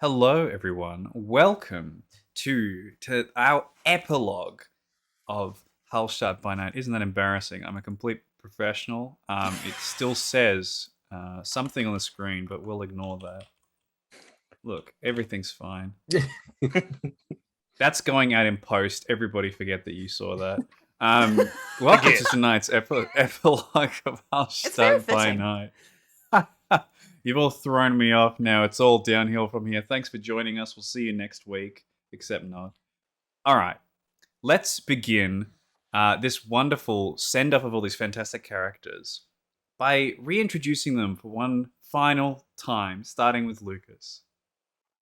Hello, everyone. Welcome to our epilogue of Hallstatt by Night. Isn't that embarrassing? I'm a complete professional. It still says something on the screen, but we'll ignore that. Look, everything's fine. That's going out in post. Everybody forget that you saw that. Welcome to tonight's epilogue of Hallstatt by fitting. Night. You've all thrown me off now. It's all downhill from here. Thanks for joining us. We'll see you next week, except not. All right, let's begin this wonderful send off of all these fantastic characters by reintroducing them for one final time, starting with Lukas.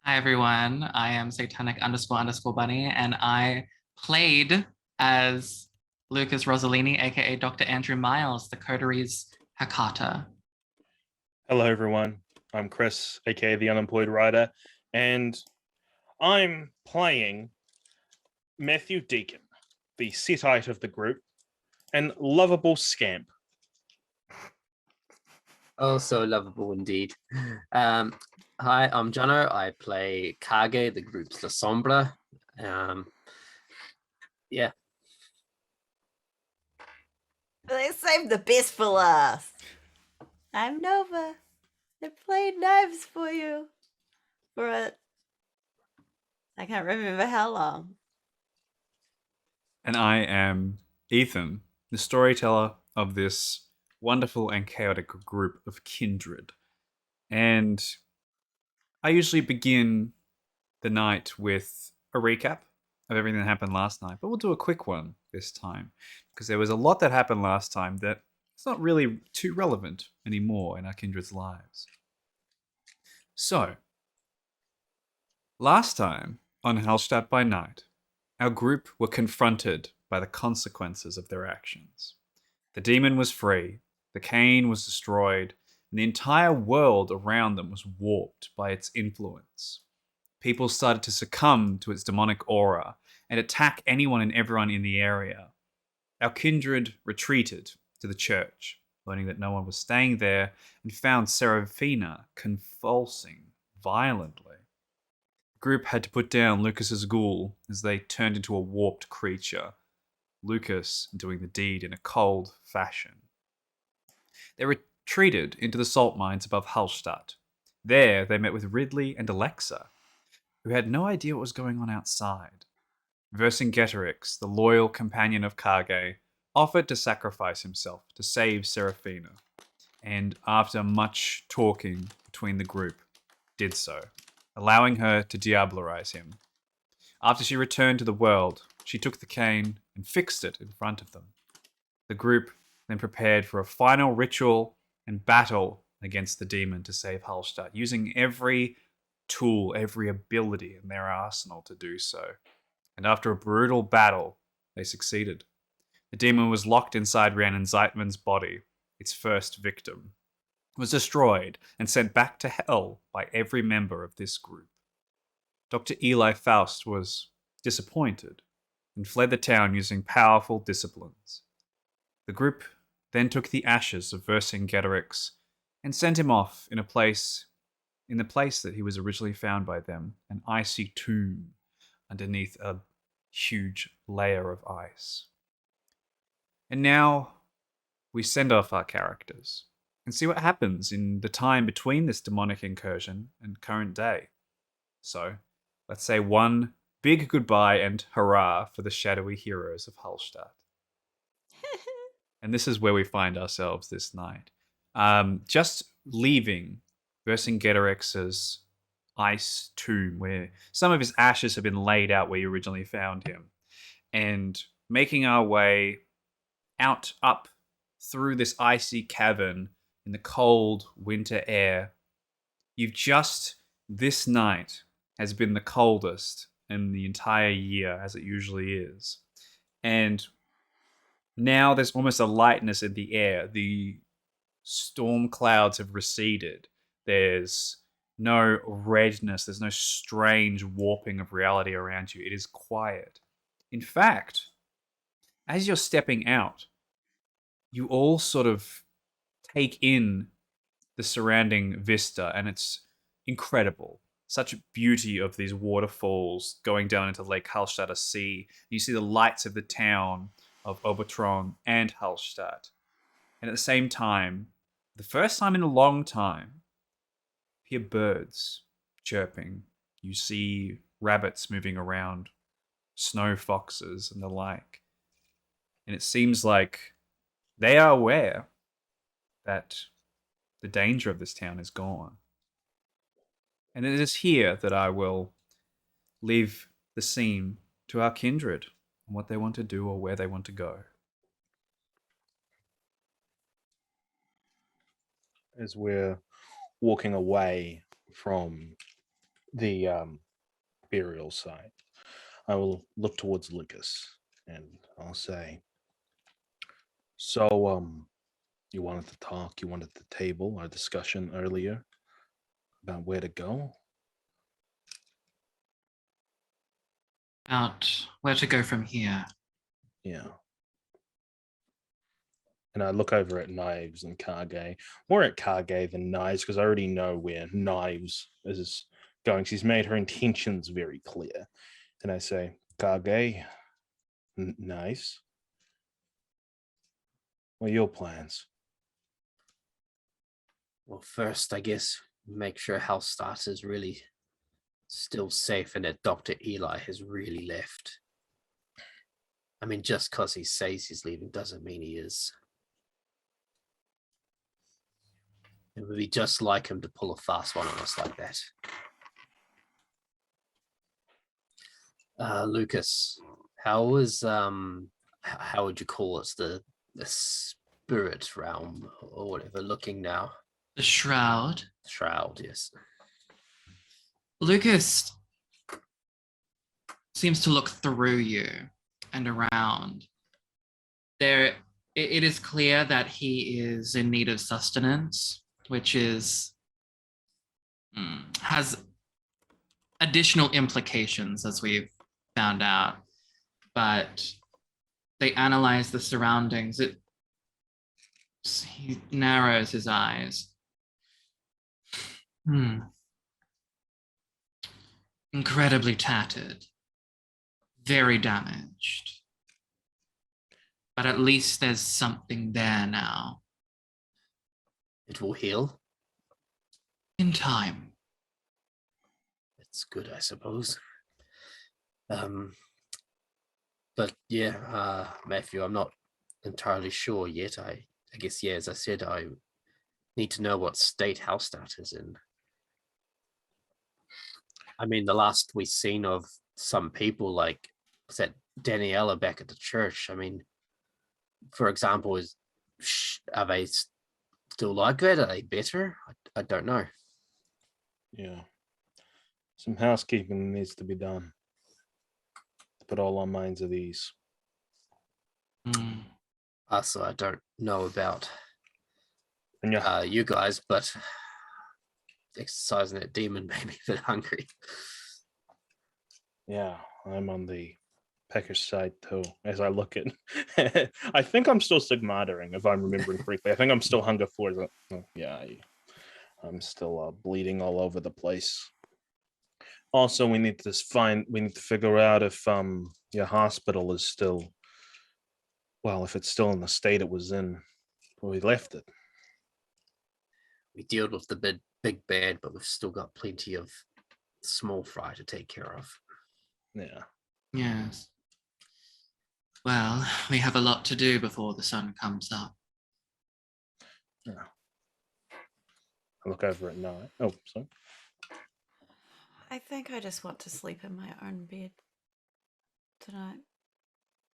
Hi everyone, I am Satanic__Bunny, and I played as Lukas Rosselini, aka Dr. Andrew Miles, the Coteries Hakata. Hello everyone, I'm Chris, aka the Unemployed Writer, and I'm playing Matthew Deacon, the Setite of the group, and lovable scamp. Also lovable indeed. Hi, I'm Jonno. I play Kage, the group's La Sombra. Yeah. They saved the best for last. I'm Nova. I played knives for you. I can't remember how long. And I am Ethan, the storyteller of this wonderful and chaotic group of kindred. And I usually begin the night with a recap of everything that happened last night, but we'll do a quick one this time because there was a lot that happened last time that it's not really too relevant anymore in our kindred's lives. So, last time on Hallstatt by Night, our group were confronted by the consequences of their actions. The demon was free, the cane was destroyed, and the entire world around them was warped by its influence. People started to succumb to its demonic aura and attack anyone and everyone in the area. Our kindred retreated to the church, learning that no one was staying there, and found Seraphina convulsing violently. The group had to put down Lucas's ghoul as they turned into a warped creature, Lukas doing the deed in a cold fashion. They retreated into the salt mines above Hallstatt. There, they met with Ridley and Alexa, who had no idea what was going on outside. Vercingetorix, the loyal companion of Kage, offered to sacrifice himself to save Seraphina, and after much talking between the group, did so, allowing her to diablerize him. After she returned to the world, she took the cane and fixed it in front of them. The group then prepared for a final ritual and battle against the demon to save Hallstatt, using every tool, every ability in their arsenal to do so. And after a brutal battle, they succeeded. The demon was locked inside Rhiannon Zeitman's body, its first victim. It was destroyed and sent back to hell by every member of this group. Dr. Eli Faust was disappointed and fled the town using powerful disciplines. The group then took the ashes of Vercingetorix and sent him off in the place that he was originally found by them, an icy tomb underneath a huge layer of ice. And now we send off our characters and see what happens in the time between this demonic incursion and current day. So, let's say one big goodbye and hurrah for the shadowy heroes of Hallstatt. And this is where we find ourselves this night. Just leaving Vercingetorix's ice tomb, where some of his ashes have been laid out where you originally found him, and making our way up through this icy cavern in the cold winter air. This night has been the coldest in the entire year, as it usually is. And now there's almost a lightness in the air. The storm clouds have receded. There's no redness. There's no strange warping of reality around you. It is quiet. In fact, as you're stepping out, you all sort of take in the surrounding vista, and it's incredible. such beauty of these waterfalls going down into Lake Hallstatt Sea. You see the lights of the town of Obertron and Hallstatt. And at the same time, the first time in a long time, you hear birds chirping. You see rabbits moving around, snow foxes and the like. And it seems like they are aware that the danger of this town is gone. And it is here that I will leave the scene to our kindred and what they want to do or where they want to go. As we're walking away from the burial site, I will look towards Lukas and I'll say, so, you wanted to talk, you wanted the table, our discussion earlier about where to go? About where to go from here. Yeah. And I look over at Knives and Kage, more at Kage than Knives, because I already know where Knives is going. She's made her intentions very clear. And I say, Kage, Knives, what are your plans? Well, first, I guess, make sure Hallstatt is really still safe and that Dr. Eli has really left. I mean, just because he says he's leaving doesn't mean he is. It would be just like him to pull a fast one on us like that. Lukas, how is how would you call it, the spirit realm or whatever looking now? The shroud. Shroud, yes. Lukas seems to look through you and around. It is clear that he is in need of sustenance, which is has additional implications, as we've found out. But they analyze the surroundings. He narrows his eyes. Incredibly tattered, very damaged. But at least there's something there now. It will heal. In time. It's good, I suppose. But yeah, Matthew, I'm not entirely sure yet. I guess, yeah, as I said, I need to know what state Hallstatt is in. I mean, the last we seen of some people, like, was that Daniela back at the church? I mean, for example, are they still like that? Are they better? I don't know. Yeah. Some housekeeping needs to be done to put all our minds at ease. So I don't know about And yeah, you guys, but exercising that demon made me a bit hungry. yeah, I'm on the Pecker's side too. As I look at, I think I'm still stigmatering, if I'm remembering correctly. I think I'm still hunger for it. Yeah, I'm still bleeding all over the place. Also, we need to figure out if your hospital is still, well, if it's still in the state it was in when we left it. We dealt with the big bad, but we've still got plenty of small fry to take care of. Yeah. Yes. Well, we have a lot to do before the sun comes up. Yeah. I look over at night. Oh, sorry. I think I just want to sleep in my own bed tonight.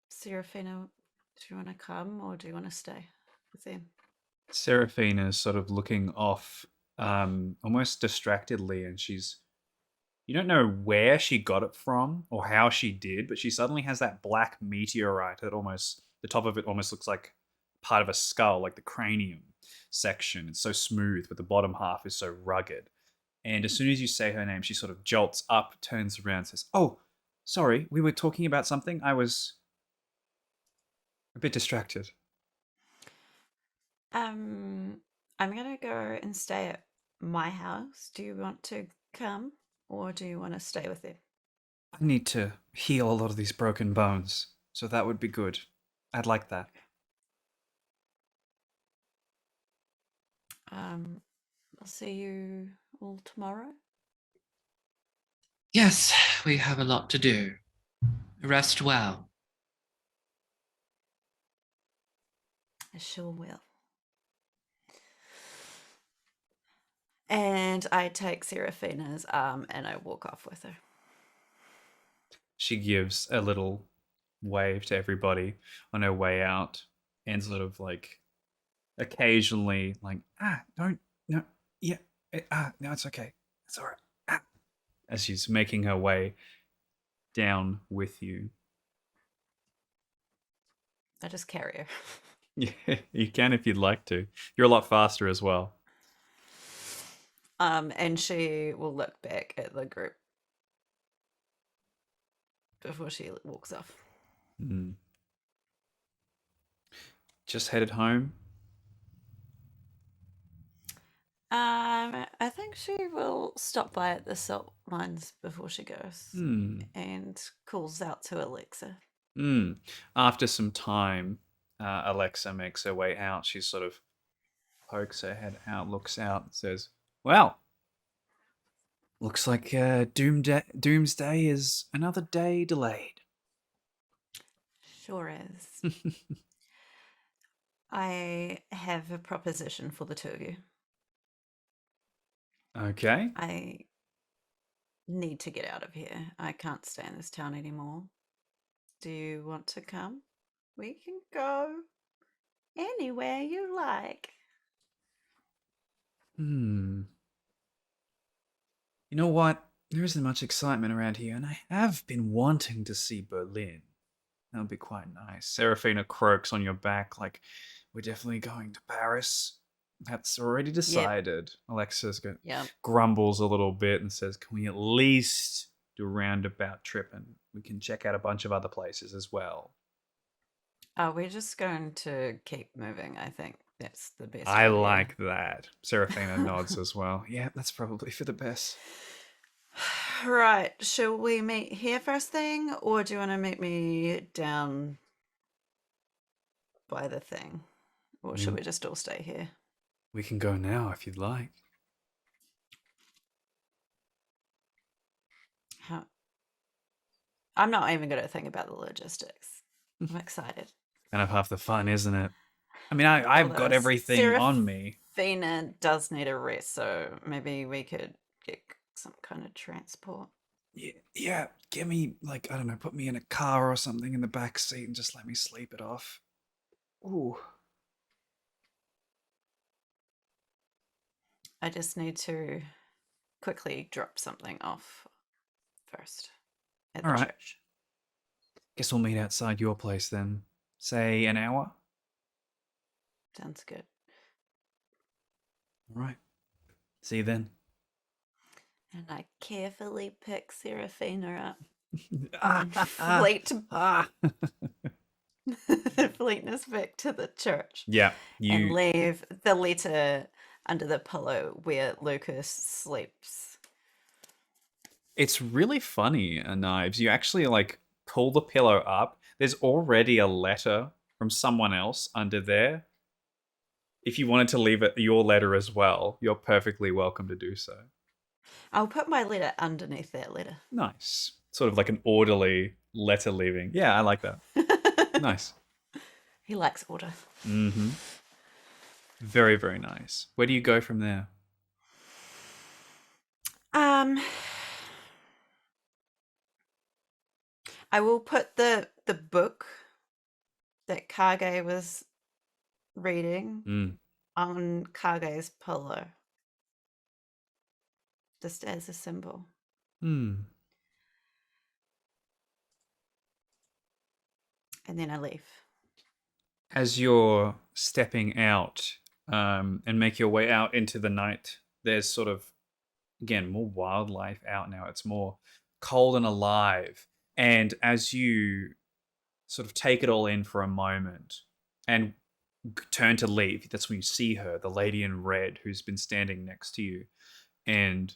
Serafina, do you want to come or do you want to stay with them? Seraphina is sort of looking off almost distractedly, and you don't know where she got it from or how she did, but she suddenly has that black meteorite that the top of it almost looks like part of a skull, like the cranium section. It's so smooth, but the bottom half is so rugged. And as soon as you say her name, she sort of jolts up, turns around, and says, "Oh, sorry, we were talking about something. I was a bit distracted." I'm gonna go and stay at my house. Do you want to come? or do you want to stay with them? I need to heal a lot of these broken bones, so that would be good. I'd like that. I'll see you all tomorrow. Yes, we have a lot to do. Rest well. I sure will. And I take Seraphina's arm and I walk off with her. She gives a little wave to everybody on her way out and sort of like occasionally like, don't, no, yeah, no, it's okay. It's all right. As she's making her way down with you. I just carry her. Yeah, you can if you'd like to. You're a lot faster as well. And she will look back at the group before she walks off. Just headed home. I think she will stop by at the salt mines before she goes and calls out to Alexa. After some time, Alexa makes her way out. She sort of pokes her head out, looks out, and says, "Well, looks like Doomsday is another day delayed." Sure is. I have a proposition for the two of you. Okay. I need to get out of here. I can't stay in this town anymore. Do you want to come? We can go anywhere you like. You know what? There isn't much excitement around here, and I have been wanting to see Berlin. That would be quite nice. Seraphina croaks on your back like, we're definitely going to Paris. That's already decided. Yep. Alexa's grumbles a little bit and says, can we at least do a roundabout trip and we can check out a bunch of other places as well? We're just going to keep moving, I think. That's the best I idea. like that. Seraphina nods as well. Yeah, that's probably for the best. Right. Shall we meet here first thing, or do you want to meet me down by the thing? Or should we just all stay here? We can go now if you'd like. I'm not even going to think about the logistics. I'm excited. Kind of half the fun, isn't it? I mean, I've got everything on me. Seraphina does need a rest, so maybe we could get some kind of transport. Yeah, get me, like, I don't know, put me in a car or something in the back seat and just let me sleep it off. Ooh. I just need to quickly drop something off first at the church. Guess we'll meet outside your place then. Say an hour? Sounds good. All right. See you then. And I carefully pick Seraphina up. Fleetness back to the church. Yeah. And leave the letter under the pillow where Lukas sleeps. It's really funny, Knives. You actually, like, pull the pillow up. There's already a letter from someone else under there. If you wanted to leave it your letter as well, you're perfectly welcome to do so. I'll put my letter underneath that letter. Nice. Sort of like an orderly letter leaving. Yeah, I like that. Nice. He likes order. Mm-hmm. Very, very nice. Where do you go from there? I will put the book that Kage was reading on Kage's pillow. Just as a symbol. And then I leave. As you're stepping out and make your way out into the night, there's sort of, again, more wildlife out now. It's more cold and alive. And as you sort of take it all in for a moment and turn to leave, that's when you see her, the lady in red who's been standing next to you. And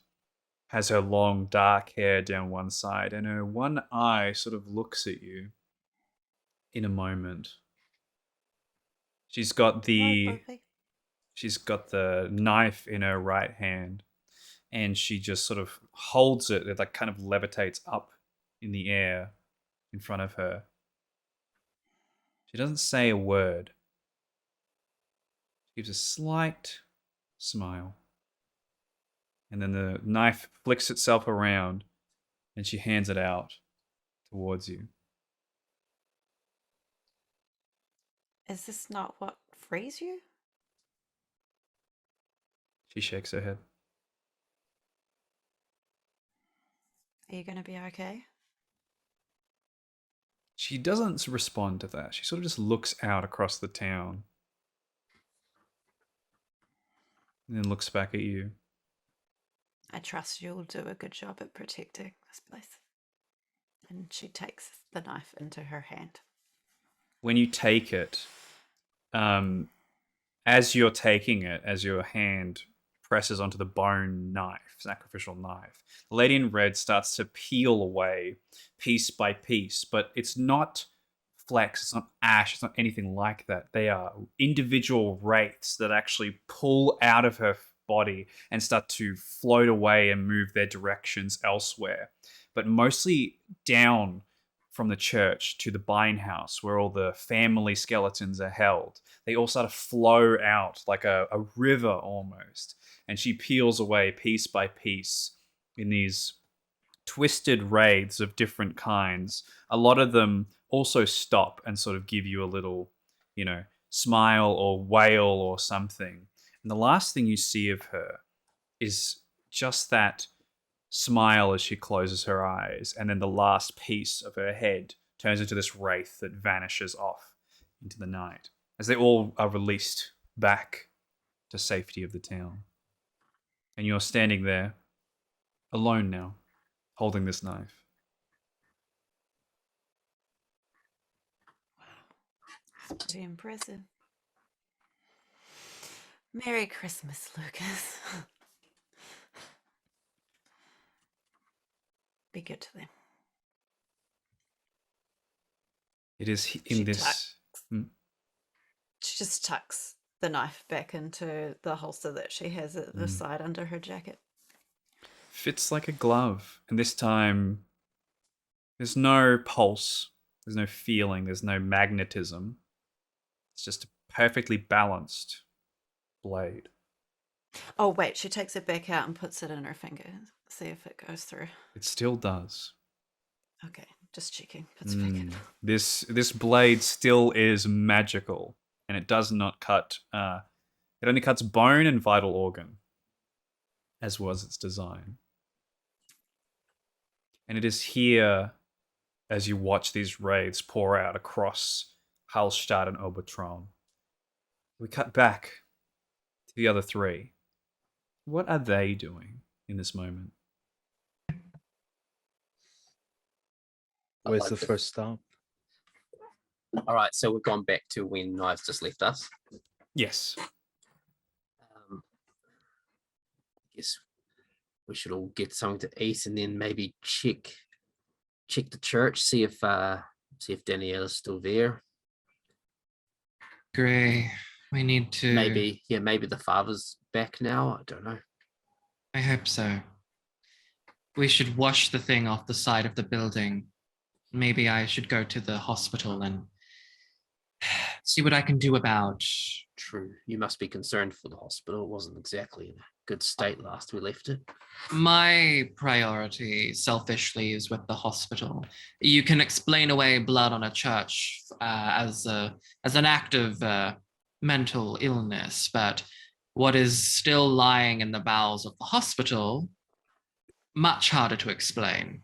has her long dark hair down one side, and her one eye sort of looks at you in a moment. She's got the knife in her right hand, and she just sort of holds it. It like kind of levitates up in the air in front of her. She doesn't say a word. She gives a slight smile. And then the knife flicks itself around and she hands it out towards you. Is this not what frees you? She shakes her head. Are you going to be okay? She doesn't respond to that. She sort of just looks out across the town. And then looks back at you. I trust you'll do a good job at protecting this place. And she takes the knife into her hand. When you take it, as you're taking it, as your hand presses onto the bone knife, sacrificial knife, the lady in red starts to peel away piece by piece, but it's not flex, it's not ash, it's not anything like that. They are individual wraiths that actually pull out of her body and start to float away and move their directions elsewhere, but mostly down from the church to the Bine House where all the family skeletons are held. They all start to flow out like a river almost, and she peels away piece by piece in these twisted wraiths of different kinds. A lot of them also stop and sort of give you a little, smile or wail or something. And the last thing you see of her is just that smile as she closes her eyes, and then the last piece of her head turns into this wraith that vanishes off into the night as they all are released back to safety of the town. And you're standing there, alone now, holding this knife. That's pretty impressive. Merry Christmas, Lucas. Be good to them. It is in this... She just tucks the knife back into the holster that she has at the side under her jacket. Fits like a glove. And this time, there's no pulse. There's no feeling. There's no magnetism. It's just a perfectly balanced blade. Oh, wait. She takes it back out and puts it in her finger. See if it goes through. It still does. Okay. Just checking. Puts it back in. This blade still is magical. And it does not cut... it only cuts bone and vital organ, as was its design. And it is here, as you watch these wraiths pour out across Hallstatt and Obertron, we cut back to the other three. What are they doing in this moment? Where's the first stop? All right, so we've gone back to when Knives just left us. Yes. I guess we should all get something to eat and then maybe check the church, see if Danielle is still there. Agree. We need to... Maybe the father's back now. I don't know. I hope so. We should wash the thing off the side of the building. Maybe I should go to the hospital and see what I can do about... True. You must be concerned for the hospital. It wasn't exactly in a good state last we left it. My priority, selfishly, is with the hospital. You can explain away blood on a church as an act of mental illness, but what is still lying in the bowels of the hospital, much harder to explain.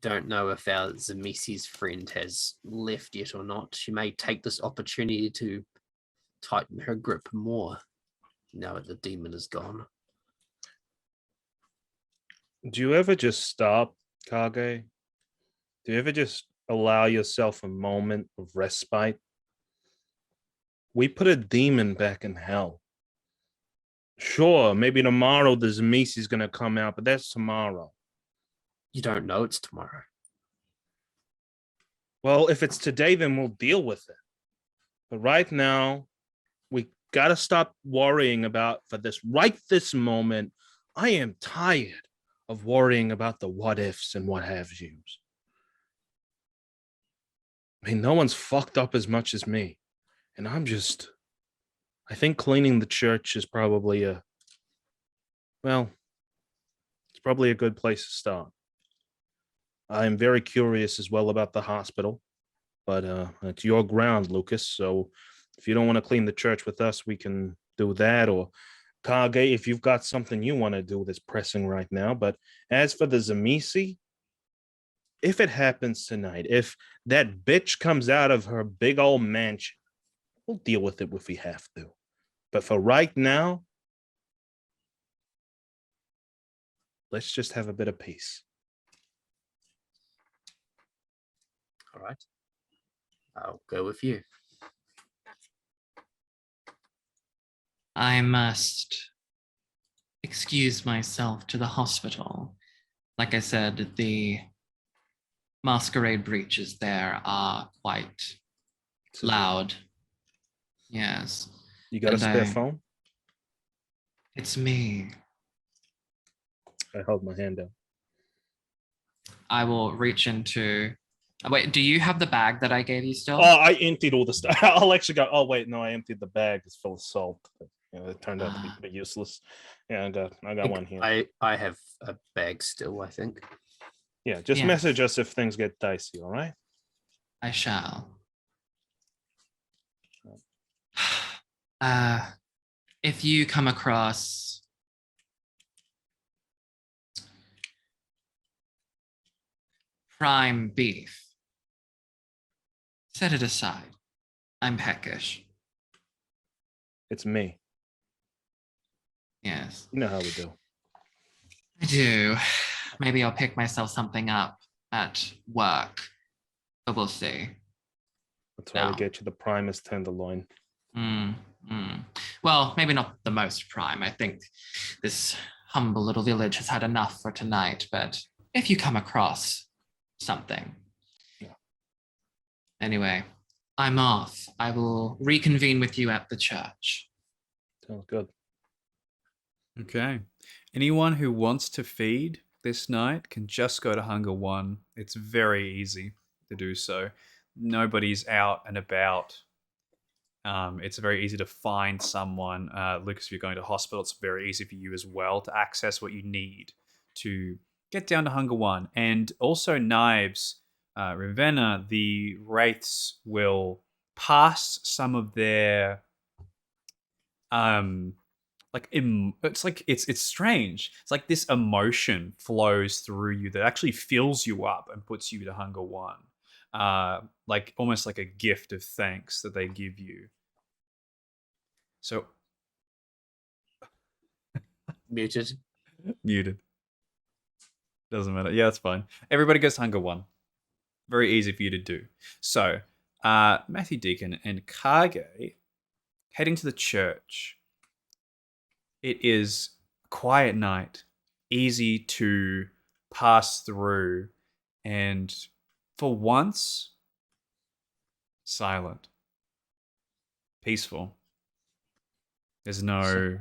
Don't know if our Zemisi's friend has left yet or not. She may take this opportunity to tighten her grip more now that the demon is gone. Do you ever just stop, Kage? Do you ever just allow yourself a moment of respite? We put a demon back in hell. Sure, maybe tomorrow the Zamisi's gonna come out, but that's tomorrow. You don't know it's tomorrow. Well, if it's today, then we'll deal with it. But right now, we gotta stop worrying about for this this moment. I am tired of worrying about the what ifs and what have yous. I mean, no one's fucked up as much as me. And I think cleaning the church is probably it's probably a good place to start. I'm very curious as well about the hospital, but it's your ground, Lukas. So if you don't want to clean the church with us, we can do that. Or Kage, if you've got something you want to do that's pressing right now. But as for the Zamisi, if it happens tonight, if that bitch comes out of her big old mansion, we'll deal with it if we have to. But for right now, let's just have a bit of peace. All right. I'll go with you. I must excuse myself to the hospital. Like I said, the masquerade breaches there are quite loud. Yes. You got a And spare phone? It's me. I held my hand out. I will reach into. Wait, do you have the bag that I gave you still? Oh, I emptied all the stuff. I'll actually go. Oh wait, no, I emptied the bag. It's full of salt. It turned out to be pretty useless. Yeah, I got one here. I have a bag still, I think. Yeah, just Yes. message us if things get dicey. All right. I shall. If you come across prime beef, set it aside. I'm peckish. It's me. Yes, You know how we do. I do. Maybe I'll pick myself something up at work, but we'll see. That's why No. we get you the Primus tenderloin. Well, maybe not the most prime. I think this humble little village has had enough for tonight, but if you come across something. Yeah. Anyway, I'm off. I will reconvene with you at the church. Sounds good. Okay. Anyone who wants to feed this night can just go to Hunger One. It's very easy to do so. Nobody's out and about. It's very easy to find someone. Lucas, if you're going to hospital, it's very easy for you as well to access what you need to get down to Hunger One. And also Knives, Ravenna, the Wraiths will pass some of their it's strange. It's like this emotion flows through you that actually fills you up and puts you to Hunger One. Like almost like a gift of thanks that they give you. So Muted. muted. Doesn't matter. Yeah, that's fine. Everybody goes to Hunger One. Very easy for you to do. So, Matthew Deacon and Kage heading to the church. It is a quiet night, easy to pass through, and for once, silent, peaceful. There's no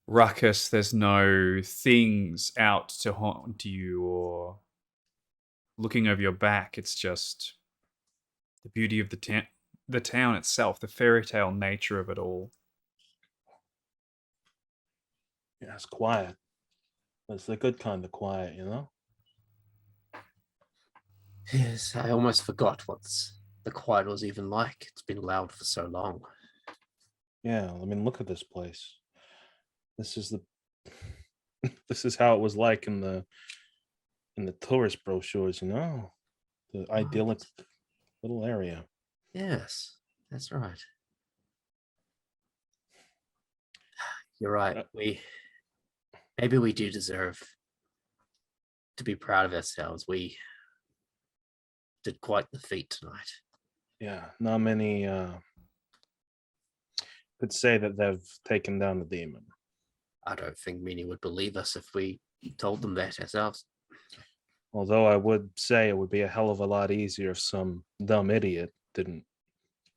ruckus, there's no things out to haunt you or looking over your back. It's just the beauty of the town itself, the fairy tale nature of it all. Yeah, it's quiet. It's the good kind of quiet, you know? Yes, I almost forgot what the quiet was even like. It's been loud for so long. Yeah, I mean, look at this place. This is this is how it was like in the tourist brochures, you know? The idyllic little area. Yes, that's right. You're right. Maybe we do deserve to be proud of ourselves. We did quite the feat tonight. Yeah, not many could say that they've taken down the demon. I don't think many would believe us if we told them that ourselves. Although I would say it would be a hell of a lot easier if some dumb idiot didn't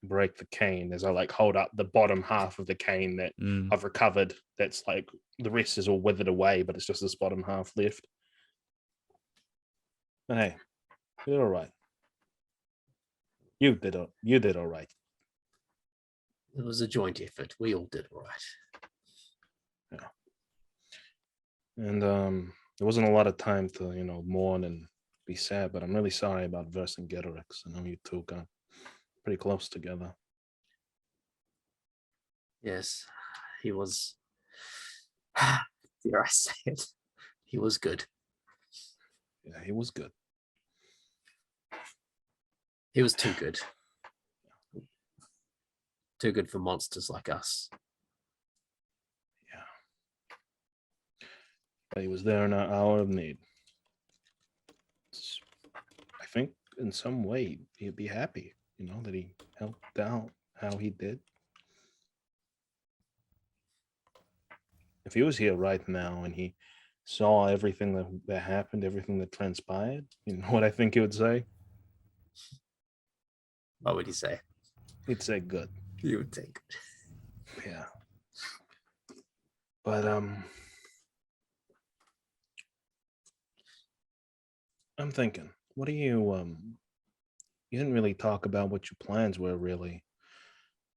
break the cane, as I like hold up the bottom half of the cane that I've recovered. That's like the rest is all withered away, but it's just this bottom half left. But hey, you did all right. You did all right. It was a joint effort. We all did all right. Yeah. And there wasn't a lot of time to, mourn and be sad, but I'm really sorry about Vercingetorix. I know you two got pretty close together. Yes, he was. Dare I say it? He was good. Yeah, he was good. He was too good. Too good for monsters like us. Yeah. But he was there in our hour of need. I think in some way he'd be happy, that he helped out how he did. If he was here right now and he saw everything that happened, everything that transpired, you know what I think he would say? What would he say? He'd say good. He would say good. Yeah. But I'm thinking, what do you didn't really talk about what your plans were really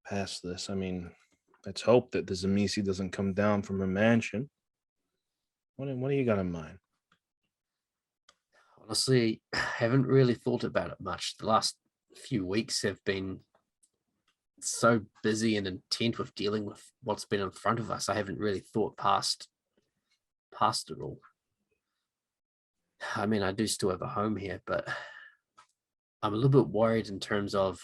past this. I mean, let's hope that the Zamisi doesn't come down from her mansion. What do you got in mind? Honestly, I haven't really thought about it much. The last few weeks have been so busy and intent with dealing with what's been in front of us. I haven't really thought past it all. I mean, I do still have a home here, but I'm a little bit worried in terms of,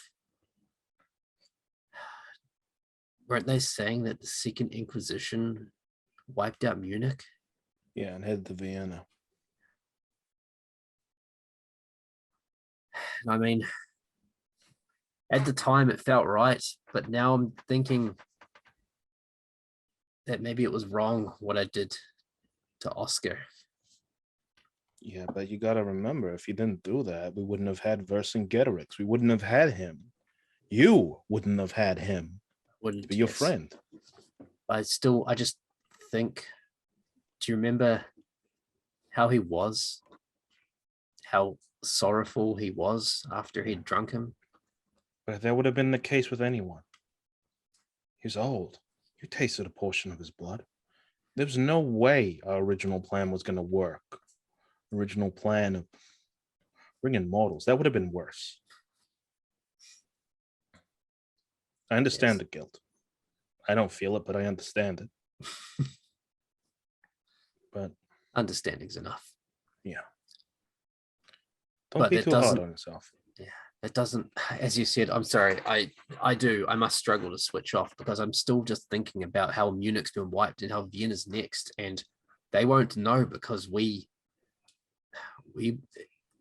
weren't they saying that the Second Inquisition wiped out Munich? Yeah, and head to Vienna. I mean, at the time it felt right, but now I'm thinking that maybe it was wrong what I did to Oscar. Yeah, but you got to remember, if you didn't do that, we wouldn't have had Vercingetorix. We wouldn't have had him. You wouldn't have had him. Wouldn't be your yes. friend. I just think, do you remember how he was? How sorrowful he was after he'd drunk him? But that would have been the case with anyone. He's old. You tasted a portion of his blood. There was no way our original plan was going to work. Original plan of bringing mortals. That would have been worse. I understand the guilt. I don't feel it, but I understand it. But understanding's enough. Yeah. Don't be too hard on yourself. Yeah. It doesn't, as you said, I'm sorry, I must struggle to switch off because I'm still just thinking about how Munich's been wiped and how Vienna's next, and they won't know because we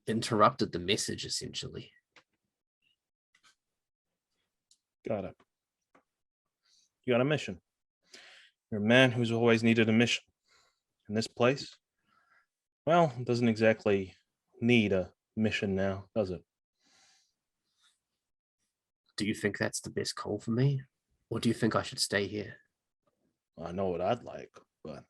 interrupted the message essentially. Got it. You got a mission. You're a man who's always needed a mission. In this place, well, it doesn't exactly need a mission now, does it? Do you think that's the best call for me? Or do you think I should stay here? I know what I'd like, but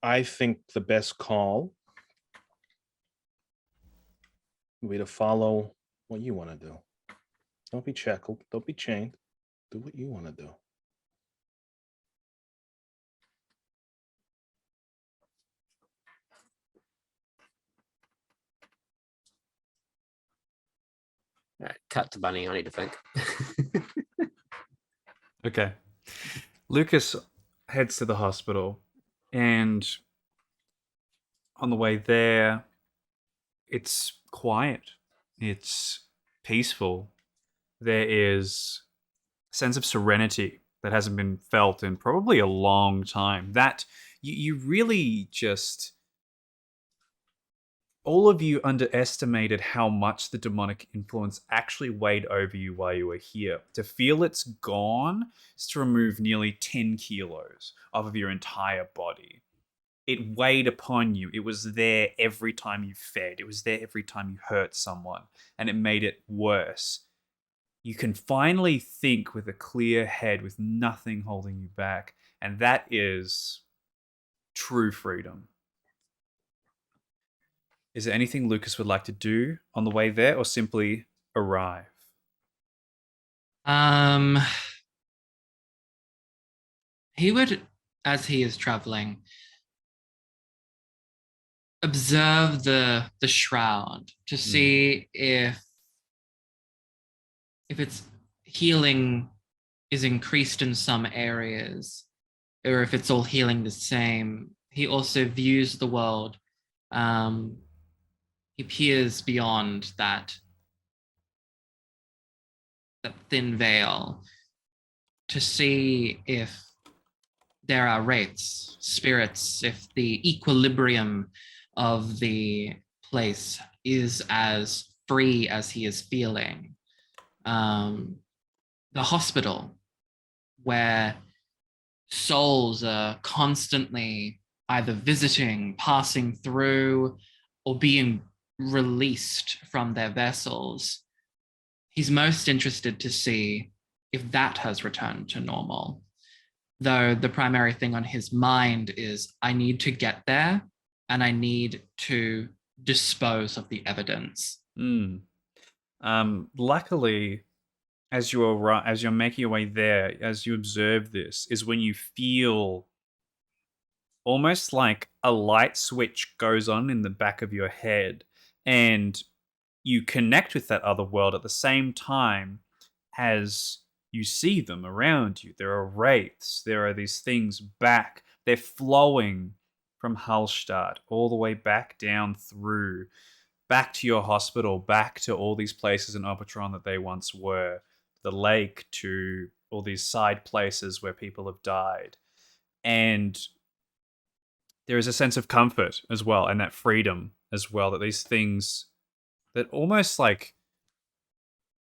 I think the best call would be to follow what you want to do. Don't be shackled. Don't be chained. Do what you want to do. All right, cut to Bunny. I need to think. Okay. Lukas heads to the hospital, and on the way there, it's quiet. It's peaceful. There is a sense of serenity that hasn't been felt in probably a long time. That you really just all of you underestimated how much the demonic influence actually weighed over you while you were here. To feel it's gone is to remove nearly 10 kilos off of your entire body. It weighed upon you. It was there every time you fed. It was there every time you hurt someone, and it made it worse. You can finally think with a clear head, with nothing holding you back, and that is true freedom. Is there anything Lukas would like to do on the way there, or simply arrive? He would, as he is traveling, observe the shroud to see if its healing is increased in some areas, or if it's all healing the same. He also views the world. He peers beyond that thin veil to see if there are wraiths, spirits, if the equilibrium of the place is as free as he is feeling. The hospital, where souls are constantly either visiting, passing through, or being released from their vessels. He's most interested to see if that has returned to normal. Though the primary thing on his mind is, I need to get there and I need to dispose of the evidence. Luckily, as you're making your way there, as you observe this, is when you feel almost like a light switch goes on in the back of your head, and you connect with that other world at the same time as you see them around you. There are wraiths. There are these things back. They're flowing from Hallstatt all the way back down through, back to your hospital, back to all these places in Opatron that they once were, the lake, to all these side places where people have died. And there is a sense of comfort as well, and that freedom as well, that these things, that almost like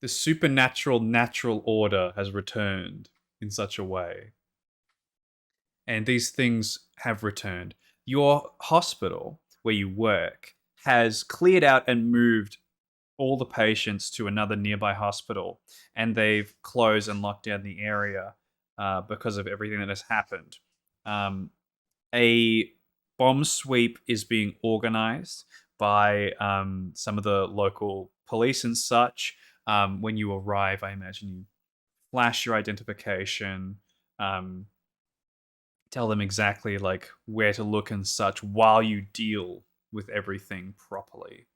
the supernatural natural order has returned in such a way. And these things have returned. Your hospital, where you work, has cleared out and moved all the patients to another nearby hospital, and they've closed and locked down the area because of everything that has happened. A bomb sweep is being organized by some of the local police and such. When you arrive, I imagine you flash your identification, tell them exactly like where to look and such while you deal with everything properly.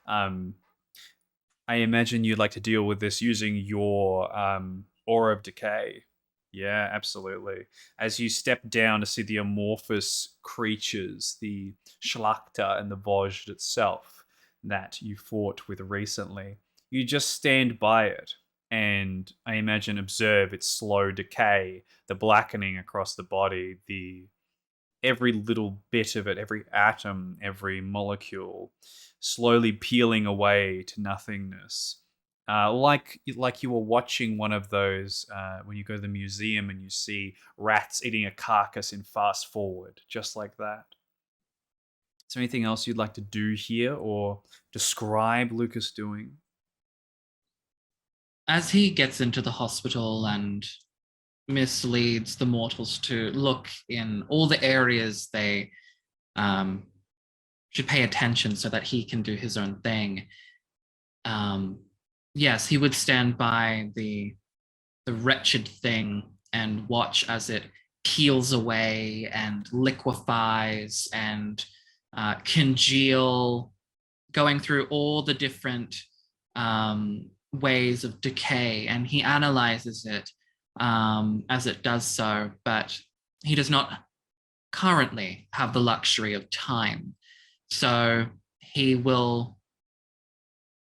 I imagine you'd like to deal with this using your aura of decay. Yeah, absolutely. As you step down to see the amorphous creatures, the Schlachter and the Vozhd itself that you fought with recently, you just stand by it and I imagine observe its slow decay, the blackening across the body, every little bit of it, every atom, every molecule, slowly peeling away to nothingness. Like you were watching one of those when you go to the museum and you see rats eating a carcass in fast forward, just like that. Is there anything else you'd like to do here or describe Lukas doing? As he gets into the hospital and misleads the mortals to look in all the areas they should pay attention so that he can do his own thing. Yes, he would stand by the wretched thing and watch as it peels away and liquefies and congeal, going through all the different ways of decay, and he analyzes it as it does so, but he does not currently have the luxury of time. So he will,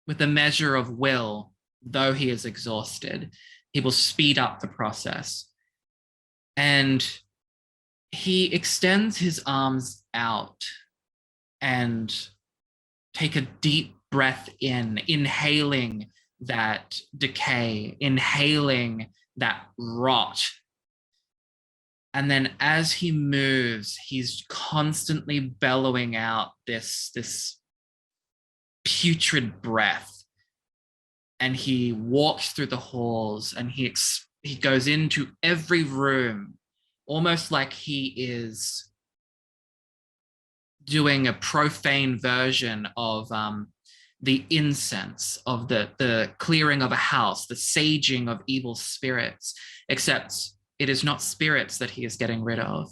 with a measure of will, though he is exhausted, he will speed up the process. And he extends his arms out and take a deep breath in, inhaling that decay, inhaling that rot. And then as he moves, he's constantly bellowing out this putrid breath. And he walks through the halls, and he goes into every room, almost like he is doing a profane version of the incense, of the clearing of a house, the saging of evil spirits, except it is not spirits that he is getting rid of.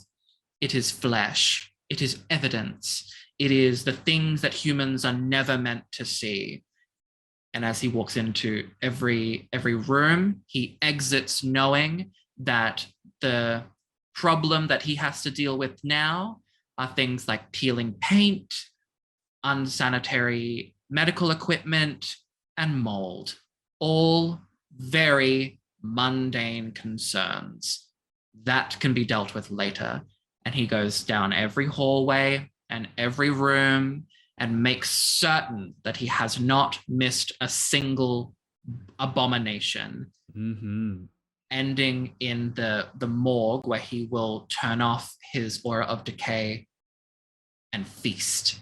It is flesh. It is evidence. It is the things that humans are never meant to see. And as he walks into every room, he exits knowing that the problem that he has to deal with now are things like peeling paint, unsanitary medical equipment, and mold. All very mundane concerns that can be dealt with later. And he goes down every hallway and every room and makes certain that he has not missed a single abomination. Mm-hmm. Ending in the morgue, where he will turn off his aura of decay and feast.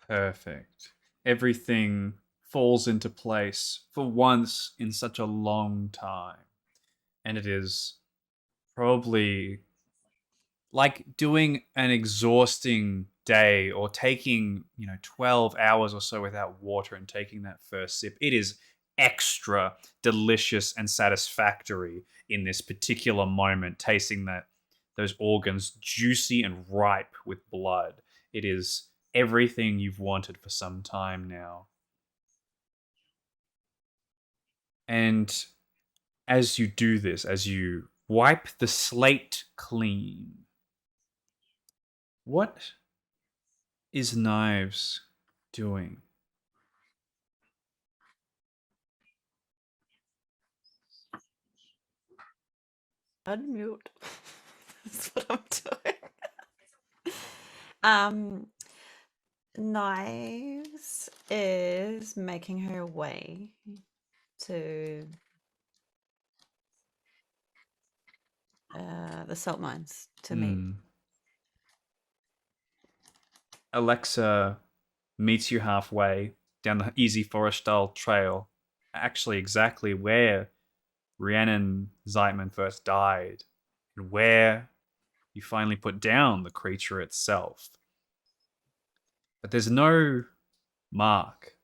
Perfect. Everything falls into place for once in such a long time. And it is probably like doing an exhausting day, or taking 12 hours or so without water and taking that first sip. It is extra delicious and satisfactory in this particular moment, tasting those organs juicy and ripe with blood. It is everything you've wanted for some time now. And as you do this, as you wipe the slate clean, what is Knives doing? Unmute. That's what I'm doing. Knives is making her way to the salt mines to meet. Alexa meets you halfway down the easy forest style trail, actually exactly where Rhiannon Zeitman first died, and where you finally put down the creature itself. But there's no mark,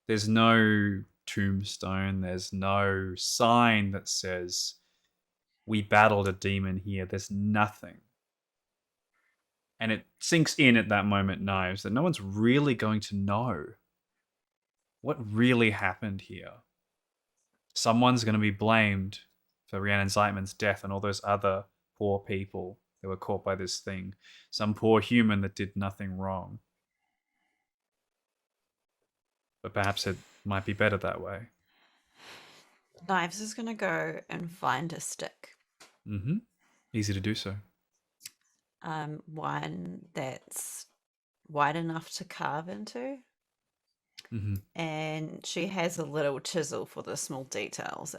there's no tombstone, there's no sign that says we battled a demon here. There's nothing. And it sinks in at that moment, Knives, that no one's really going to know what really happened here. Someone's going to be blamed for Rhiannon Zeitman's death and all those other poor people that were caught by this thing. Some poor human that did nothing wrong. But perhaps it might be better that way. Knives is going to go and find a stick. Mm-hmm. Easy to do so. One that's wide enough to carve into. Mm-hmm. And she has a little chisel for the small details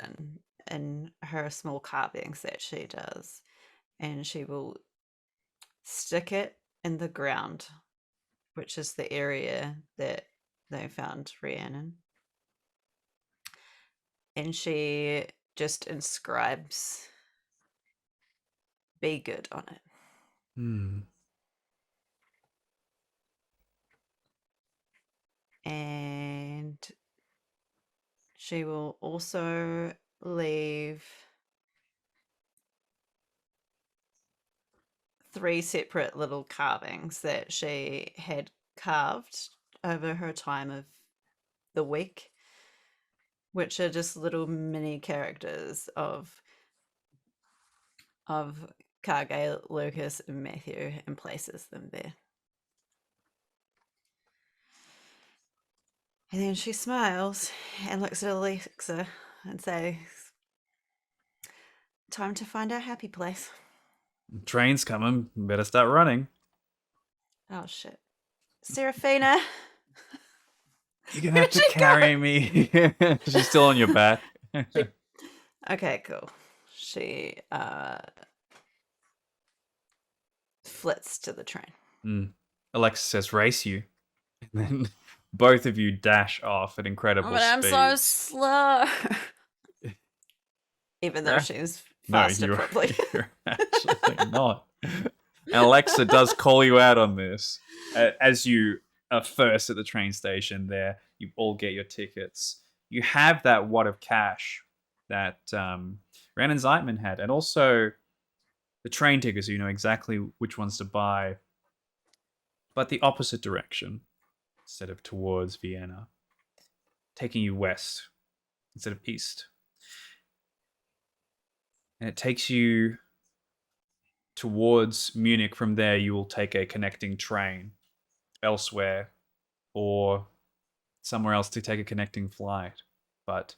in her small carvings that she does. And she will stick it in the ground, which is the area that they found Rhiannon. And she just inscribes "Be good" on it. And she will also leave 3 separate little carvings that she had carved over her time of the week, which are just little mini characters of Kage, Lukas, and Matthew, and places them there. And then she smiles and looks at Alexa and says, "Time to find our happy place." Train's coming. Better start running. Oh, shit. Seraphina. You're gonna have to carry me. She's still on your back. Okay, cool. She flits to the train. Alexa says, "Race you," and then both of you dash off at incredible But I'm speed. so slow. Even though Yeah. she's No, faster, probably. you're actually not. And Alexa does call you out on this as you are first at the train station. There, you all get your tickets. You have that wad of cash that Ran and Zeitman had, and also the train tickets, so you know exactly which ones to buy, but the opposite direction instead of towards Vienna, taking you west instead of east. And it takes you towards Munich. From there, you will take a connecting train elsewhere or somewhere else to take a connecting flight. But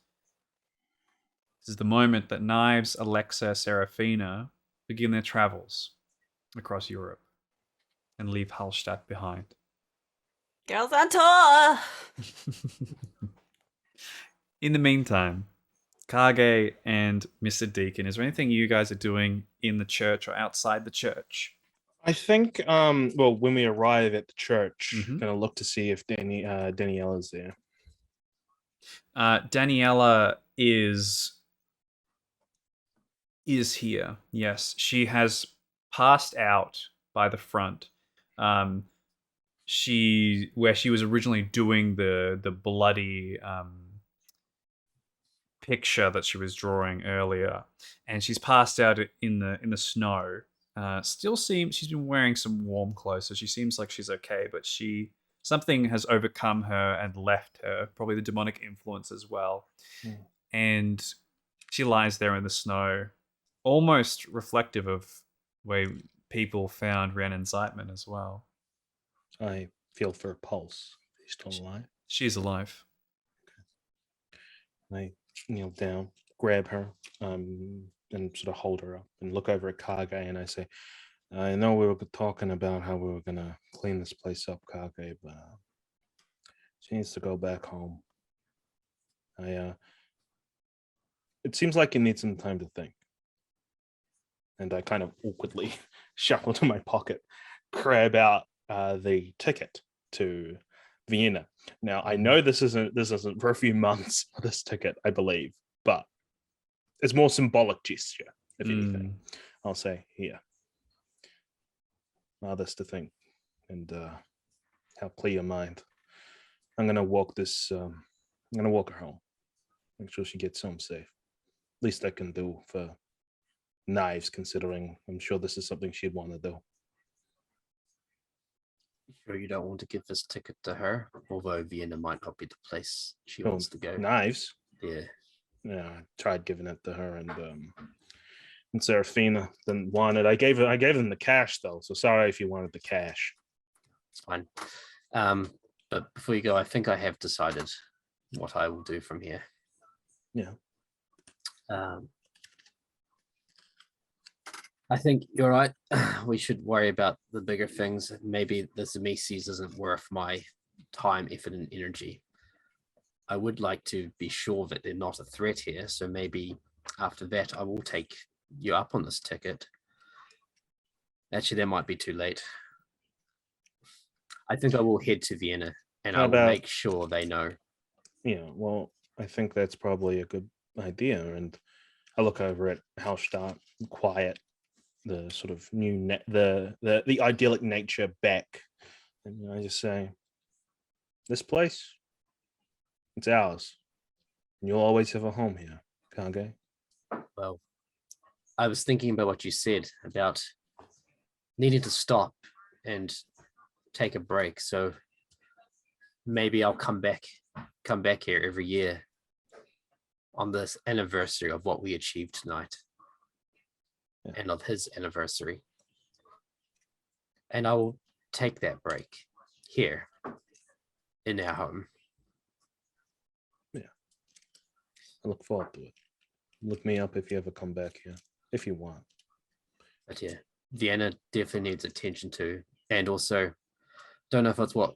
this is the moment that Knives, Alexa, Seraphina begin their travels across Europe and leave Hallstatt behind. Girls on tour. In the meantime, Kage and Mr. Deacon, is there anything you guys are doing in the church or outside the church? I think well, when we arrive at the church, Mhm. gonna look to see if Daniela's there. Daniela is here. Yes, she has passed out by the front. Where she was originally doing the bloody picture that she was drawing earlier, and she's passed out in the snow. Still seems she's been wearing some warm clothes, so she seems like she's okay. But something has overcome her and left her, probably the demonic influence as well. And she lies there in the snow, almost reflective of where people found Ren and Zeitman as well. I feel for a pulse. He's still alive. She's alive. I kneel down, grab her, and sort of hold her up and look over at Kage, and I say, I know we were talking about how we were gonna clean this place up, Kage, but she needs to go back home. It seems like you need some time to think. And I kind of awkwardly shuffle to my pocket, grab out the ticket to Vienna. Now I know this isn't for a few months, this ticket, I believe, but it's more symbolic gesture, if anything. I'll say, here. Allow this to think and help clear your mind. I'm gonna walk her home. Make sure she gets home safe. Least I can do for Knives, considering I'm sure this is something she'd want to do. Sure you don't want to give this ticket to her, although Vienna might not be the place she wants to go. Knives? Yeah. Yeah, I tried giving it to her, and Seraphina didn't want it. I gave them the cash though, so sorry if you wanted the cash. It's fine. But before you go, I think I have decided what I will do from here. Yeah. I think you're right. We should worry about the bigger things. Maybe the Zemesis isn't worth my time, effort, and energy. I would like to be sure that they're not a threat here. So maybe after that, I will take you up on this ticket. Actually, that might be too late. I think I will head to Vienna and I will make sure they know. Yeah, well, I think that's probably a good idea. And I look over at Hallstatt, quiet, the sort of new the idyllic nature back, and I just say, this place, it's ours, and you'll always have a home here, Kage. Well, I was thinking about what you said about needing to stop and take a break, so maybe I'll come back here every year on this anniversary of what we achieved tonight. Yeah. And of his anniversary. And I will take that break here in our home. Yeah. I look forward to it. Look me up if you ever come back here, if you want. But yeah, Vienna definitely needs attention to. And also, don't know if it's what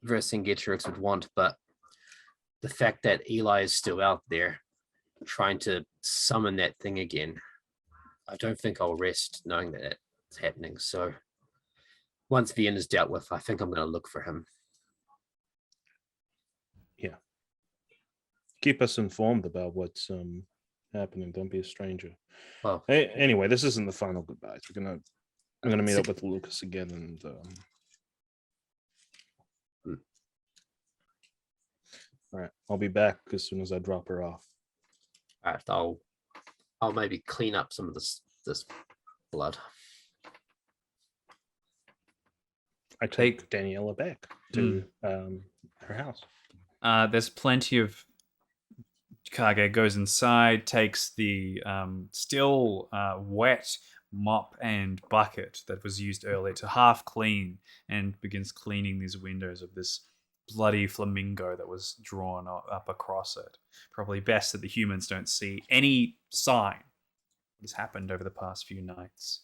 Vercingetorix would want, but the fact that Eli is still out there trying to summon that thing again, I don't think I'll rest knowing that it's happening. So once Vienna is dealt with, I think I'm going to look for him. Yeah. Keep us informed about what's happening. Don't be a stranger. Well, Hey, anyway, this isn't the final goodbyes. I'm gonna meet up with Lukas again, and all right, I'll be back as soon as I drop her off. all right, I'll maybe clean up some of this blood. I take Daniela back to her house. There's plenty of Kage goes inside, takes the still wet mop and bucket that was used earlier to half clean and begins cleaning these windows of this bloody flamingo that was drawn up across it. Probably best that the humans don't see any sign what has happened over the past few nights.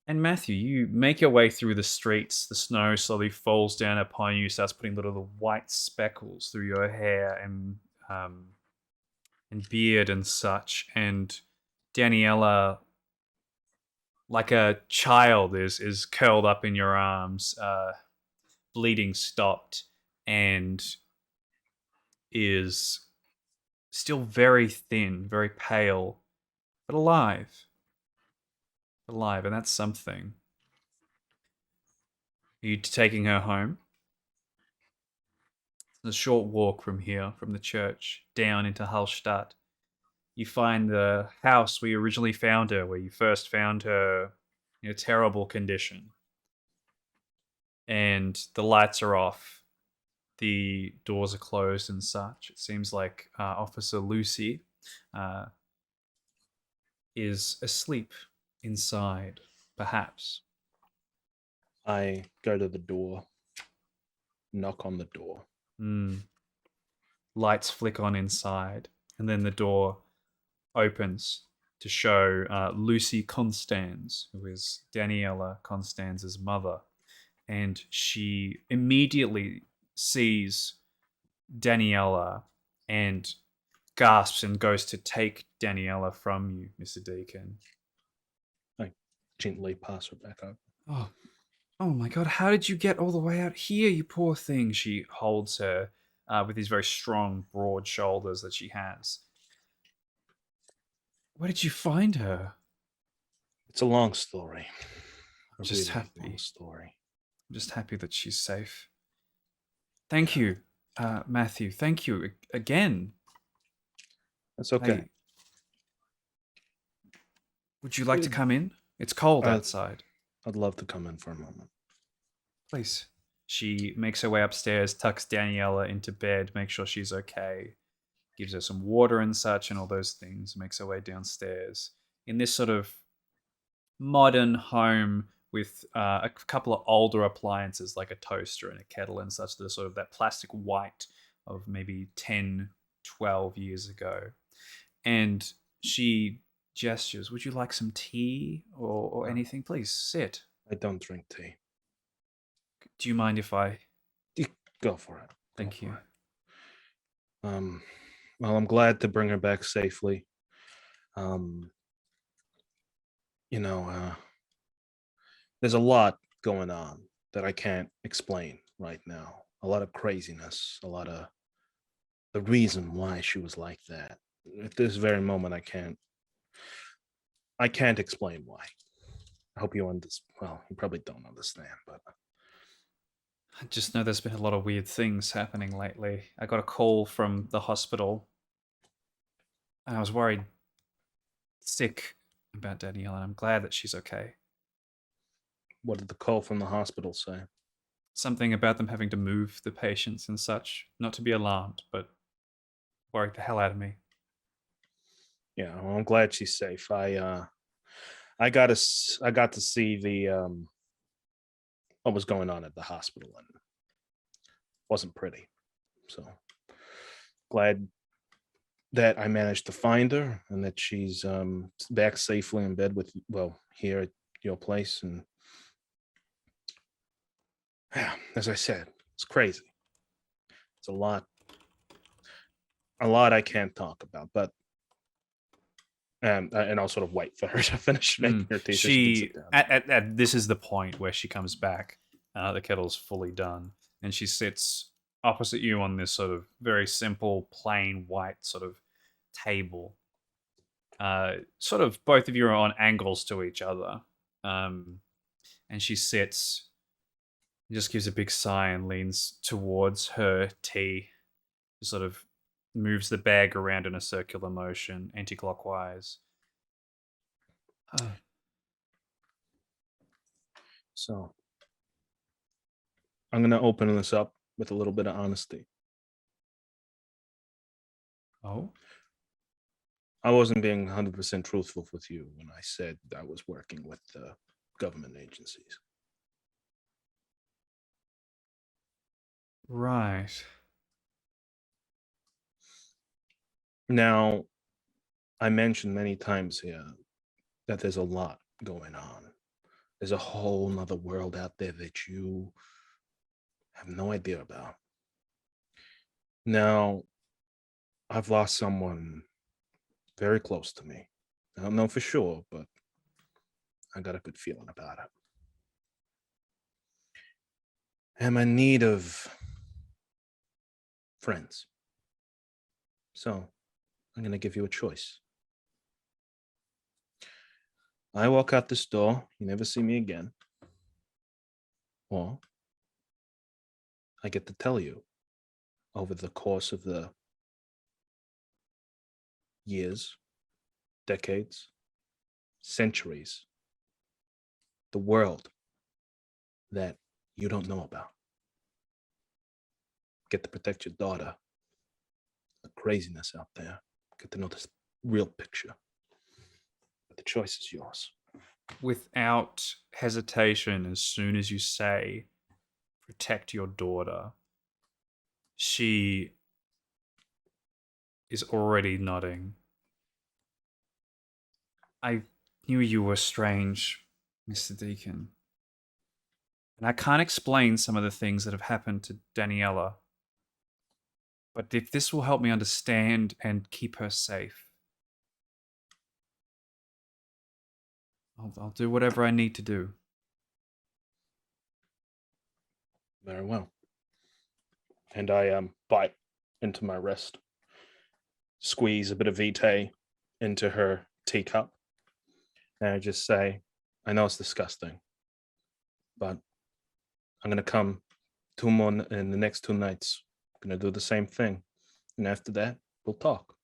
And Matthew, you make your way through the streets. The snow slowly falls down upon you, starts putting little white speckles through your hair and beard and such. And Daniela, like a child, is curled up in your arms, bleeding stopped, and is still very thin, very pale, but alive. Alive, and that's something. Are you taking her home? It's a short walk from here, from the church, down into Hallstatt. You find the house where you originally found her, where you first found her in a terrible condition. And the lights are off. The doors are closed and such. It seems like Officer Lucy is asleep inside, perhaps. I go to the door, knock on the door. Lights flick on inside, and then the door opens to show Lucy Constans, who is Daniela Constanz's mother. And she immediately sees Daniela and gasps and goes to take Daniela from you, Mr. Deacon. I gently pass her back up. Oh my God, how did you get all the way out here, you poor thing? She holds her with these very strong, broad shoulders that she has. Where did you find her? It's a long story. I'm just really happy. Long story. I'm just happy that she's safe. Thank you, Matthew. Thank you again. That's okay. Hey, would you like to come in? It's cold outside. I'd love to come in for a moment. Please. She makes her way upstairs, tucks Daniela into bed, makes sure she's okay, gives her some water and such and all those things, makes her way downstairs. In this sort of modern home with a couple of older appliances like a toaster and a kettle and such, that are sort of that plastic white of maybe 10, 12 years ago. And she gestures, would you like some tea or anything? Please sit. I don't drink tea. Do you mind if I... Go for it. Thank you. Well, I'm glad to bring her back safely. There's a lot going on that I can't explain right now. A lot of craziness, a lot of the reason why she was like that. At this very moment, I can't explain why. I hope you understand. Well, you probably don't understand, but I just know there's been a lot of weird things happening lately. I got a call from the hospital, and I was worried sick about Danielle, and I'm glad that she's okay. What did the call from the hospital say? Something about them having to move the patients and such. Not to be alarmed, but worried the hell out of me. Yeah, well, I'm glad she's safe. I got to see the what was going on at the hospital, and it wasn't pretty. So glad that I managed to find her and that she's back safely in bed with, well, here at your place. And Yeah, as I said, it's crazy. It's a lot I can't talk about, but and I'll sort of wait for her to finish making her tea so she can She sit down. at this is the point where she comes back. The kettle's fully done, and she sits opposite you on this sort of very simple, plain white sort of table. Sort of both of you are on angles to each other, and she sits, just gives a big sigh and leans towards her tea. Sort of moves the bag around in a circular motion, anti-clockwise. So I'm gonna open this up with a little bit of honesty. Oh, I wasn't being 100% truthful with you when I said I was working with government agencies. right. Now, I mentioned many times here that there's a lot going on. There's a whole nother world out there that you have no idea about. Now, I've lost someone very close to me. I don't know for sure, but I got a good feeling about it. I'm in need of friends. So I'm going to give you a choice. I walk out this door, you never see me again. Or I get to tell you over the course of the years, decades, centuries, the world that you don't know about. Get to protect your daughter. The craziness out there. Get to know this real picture. But the choice is yours. Without hesitation, as soon as you say, protect your daughter, she is already nodding. I knew you were strange, Mr. Deacon. And I can't explain some of the things that have happened to Daniela. But if this will help me understand and keep her safe, I'll do whatever I need to do. Very well. And I bite into my wrist, squeeze a bit of vitae into her teacup, and I just say, I know it's disgusting, but I'm gonna come in the next 2 nights. I'm gonna do the same thing. And after that, we'll talk.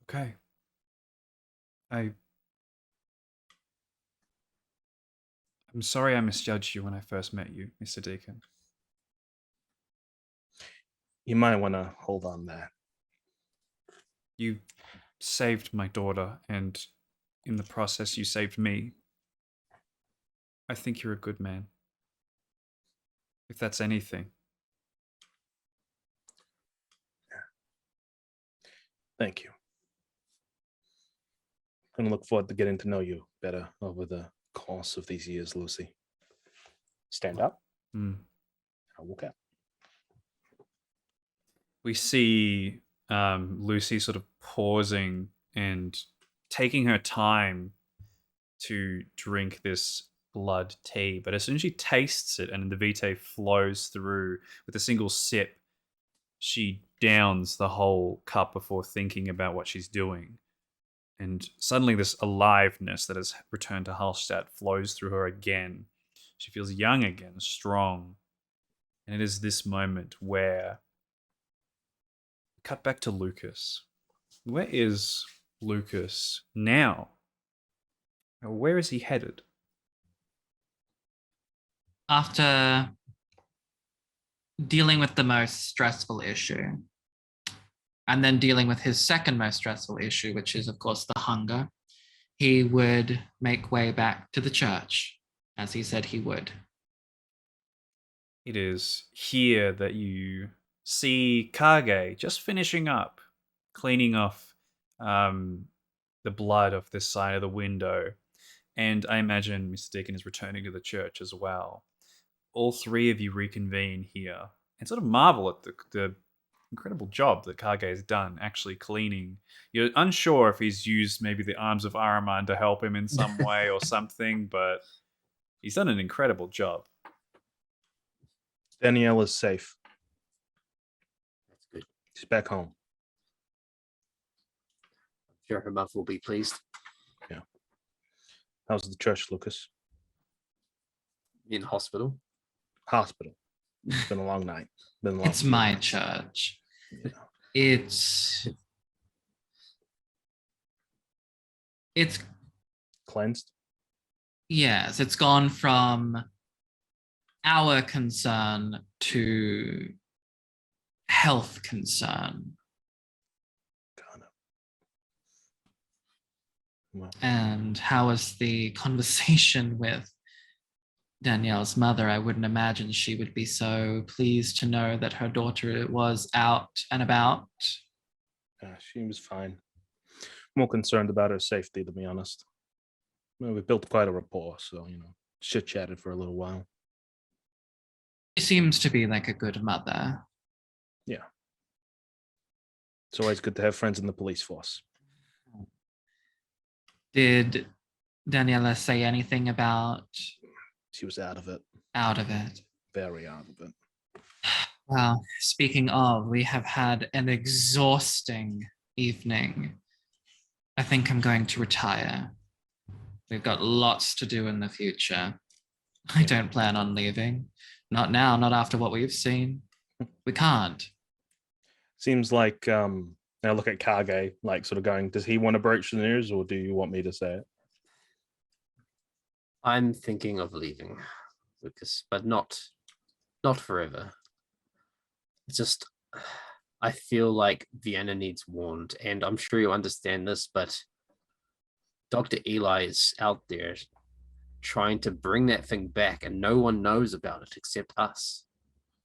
Okay. I'm sorry I misjudged you when I first met you, Mr. Deacon. You might want to hold on that. You saved my daughter, and in the process, you saved me. I think you're a good man. If that's anything. Thank you. I'm gonna look forward to getting to know you better over the course of these years, Lucy. Stand up. I'll walk out. We see Lucy sort of pausing and taking her time to drink this blood tea. But as soon as she tastes it and the vitae flows through with a single sip, she downs the whole cup before thinking about what she's doing. And suddenly this aliveness that has returned to Hallstatt flows through her again. She feels young again, strong. And it is this moment where... Cut back to Lukas. Where is Lukas now? Where is he headed? After dealing with the most stressful issue, and then dealing with his second most stressful issue, which is, of course, the hunger, he would make way back to the church, as he said he would. It is here that you see Kage just finishing up, cleaning off the blood off this side of the window. and I imagine Mr. Deacon is returning to the church as well. All three of you reconvene here and sort of marvel at the incredible job that Kage has done actually cleaning. You're unsure if he's used maybe the arms of Araman to help him in some way or something, but he's done an incredible job. Danielle is safe. That's good. She's back home. I'm sure her mother will be pleased. How's the church, Lucas? In hospital. Hospital. It's been a long night. Been a long It's my church. Yeah. It's Cleansed. yes, it's gone from our concern to health concern. Kind of. Well, And how was the conversation with Danielle's mother? I wouldn't imagine she would be so pleased to know that her daughter was out and about. she was fine. More concerned about her safety, to be honest. Well, we built quite a rapport, so chit chatted for a little while. She seems to be like a good mother. It's always good to have friends in the police force. Did Daniela say anything about She was out of it, out of it? very out of it. Well, speaking of, we have had an exhausting evening. I think I'm going to retire. We've got lots to do in the future. I don't plan on leaving. Not now, not after what we've seen. We can't. Seems like now look at Kage, like sort of going, does he want to broach the news, or do you want me to say it? I'm thinking of leaving, Lucas, but not forever. It's just I feel like Vienna needs warned, and I'm sure you understand this, but Dr. Eli is out there trying to bring that thing back, and no one knows about it except us.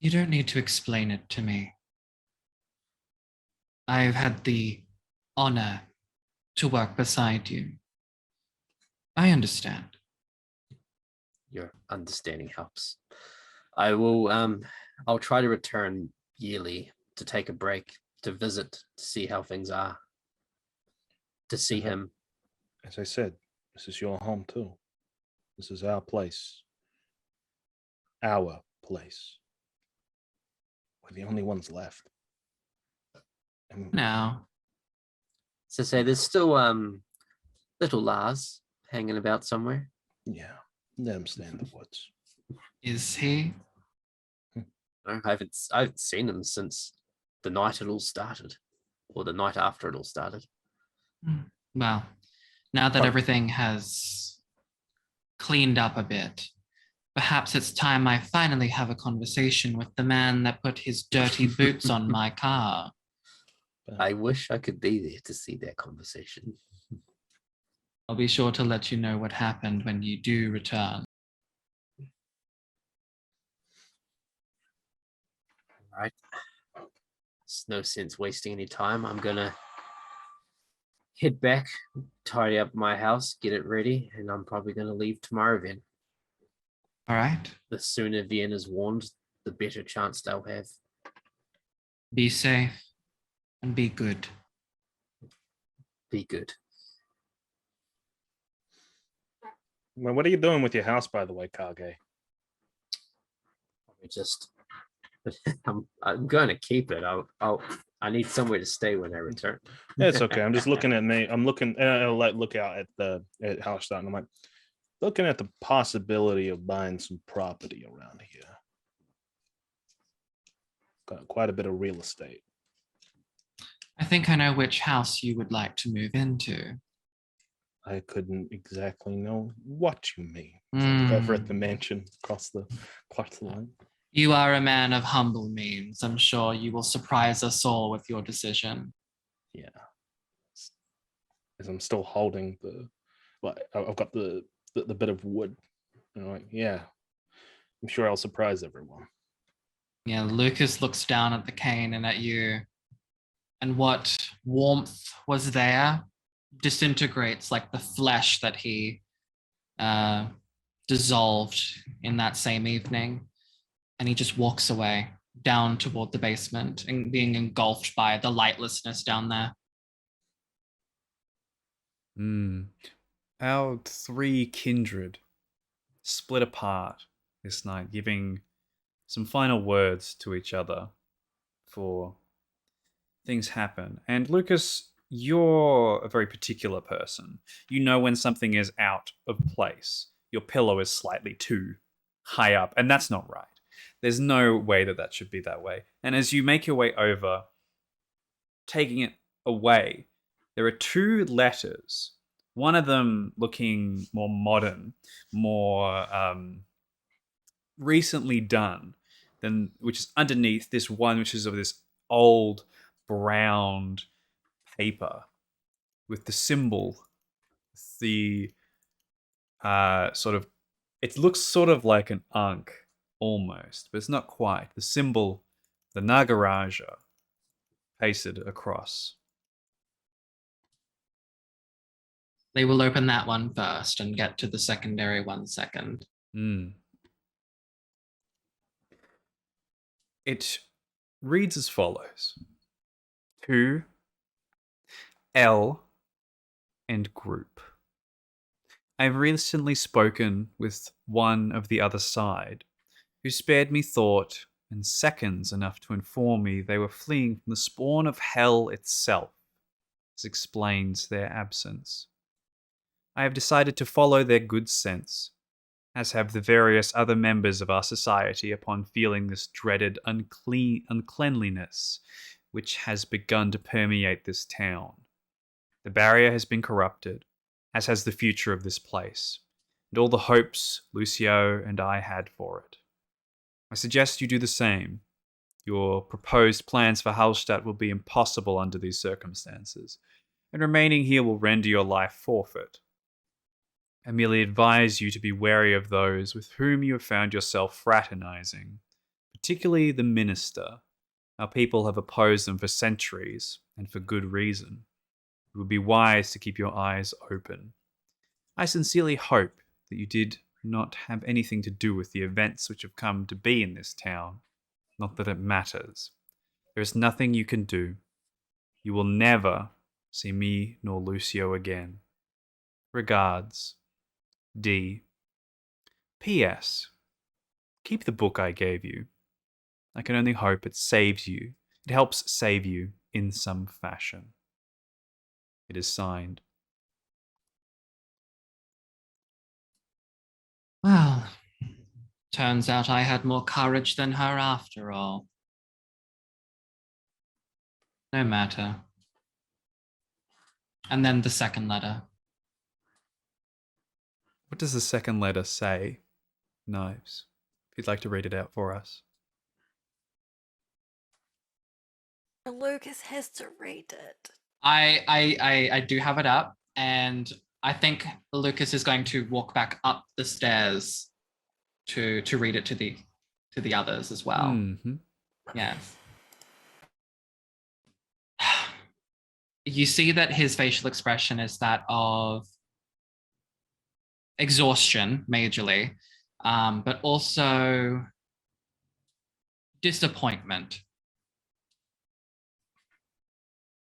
You don't need to explain it to me. I've had the honor to work beside you. I understand. Your understanding helps. I'll try to return yearly to take a break, to visit, to see how things are, to see him. As I said, this is your home too. This is our place. Our place. We're the only ones left. And Now, So say there's still little Lars hanging about somewhere. yeah, let him stay in the woods. is he? I haven't seen him since the night it all started, or the night after it all started. Well, now that Oh. everything has cleaned up a bit, perhaps it's time I finally have a conversation with the man that put his dirty boots on my car. I wish I could be there to see that conversation. I'll be sure to let you know what happened when you do return. All right. There's no sense wasting any time. I'm gonna head back, tidy up my house, get it ready, and I'm probably gonna leave tomorrow then. All right? The sooner Vienna's warned, the better chance they'll have. Be safe and be good. Be good. Well, what are you doing with your house, by the way, Kage? Just I'm going to keep it. I need somewhere to stay when I return. Yeah, it's okay. I'm just looking at me. I'm looking. I'll look out at Hallstatt, and I'm like looking at the possibility of buying some property around here. Got quite a bit of real estate. I think I know which house you would like to move into. I couldn't exactly know what you mean. Over at Hmm. the mansion across the line. You are a man of humble means. I'm sure you will surprise us all with your decision. Yeah. As I'm still holding I've got the bit of wood. Like, yeah, I'm sure I'll surprise everyone. Yeah, Lucas looks down at the cane and at you, and what warmth was there disintegrates like the flesh that he dissolved in that same evening. And he just walks away down toward the basement and being engulfed by the lightlessness down there. Our three kindred split apart this night, giving some final words to each other before things happen. And Lucas, you're a very particular person. You know when something is out of place. Your pillow is slightly too high up, and that's not right. There's no way that should be that way. And as you make your way over, taking it away, there are two letters. One of them looking more modern, more recently done, than which is underneath this one, which is of this old brown paper with the symbol, the sort of, it looks sort of like an ankh almost, but it's not quite. The symbol, the Nagaraja, pasted across. They will open that one first and get to the secondary one second. It reads as follows: to L and group. I have recently spoken with one of the other side, who spared me thought and seconds enough to inform me they were fleeing from the spawn of hell itself. This explains their absence. I have decided to follow their good sense, as have the various other members of our society upon feeling this dreaded uncleanliness which has begun to permeate this town. The barrier has been corrupted, as has the future of this place, and all the hopes Lucio and I had for it. I suggest you do the same. Your proposed plans for Hallstatt will be impossible under these circumstances, and remaining here will render your life forfeit. I merely advise you to be wary of those with whom you have found yourself fraternizing, particularly the minister. Our people have opposed them for centuries, and for good reason. It would be wise to keep your eyes open. I sincerely hope that you did not have anything to do with the events which have come to be in this town. Not that it matters. There is nothing you can do. You will never see me nor Lucio again. Regards, D. P.S. Keep the book I gave you. I can only hope it saves you. It helps save you in some fashion. It is signed. Well, turns out I had more courage than her after all. No matter. And then the second letter. What does the second letter say, Knives? If you'd like to read it out for us. Lucas has to read it. I do have it up, and I think Lucas is going to walk back up the stairs to read it to the others as well. Mm-hmm. Yes. You see that his facial expression is that of exhaustion, majorly, but also disappointment.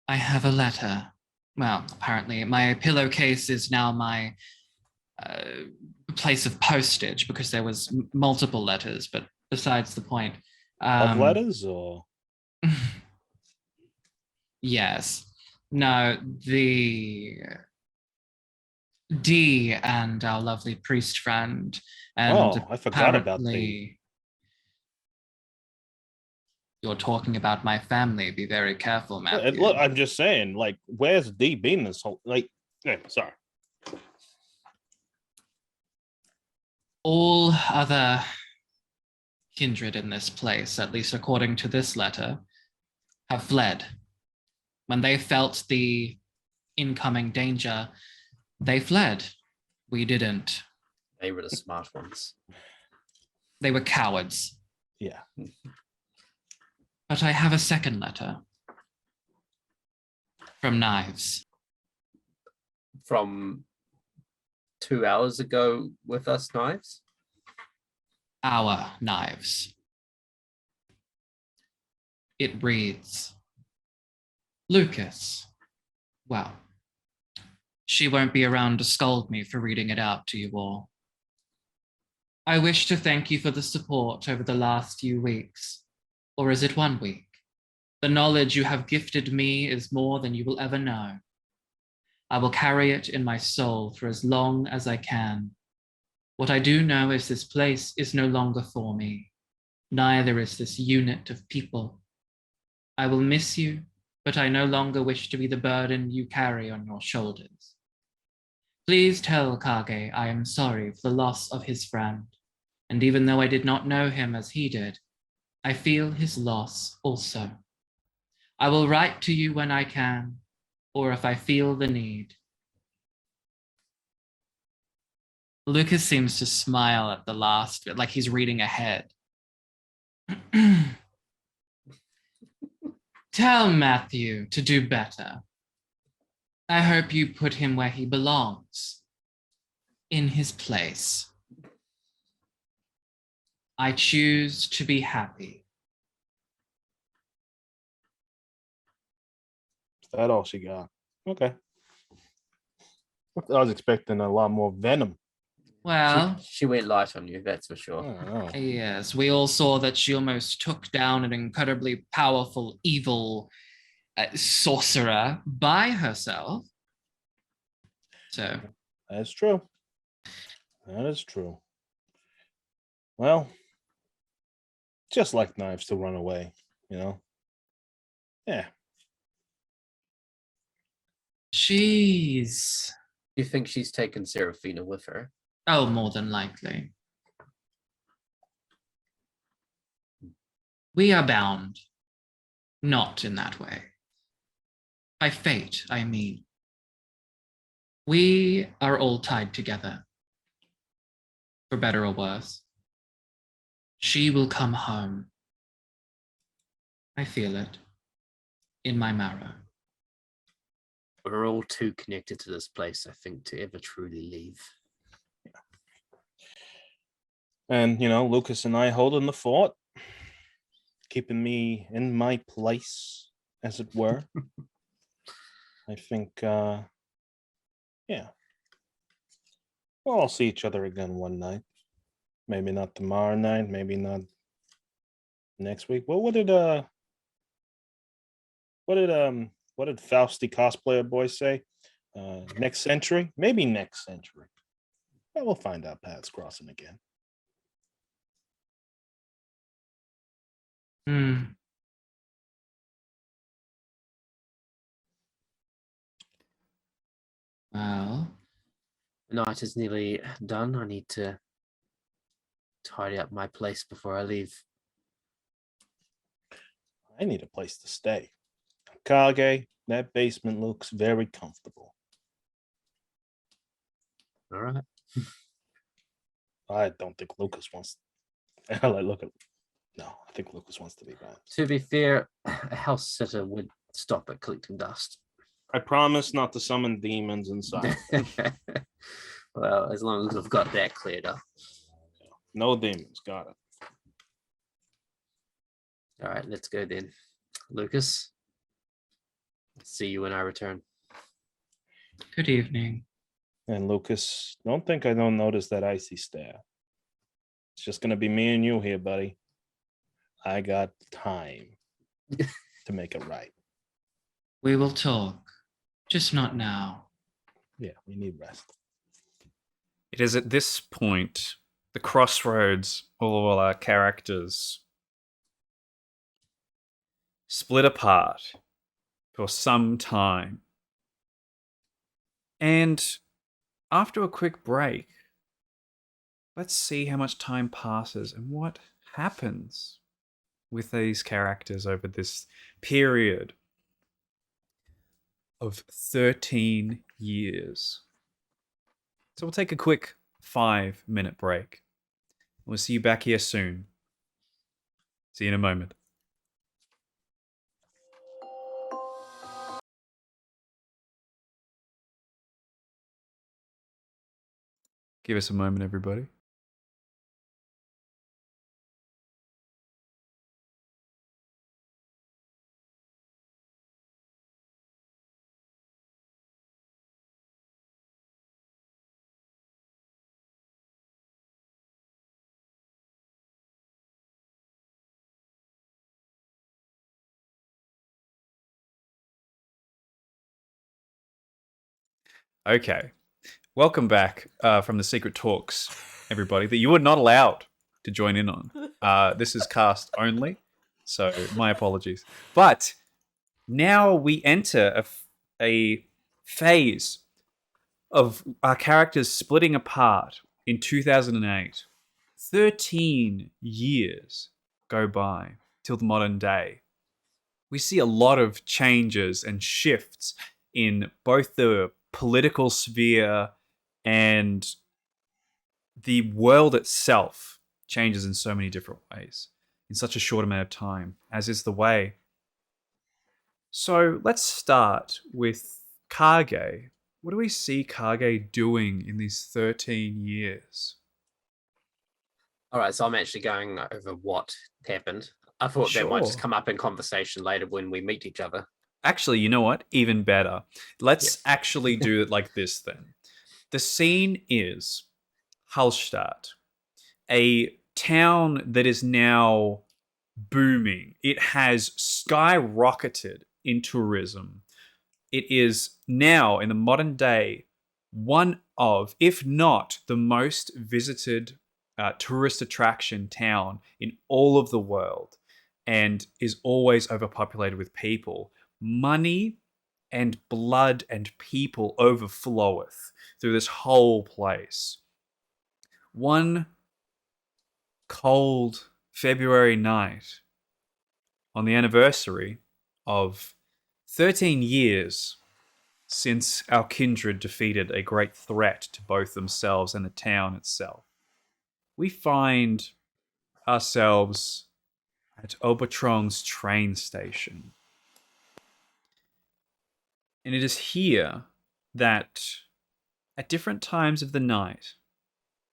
I have a letter. Well, apparently my pillowcase is now my place of postage because there was multiple letters, but besides the point. Love letters or? Yes. No, the D and our lovely priest friend. And I forgot about apparently you're talking about my family. Be very careful, Matthew. Look, I'm just saying, like, where's D been this whole, sorry. All other kindred in this place, at least according to this letter, have fled. When they felt the incoming danger, they fled. We didn't. They were the smart ones. They were cowards. Yeah. But I have a second letter from Knives. From 2 hours ago with us knives? Our knives. It reads, Lucas. Well, she won't be around to scold me for reading it out to you all. I wish to thank you for the support over the last few weeks. Or is it 1 week? The knowledge you have gifted me is more than you will ever know. I will carry it in my soul for as long as I can. What I do know is this place is no longer for me. Neither is this unit of people. I will miss you, but I no longer wish to be the burden you carry on your shoulders. Please tell Kage I am sorry for the loss of his friend, and even though I did not know him as he did, I feel his loss also. I will write to you when I can, or if I feel the need. Lucas seems to smile at the last bit, like he's reading ahead. Tell Matthew to do better. I hope you put him where he belongs, in his place. I choose to be happy. Is that all she got? Okay. I was expecting a lot more venom. Well, She went light on you, that's for sure. Oh. yes, we all saw that she almost took down an incredibly powerful, evil sorcerer by herself. So, That's true. That is true. Well, just like knives to run away, you know? Yeah. she's, You think she's taken Seraphina with her? oh, more than likely. We are bound, not in that way. By fate, I mean. We are all tied together, for better or worse. She will come home. I feel it in my marrow. We're all too connected to this place, I think, to ever truly leave. And, you know, Lucas and I holding the fort, keeping me in my place, as it were. I think, yeah. We'll all see each other again one night. Maybe not tomorrow night, maybe not next week. Well, what did Fausty cosplayer boy say? Next century? Maybe next century. Well, we'll find out paths crossing again. Well, The night is nearly done. I need to tidy up my place before I leave. I need a place to stay. Kage, that basement looks very comfortable. All right. I don't think Lucas wants. Look at. No, I think Lucas wants to be back. To be fair, a house sitter would stop at collecting dust. I promise not to summon demons inside. Well, as long as we've got that cleared up. No demons. Got it. All right, let's go then. Lucas, see you when I return. good evening. And Lucas, don't think I don't notice that icy stare. It's just gonna be me and you here, buddy. I got time to make it right. We will talk, just not now. Yeah, we need rest. It is at this point, the crossroads, all our characters split apart for some time. And after a quick break, let's see how much time passes and what happens with these characters over this period of 13 years. So we'll take a quick 5-minute break. We'll see you back here soon. See you in a moment. Give us a moment, everybody. Okay. Welcome back from the secret talks, everybody, that you were not allowed to join in on. This is cast only, so my apologies. But now we enter a phase of our characters splitting apart in 2008. 13 years go by till the modern day. We see a lot of changes and shifts in both the political sphere and the world itself changes in so many different ways in such a short amount of time, as is the way. So let's start with Kage. What do we see Kage doing in these 13 years? All right, so I'm actually going over what happened. I thought that might just Sure. come up in conversation later when we meet each other. Actually, you know what? Even better. Let's Yes. actually do it like this then. The scene is Hallstatt, a town that is now booming. It has skyrocketed in tourism. It is now, in the modern day, one of, if not the most visited tourist attraction town in all of the world, and is always overpopulated with people. Money and blood and people overfloweth through this whole place. One cold February night, on the anniversary of 13 years since our kindred defeated a great threat to both themselves and the town itself, we find ourselves at Obertrong's train station. And it is here that, at different times of the night,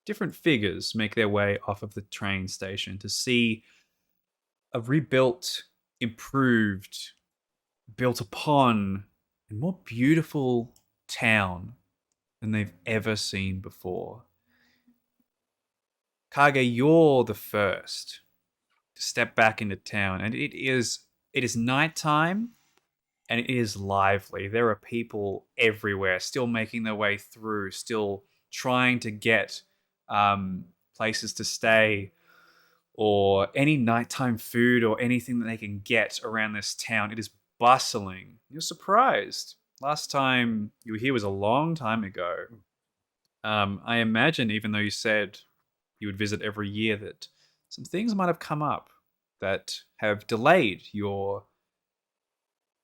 different figures make their way off of the train station to see a rebuilt, improved, built upon, and more beautiful town than they've ever seen before. Kage, you're the first to step back into town, and it is nighttime, and it is lively. There are people everywhere, still making their way through, still trying to get places to stay, or any nighttime food or anything that they can get around this town. It is bustling. You're surprised. Last time you were here was a long time ago. I imagine, even though you said you would visit every year, that some things might have come up that have delayed your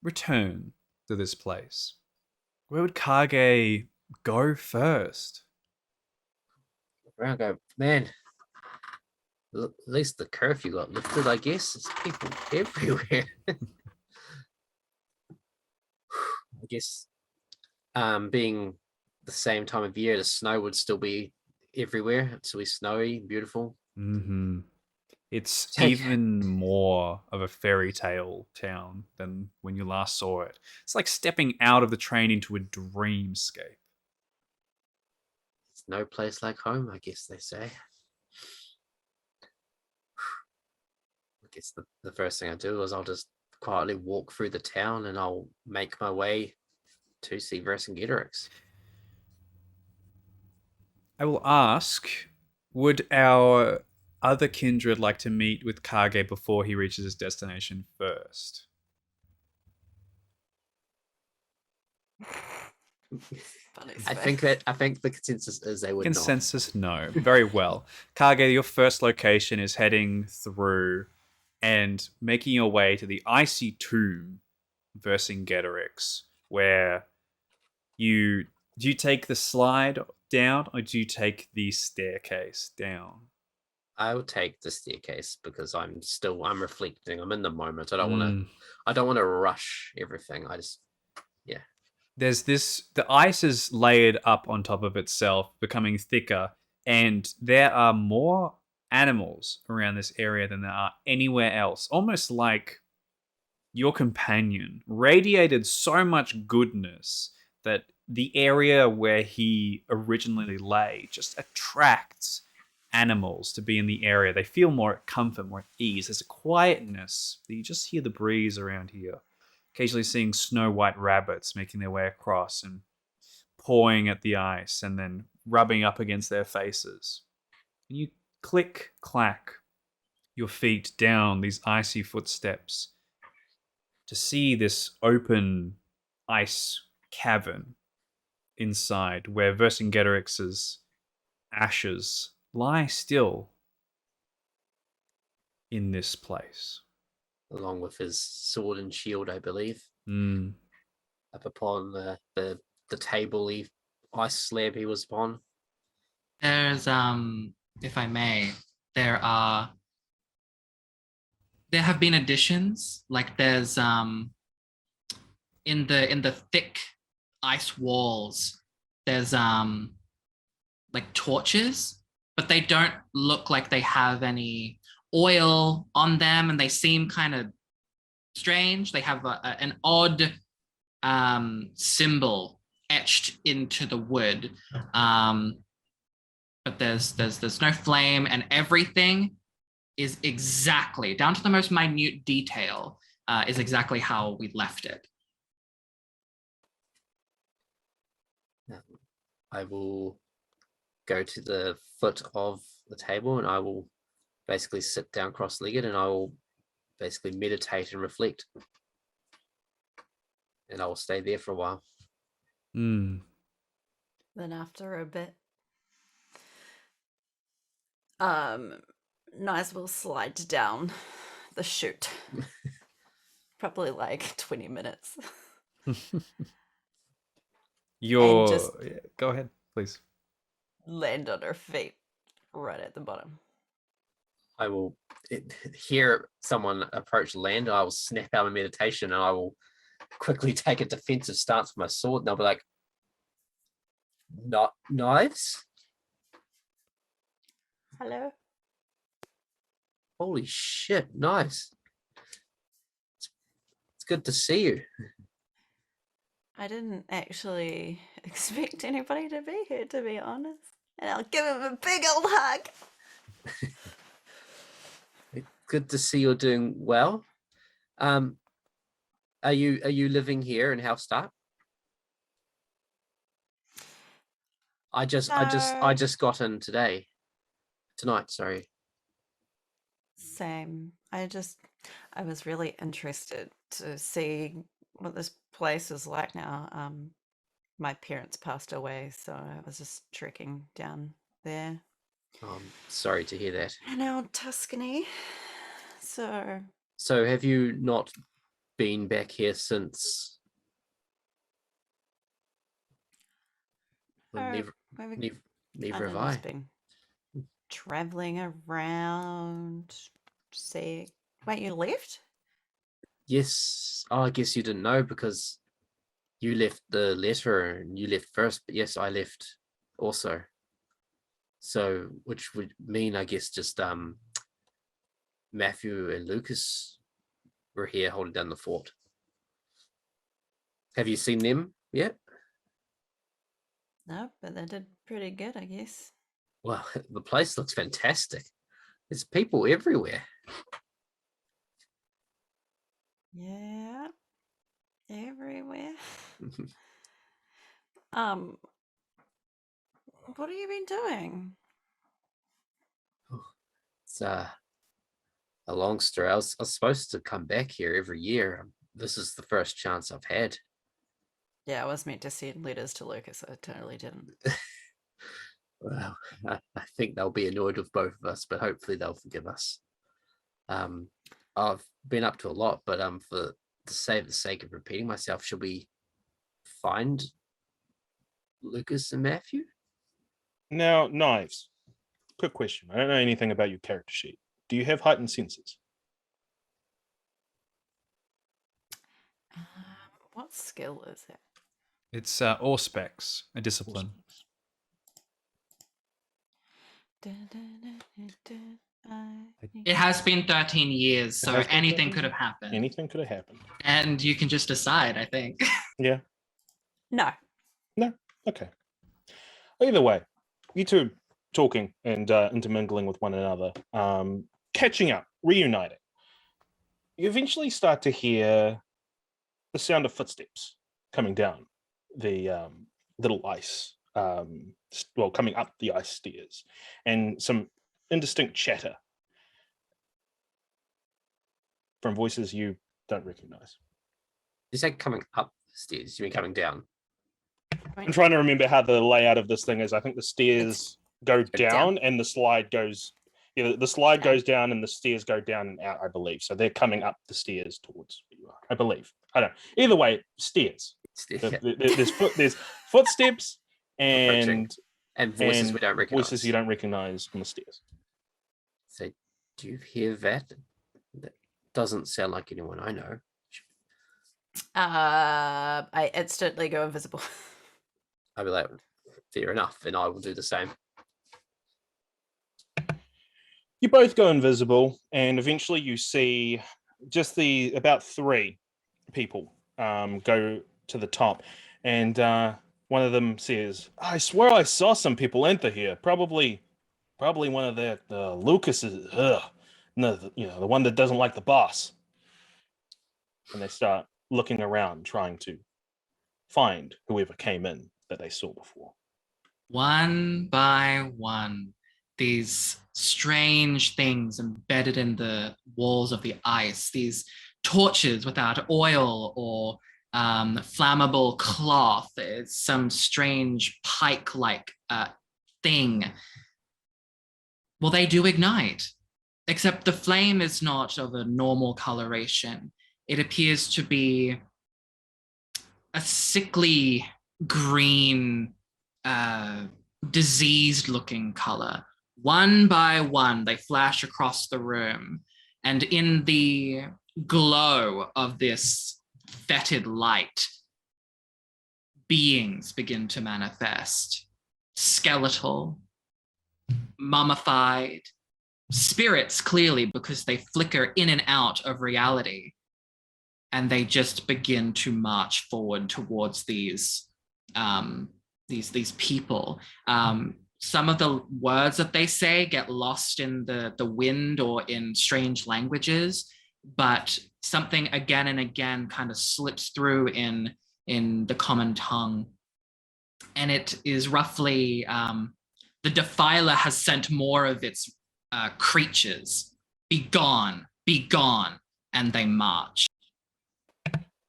return to this place. Where would Kage go first? Where I go, man. At least the curfew got lifted, I guess. There's people everywhere. I guess being the same time of year, the snow would still be everywhere. It's still be snowy, beautiful. Mm-hmm. It's Take- even more of a fairy tale town than when you last saw it. It's like stepping out of the train into a dreamscape. It's no place like home, I guess they say. I guess the first thing I do is I'll just quietly walk through the town and I'll make my way to see Vercingetorix. I will ask, would our other kindred like to meet with Kage before he reaches his destination first? I think the consensus is they would Consensus, no. Very well. Kage, your first location is heading through and making your way to the icy tomb Vercingetorix, where do you take the slide down or do you take the staircase down? not. I would take the staircase because I'm reflecting. I'm in the moment. I don't want to rush everything. There's the ice is layered up on top of itself, becoming thicker And there are more animals around this area than there are anywhere else. Almost like your companion radiated so much goodness that the area where he originally lay just attracts animals to be in the area. They feel more at comfort, more at ease. There's a quietness that you just hear the breeze around here. Occasionally seeing snow white rabbits making their way across and pawing at the ice and then rubbing up against their faces. And you click, clack your feet down these icy footsteps to see this open ice cavern inside where Vercingetorix's ashes lie still in this place. Along with his sword and shield, I believe, Mm. up upon the table ice slab he was upon. There's if I may, there have been additions. Like there's in the thick ice walls, there's like torches, but they don't look like they have any oil on them, and they seem kind of strange. They have an odd symbol etched into the wood, but there's no flame, and everything is exactly down to the most minute detail is exactly how we left it. I will go to the foot of the table and I will basically sit down cross-legged and I will basically meditate and reflect. And I will stay there for a while. Mm. Then after a bit, Nice will slide down the chute. Probably like 20 minutes. just- Go ahead, please. Land on her feet right at the bottom. I will hear someone approach land. I will snap out of meditation and I will quickly take a defensive stance with my sword. And I'll be like, "Not knives? Hello? Holy shit, nice. It's good to see you." I didn't actually expect anybody to be here, to be honest. And I'll give him a big old hug. Good to see you're doing well. Are you living here in Hallstatt? I just got in tonight, sorry. Same. I was really interested to see what this place is like now. My parents passed away, so I was just trekking down there. Sorry to hear that. And now Tuscany. So have you not been back here since? Well, never have I. Just been traveling around. See, wait, you left? Yes. Oh, I guess you didn't know because you left the letter and you left first, but yes, I left also. So, which would mean, I guess, just Matthew and Lukas were here holding down the fort. Have you seen them yet? No, but they did pretty good, I guess. Well, the place looks fantastic. There's people everywhere. Yeah, everywhere. What have you been doing? It's a long story. I was supposed to come back here every year. This is the first chance I've had. Yeah, I was meant to send letters to Lukas. I totally didn't. Well, I think they'll be annoyed with both of us, but hopefully they'll forgive us. I've been up to a lot, but for the sake of repeating myself, should we find Lukas and Matthew? Now, Knives. Quick question. I don't know anything about your character sheet. Do you have heightened senses? What skill is it? It's Auspex, a discipline. It has been 13 years, so has been anything 13 could have happened. Anything could have happened. And you can just decide, I think. Yeah. No. No. Okay. Either way, you two talking and intermingling with one another, catching up, reuniting. You eventually start to hear the sound of footsteps coming down the little ice, coming up the ice stairs, and some indistinct chatter from voices you don't recognize. You said coming up the stairs. You mean coming down? I'm trying to remember how the layout of this thing is. I think the stairs go down and the slide goes. Yeah, the slide goes down and the stairs go down and out, I believe. So they're coming up the stairs towards where you are, I believe. I don't know. Either way, stairs. There's footsteps and voices we don't recognize. Voices you don't recognize on the stairs. So, do you hear that? That doesn't sound like anyone I know. I instantly go invisible. I'll be like, fair enough, and I will do the same. You both go invisible, and eventually you see just about 3 people go to the top, and one of them says, "I swear I saw some people enter here. Probably one of the Lucas's. The one that doesn't like the boss." And they start looking around, trying to find whoever came in that they saw before. One by one, these strange things embedded in the walls of the ice, these torches without oil or flammable cloth. It's some strange pike-like thing. Well, they do ignite, except the flame is not of a normal coloration. It appears to be a sickly green, diseased-looking color. One by one, they flash across the room, and in the glow of this fetid light, beings begin to manifest. Skeletal, mummified, spirits clearly, because they flicker in and out of reality, and they just begin to march forward towards these people. Some of the words that they say get lost in the wind or in strange languages, but something again and again kind of slips through in the common tongue. And it is roughly, the Defiler has sent more of its creatures. Be gone, and they march.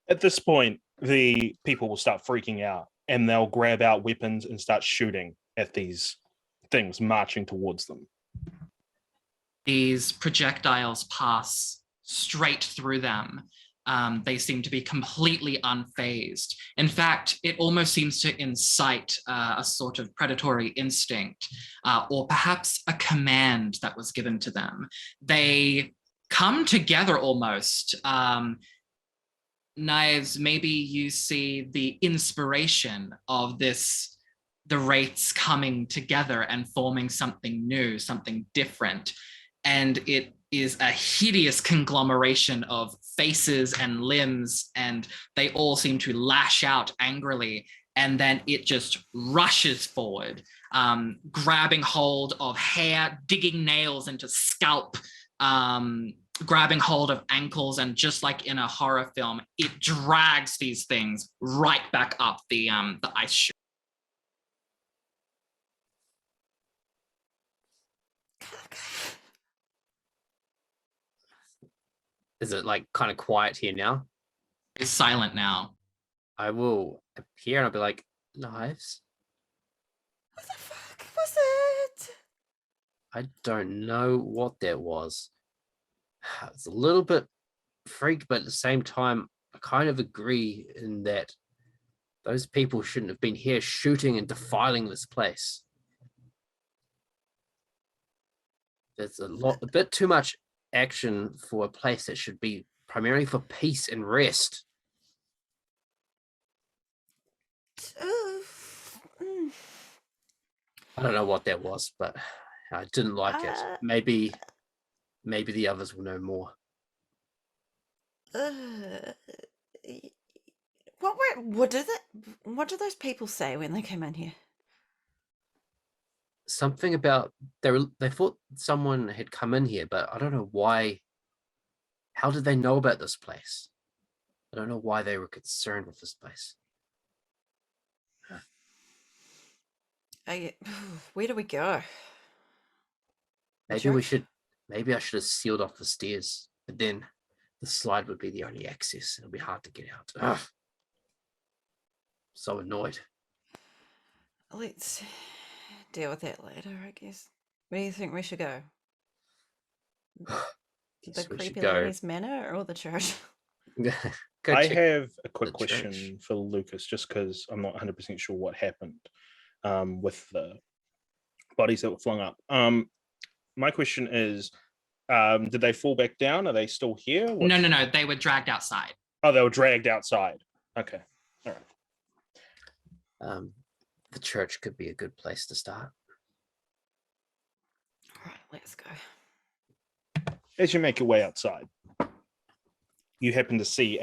At this point, the people will start freaking out, and they'll grab out weapons and start shooting at these things marching towards them. These projectiles pass straight through them. They seem to be completely unfazed. In fact, it almost seems to incite a sort of predatory instinct, or perhaps a command that was given to them. They come together almost. Knives, maybe you see the inspiration of the wraiths coming together and forming something new, something different. And it is a hideous conglomeration of faces and limbs, and they all seem to lash out angrily. And then it just rushes forward, grabbing hold of hair, digging nails into scalp, grabbing hold of ankles, and just like in a horror film, it drags these things right back up the ice chute. Is it like kind of quiet here now? It's silent now. I will appear and I'll be like, Knives? What the fuck was it? I don't know what that was. It's a little bit freaked, but at the same time, I kind of agree in that those people shouldn't have been here shooting and defiling this place. There's a bit too much action for a place that should be primarily for peace and rest. I don't know what that was, but I didn't like it. Maybe the others will know more. What did those people say when they came in here? Something about they thought someone had come in here, but I don't know why. How did they know about this place? I don't know why they were concerned with this place. Where do we go? Maybe I should have sealed off the stairs, but then the slide would be the only access. It'll be hard to get out. Ugh. So annoyed. Let's deal with that later, I guess. Where do you think we should go? The creepy lady's manor or the church? I have a quick the question church. for Lucas, just because I'm not 100% sure what happened with the bodies that were flung up. My question is, did they fall back down? Are they still here? No. They were dragged outside. Oh, they were dragged outside. Okay. All right. The church could be a good place to start. All right, let's go. As you make your way outside, you happen to see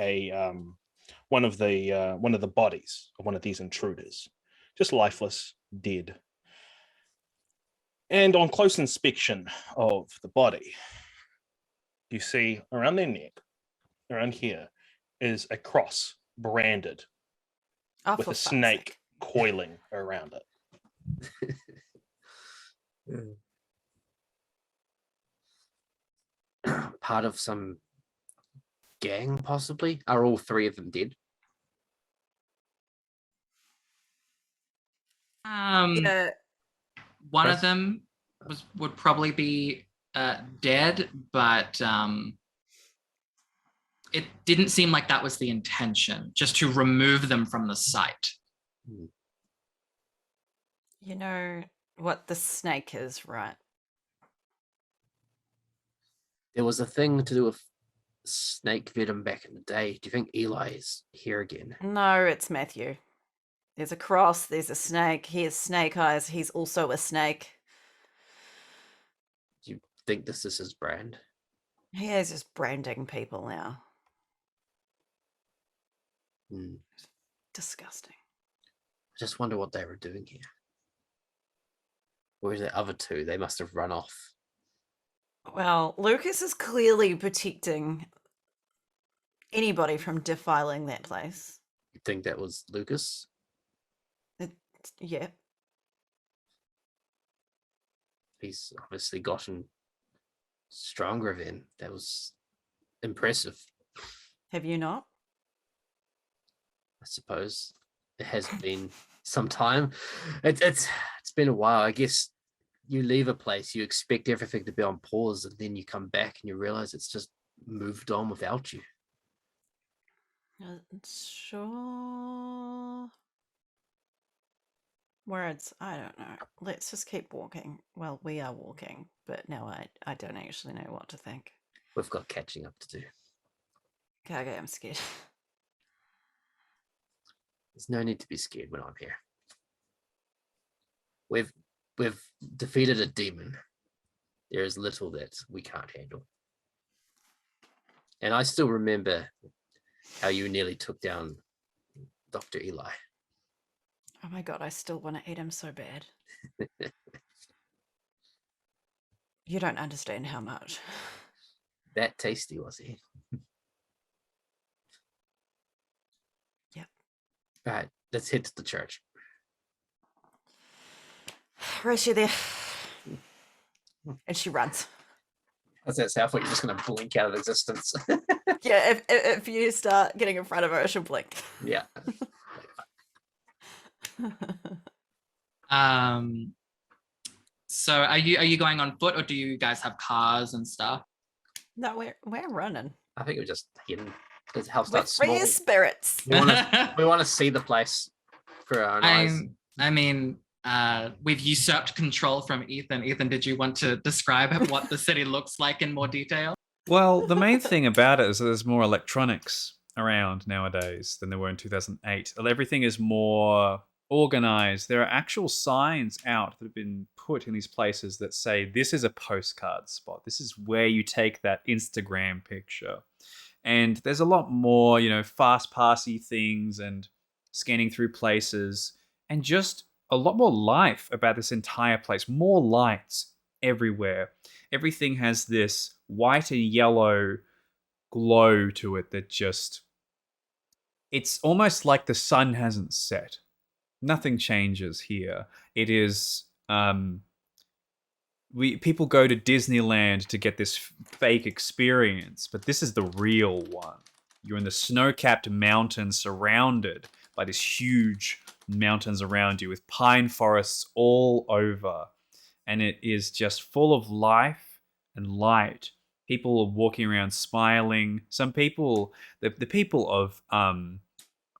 one of the bodies of one of these intruders, just lifeless, dead. And on close inspection of the body, you see around their neck, around here, is a cross branded Oh, with for a fuck's snake sake. coiling around it. Part of some gang, possibly? Are all three of them dead? Yeah, One Chris? of them would probably be dead, but it didn't seem like that was the intention, just to remove them from the site. you know what the snake is, right? There was a thing to do with snake venom back in the day. Do you think Eli is here again? No, it's Matthew. There's a cross, there's a snake, he has snake eyes, he's also a snake. Do you think this is his brand? He is just branding people now. I Disgusting. just wonder what they were doing here. Where's the other two? They must have run off. Well, Lucas is clearly protecting anybody from defiling that place. You think that was Lucas? Yeah. He's obviously gotten stronger then. That was impressive. Have you not? I suppose it has been some time. It's been a while. I guess you leave a place, you expect everything to be on pause, and then you come back and you realize it's just moved on without you. Sure. Words, I don't know. Let's just keep walking. Well, we are walking, but now I don't actually know what to think. We've got catching up to do. Kage, I'm scared. There's no need to be scared when I'm here. We've defeated a demon. There is little that we can't handle. And I still remember how you nearly took down Dr. Eli. Oh my god, I still want to eat him so bad. You don't understand how much. That tasty, was he? Yep. All right, let's head to the church. Rush you there. And she runs. That's that sound like you're just going to blink out of existence. Yeah, if you start getting in front of her, she'll blink. Yeah. So are you going on foot, or do you guys have cars and stuff? No, we're running. I think we're just hidden. This We're Hallstatt's free small. as spirits. We want to see the place for our own eyes. I mean, we've usurped control from Ethan. Ethan, did you want to describe what the city looks like in more detail? Well, the main thing about it is that there's more electronics around nowadays than there were in 2008. Everything is more organized. There are actual signs out that have been put in these places that say this is a postcard spot. This is where you take that Instagram picture. And there's a lot more, fast passy things and scanning through places and just a lot more life about this entire place. More lights everywhere. Everything has this white and yellow glow to it that just, it's almost like the sun hasn't set. Nothing changes here. It is people go to Disneyland to get this fake experience, but this is the real one. You're in the snow-capped mountains surrounded by these huge mountains around you with pine forests all over. And it is just full of life and light. People are walking around smiling. Some people, the people of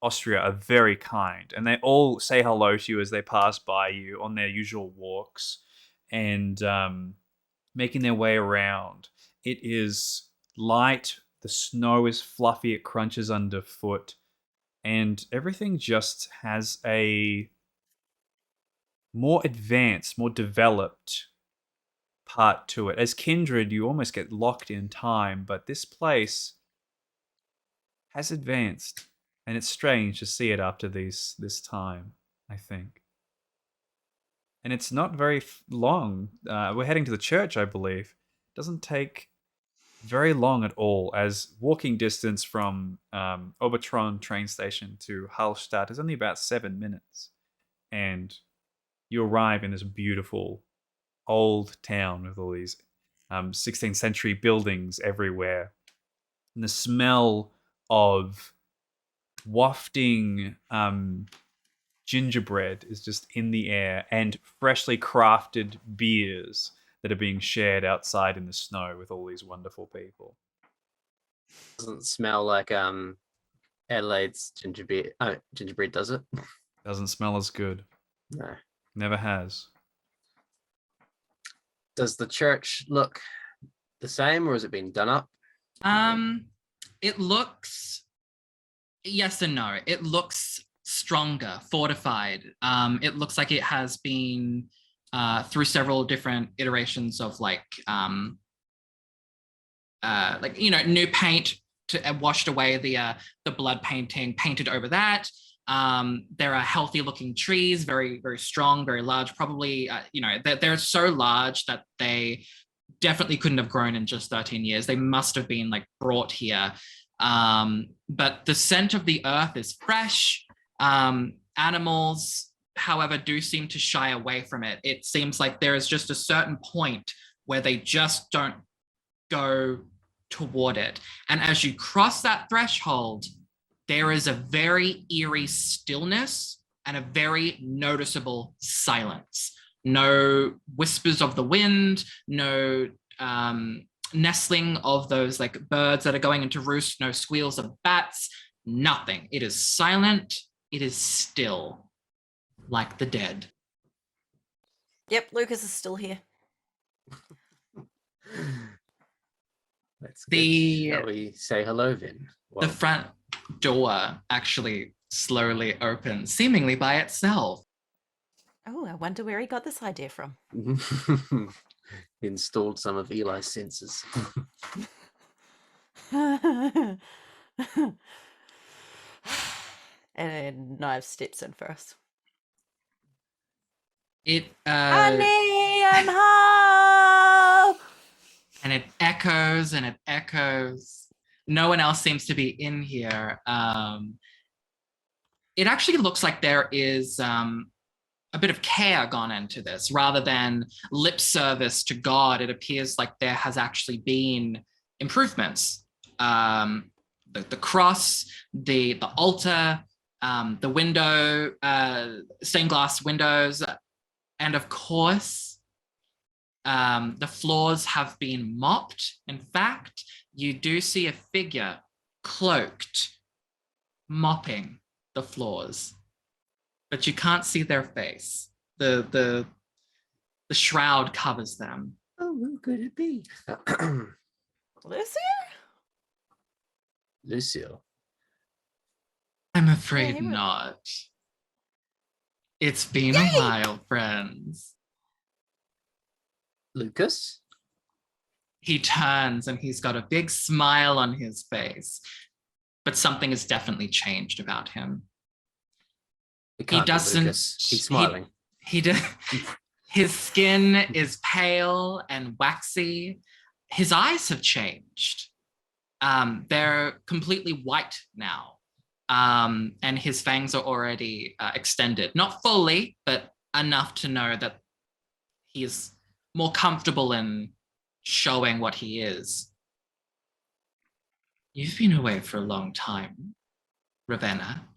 Austria are very kind, and they all say hello to you as they pass by you on their usual walks and making their way around. It is light, the snow is fluffy, it crunches underfoot, and everything just has a more advanced, more developed part to it. As Kindred, you almost get locked in time, but this place has advanced. And it's strange to see it after this time, I think. And it's not very long. We're heading to the church, I believe. It doesn't take very long at all, as walking distance from Obertron train station to Hallstatt is only about 7 minutes. And you arrive in this beautiful old town with all these 16th century buildings everywhere. And the smell of wafting gingerbread is just in the air, and freshly crafted beers that are being shared outside in the snow with all these wonderful people. Doesn't smell like Adelaide's gingerbread, does it? Doesn't smell as good. No. Never has. Does the church look the same, or has it been done up? It looks, yes and no. It looks stronger, fortified. It looks like it has been through several different iterations of new paint washed away the blood painting, painted over that. There are healthy looking trees, very, very strong, very large, probably, they're so large that they definitely couldn't have grown in just 13 years. They must have been brought here. But the scent of the earth is fresh. Animals, however, do seem to shy away from it. It seems like there is just a certain point where they just don't go toward it. And as you cross that threshold, there is a very eerie stillness and a very noticeable silence. No whispers of the wind, no nestling of those birds that are going into roost, no squeals of bats, nothing. It is silent, it is still, like the dead. Yep, Lukas is still here. That's good. Shall we say hello then? The front door actually slowly opens, seemingly by itself. Oh, I wonder where he got this idea from. Installed some of Eli's sensors. And Knives steps in first. Honey, I'm home! And it echoes and it echoes. No one else seems to be in here. It actually looks like there is a bit of care gone into this. Rather than lip service to God, it appears like there has actually been improvements. The cross, the altar, the window, stained glass windows, and of course, the floors have been mopped. In fact, you do see a figure cloaked, mopping the floors, but you can't see their face. The shroud covers them. Oh, who could it be? Lucia? Lucille. I'm afraid Hey, not. It's been a while, friends. Lucas? He turns and he's got a big smile on his face, but something has definitely changed about him. It can't be doesn't- Lucas. He's smiling. His skin is pale and waxy. His eyes have changed. They're completely white now. And his fangs are already extended. Not fully, but enough to know that he is more comfortable in showing what he is. You've been away for a long time, Ravenna.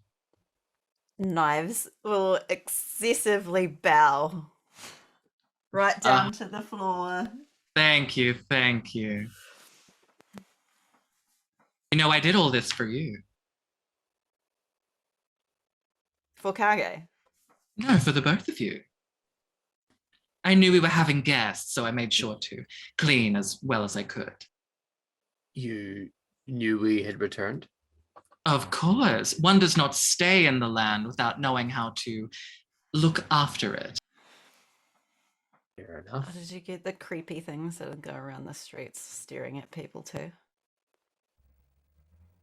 Knives will excessively bow right down to the floor. Thank you, thank you. You know, I did all this for you. For Kage. No, for the both of you. I knew we were having guests, so I made sure to clean as well as I could. You knew we had returned? Of course, one does not stay in the land without knowing how to look after it. Fair enough. Oh, did you get the creepy things that go around the streets staring at people too?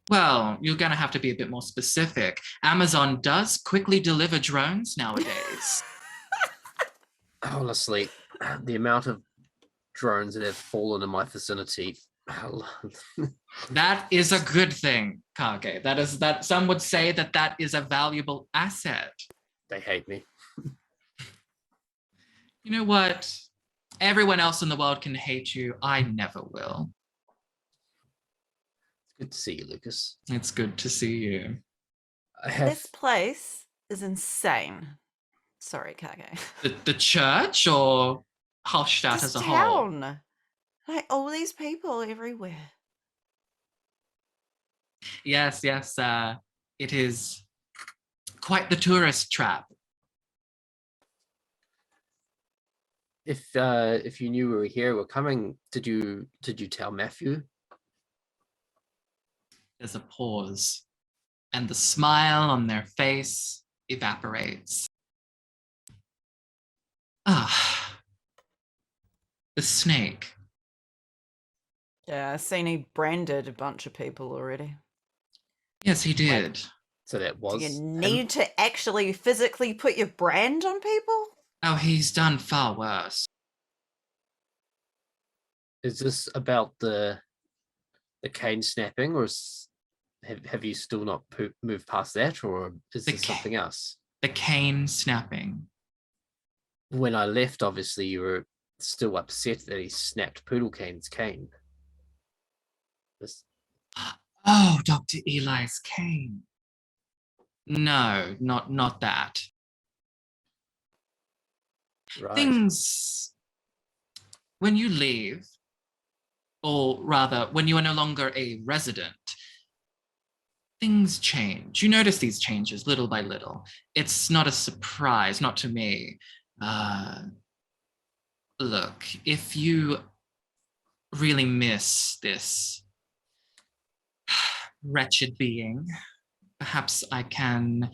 Well, you're going to have to be a bit more specific. Amazon does quickly deliver drones nowadays. Honestly, the amount of drones that have fallen in my vicinity. That is a good thing, Kage. That some would say that is a valuable asset. They hate me. You know what? Everyone else in the world can hate you. I never will. It's good to see you, Lucas. It's good to see you. I have This place is insane. Sorry, Kage. The church or Hallstatt This as a whole? town. Like all these people everywhere. Yes. It is quite the tourist trap. if you knew we were here, we're coming. Did you tell Matthew? There's a pause, and the smile on their face evaporates. Ah, the snake. Yeah, I've seen he branded a bunch of people already. Yes, he did. So that was Do you him? need to actually physically put your brand on people? Oh, he's done far worse. Is this about the cane snapping, or have you still not moved past that, or is this something else? The cane snapping. When I left, obviously you were still upset that he snapped Poodle Cane's cane. This, Oh, Dr. Eli's cane. No, not that. right. Things, when you leave, or rather, when you are no longer a resident, things change. You notice these changes little by little. It's not a surprise, not to me. Look, if you really miss this wretched being, perhaps I can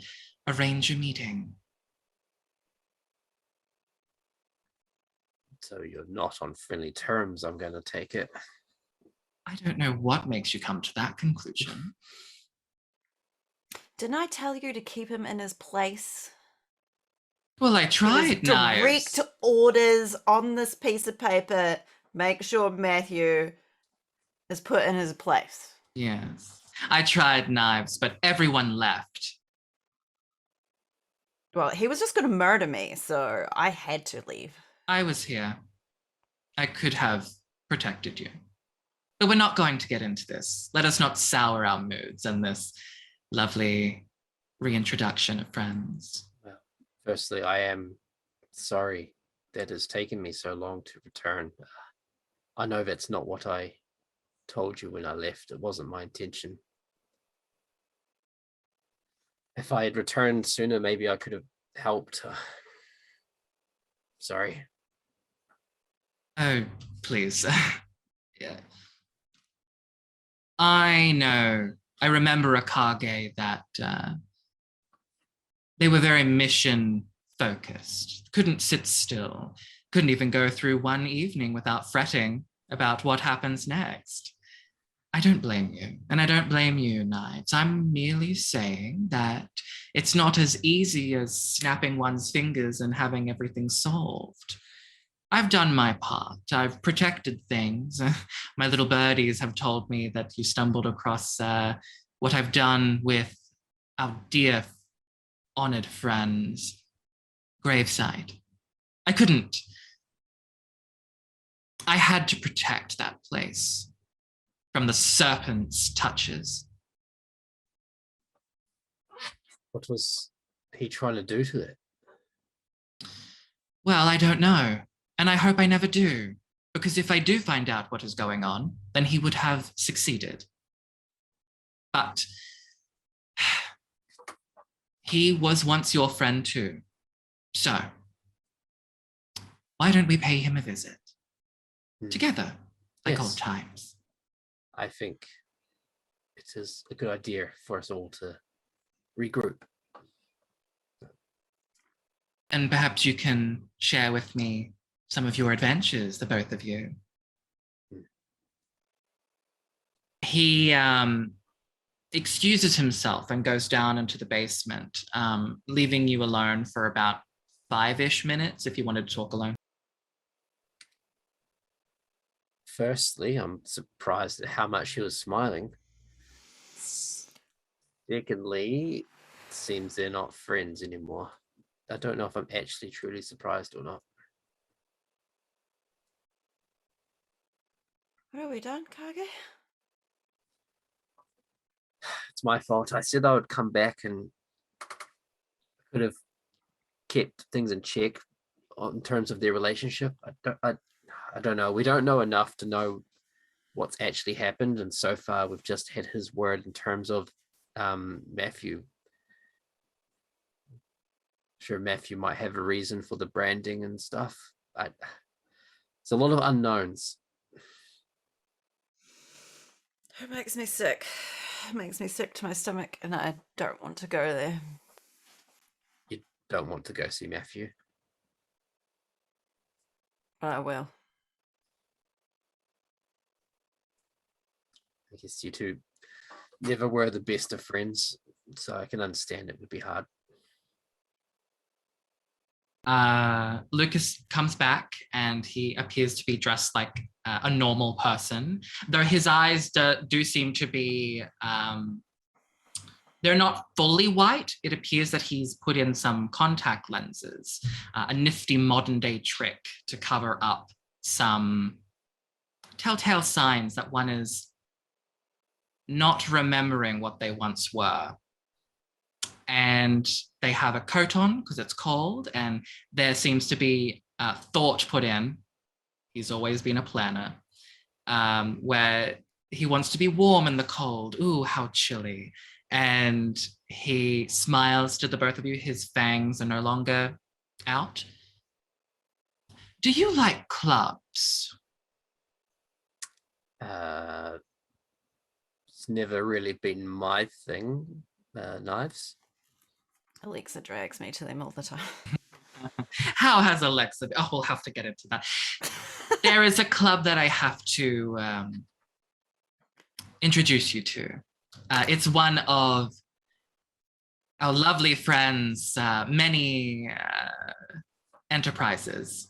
arrange a meeting. So you're not on friendly terms, I'm going to take it. I don't know what makes you come to that conclusion. Didn't I tell you to keep him in his place? Well, I It was tried, Knives. direct orders on this piece of paper. Make sure Matthew is put in his place. Yes, I tried, Knives, but everyone left. Well, he was just going to murder me, so I had to leave. I was here. I could have protected you. But we're not going to get into this. Let us not sour our moods and this lovely reintroduction of friends. Well, firstly, I am sorry that it's taken me so long to return. I know that's not what I told you when I left. It wasn't my intention. If I had returned sooner, maybe I could have helped. Sorry. Oh, please. Yeah. I know. I remember a Kage that they were very mission focused, couldn't sit still, couldn't even go through one evening without fretting about what happens next. I don't blame you, and I don't blame you, Knives. I'm merely saying that it's not as easy as snapping one's fingers and having everything solved. I've done my part. I've protected things. My little birdies have told me that you stumbled across what I've done with our dear, honored friend's gravesite. I couldn't. I had to protect that place from the serpent's touches. What was he trying to do to it? Well, I don't know. And I hope I never do. Because if I do find out what is going on, then he would have succeeded. But he was once your friend too. So, why don't we pay him a visit? Together, like Yes. old times. I think it is a good idea for us all to regroup. And perhaps you can share with me some of your adventures, the both of you. He excuses himself and goes down into the basement, leaving you alone for about 5-ish minutes if you wanted to talk alone. Firstly, I'm surprised at how much he was smiling. Secondly, it seems they're not friends anymore. I don't know if I'm actually truly surprised or not. What have we done, Kage? It's my fault. I said I would come back and could have kept things in check in terms of their relationship. I don't know. We don't know enough to know what's actually happened, and so far we've just had his word in terms of Matthew. Sure, Matthew might have a reason for the branding and stuff. It's a lot of unknowns. It makes me sick. It makes me sick to my stomach, and I don't want to go there. You don't want to go see Matthew. But I will. I guess you two never were the best of friends, so I can understand it would be hard. Lukas comes back and he appears to be dressed like a normal person, though his eyes do seem to be, they're not fully white. It appears that he's put in some contact lenses, a nifty modern day trick to cover up some telltale signs that one is not remembering what they once were. And they have a coat on because it's cold, and there seems to be thought put in. He's always been a planner, where he wants to be warm in the cold. Ooh, how chilly. And he smiles to the both of you. His fangs are no longer out. Do you like clubs? It's never really been my thing, knives. Alexa drags me to them all the time. How has Alexa? Oh, we'll have to get into that. There is a club that I have to introduce you to. It's one of our lovely friends' many enterprises.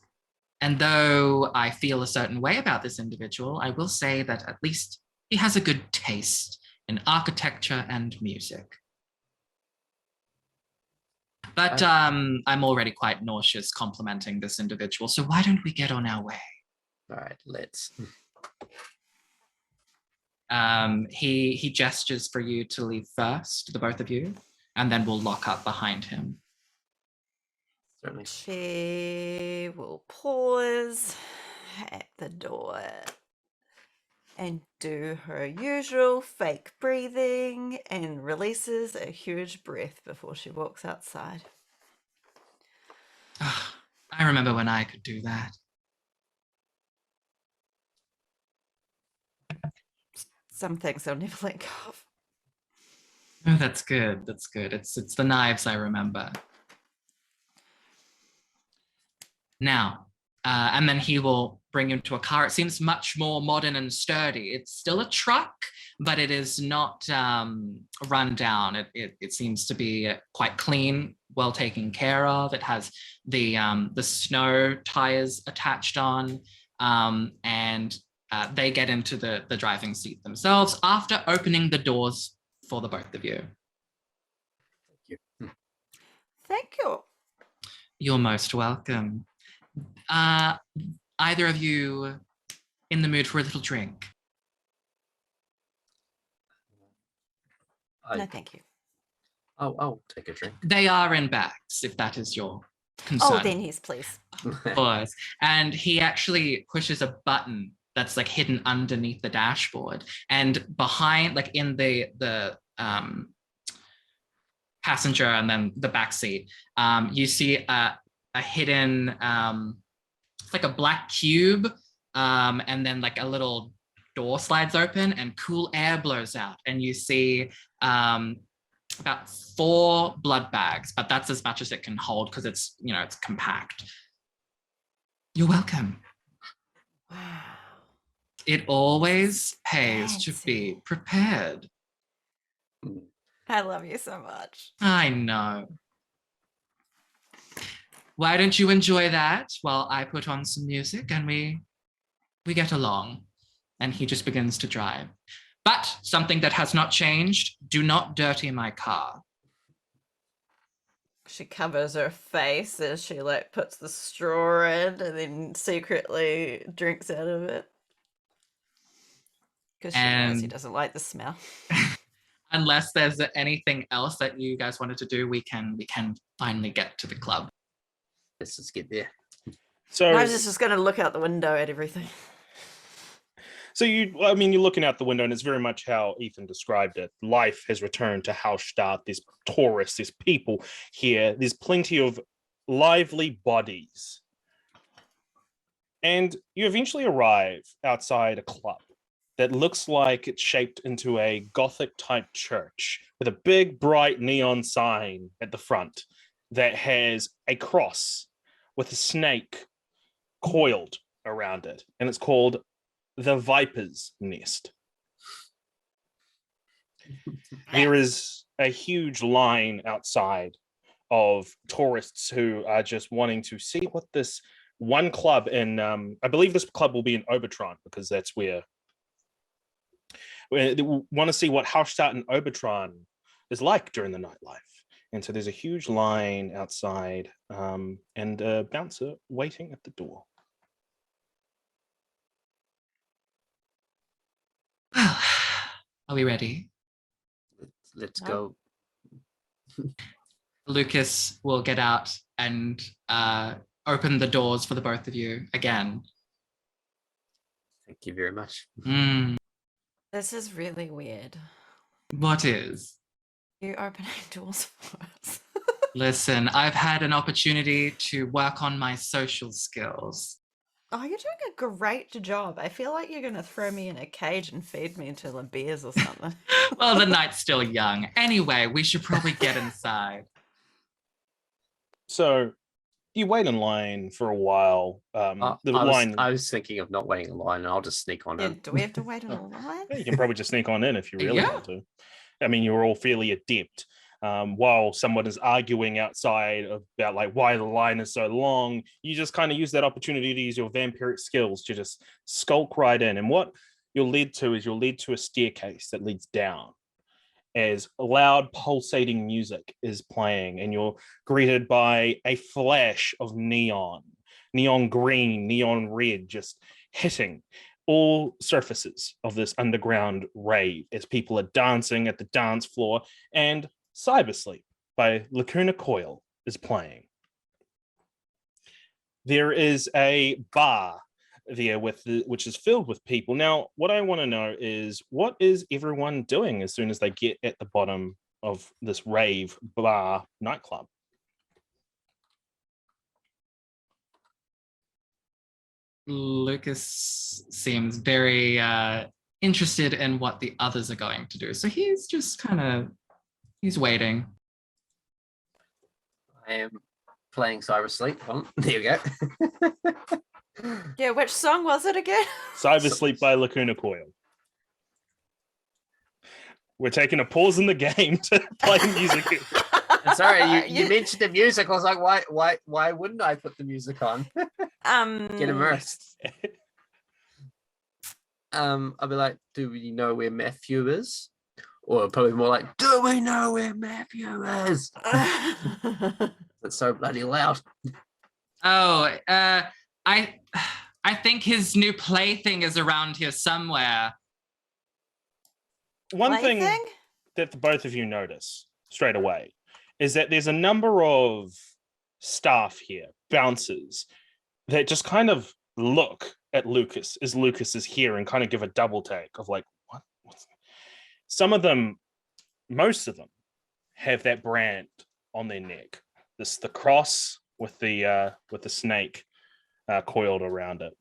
And though I feel a certain way about this individual, I will say that at least he has a good taste in architecture and music. But I'm already quite nauseous complimenting this individual, so why don't we get on our way? All right, let's. He gestures for you to leave first, the both of you, and then we'll lock up behind him. Certainly. She will pause at the door and do her usual fake breathing and releases a huge breath before she walks outside. I remember when I could do that. Some things I'll never let go of. Oh, that's good. That's good. It's the knives I remember. Now, and then he will bring you to a car. It seems much more modern and sturdy. It's still a truck, but it is not run down. It seems to be quite clean, well taken care of. It has the snow tires attached on, and they get into the driving seat themselves after opening the doors for the both of you. Thank you. You're most welcome. Either of you in the mood for a little drink? No, thank you. I'll take a drink. They are in bags, if that is your concern. Oh, then yes, please. Of course. And he actually pushes a button that's like hidden underneath the dashboard, and behind, like in the passenger and then the back seat, you see a hidden it's like a black cube, and then like a little door slides open and cool air blows out, and you see about 4 blood bags, but that's as much as it can hold because it's, you know, it's compact. You're welcome. Wow. It always pays to Fancy. be prepared. I love you so much. I know. Why don't you enjoy that while I put on some music and we get along? And he just begins to drive. But something that has not changed, do not dirty my car. She covers her face as she like puts the straw in and then secretly drinks out of it. Because she knows he And- doesn't like the smell. Unless there's anything else that you guys wanted to do, we can finally get to the club. Let's just get there. So, I was just going to look out the window at everything. I mean, you're looking out the window, and it's very much how Ethan described it. Life has returned to Hallstatt. There's tourists, there's people here. There's plenty of lively bodies. And you eventually arrive outside a club that looks like it's shaped into a Gothic-type church with a big, bright neon sign at the front that has a cross with a snake coiled around it. And it's called the Viper's Nest. There is a huge line outside of tourists who are just wanting to see what this one club in, I believe this club will be in Obertron, because that's where they want to see what Hallstatt and Obertron is like during the nightlife. And so there's a huge line outside, and a bouncer waiting at the door. Are we ready? Let's No. go. Lukas will get out and open the doors for the both of you again. Thank you very much. This is really weird. What is? You opening doors for us. Listen, I've had an opportunity to work on my social skills. Oh, you're doing a great job. I feel like you're going to throw me in a cage and feed me until the bears or something. Well, the night's still young. Anyway, we should probably get inside. So you wait in line for a while. I was thinking of not waiting in line, and I'll just sneak on Yeah, in. do we have to wait in a line? You can probably just sneak on in if you really Yeah. want to. I mean, you're all fairly adept. While someone is arguing outside about like why the line is so long, you just kind of use that opportunity to use your vampiric skills to just skulk right in. And what you'll lead to a staircase that leads down as loud pulsating music is playing, and you're greeted by a flash of neon green, neon red, just hitting all surfaces of this underground rave as people are dancing at the dance floor, and Cybersleep by Lacuna Coil is playing. There is a bar there which is filled with people. Now, what I want to know is, what is everyone doing as soon as they get at the bottom of this rave bar nightclub? Lukas seems very interested in what the others are going to do. So he's just he's waiting. I am playing Cyber Sleep. Oh, there you go. Yeah, which song was it again? Cyber Sleep by Lacuna Coil. We're taking a pause in the game to play music. And sorry, you mentioned the music. I was like, why wouldn't I put the music on? Get immersed. I'll be like, do we know where Matthew is? Or probably more like, do we know where Matthew is? It's so bloody loud. Oh, I think his new plaything is around here somewhere. One thing Plaything? that the both of you notice straight away is that there's a number of staff here, bouncers, that just kind of look at Lukas as Lukas is here and kind of give a double take of like, what? Some of them, most of them, have that brand on their neck. The cross with the snake coiled around it.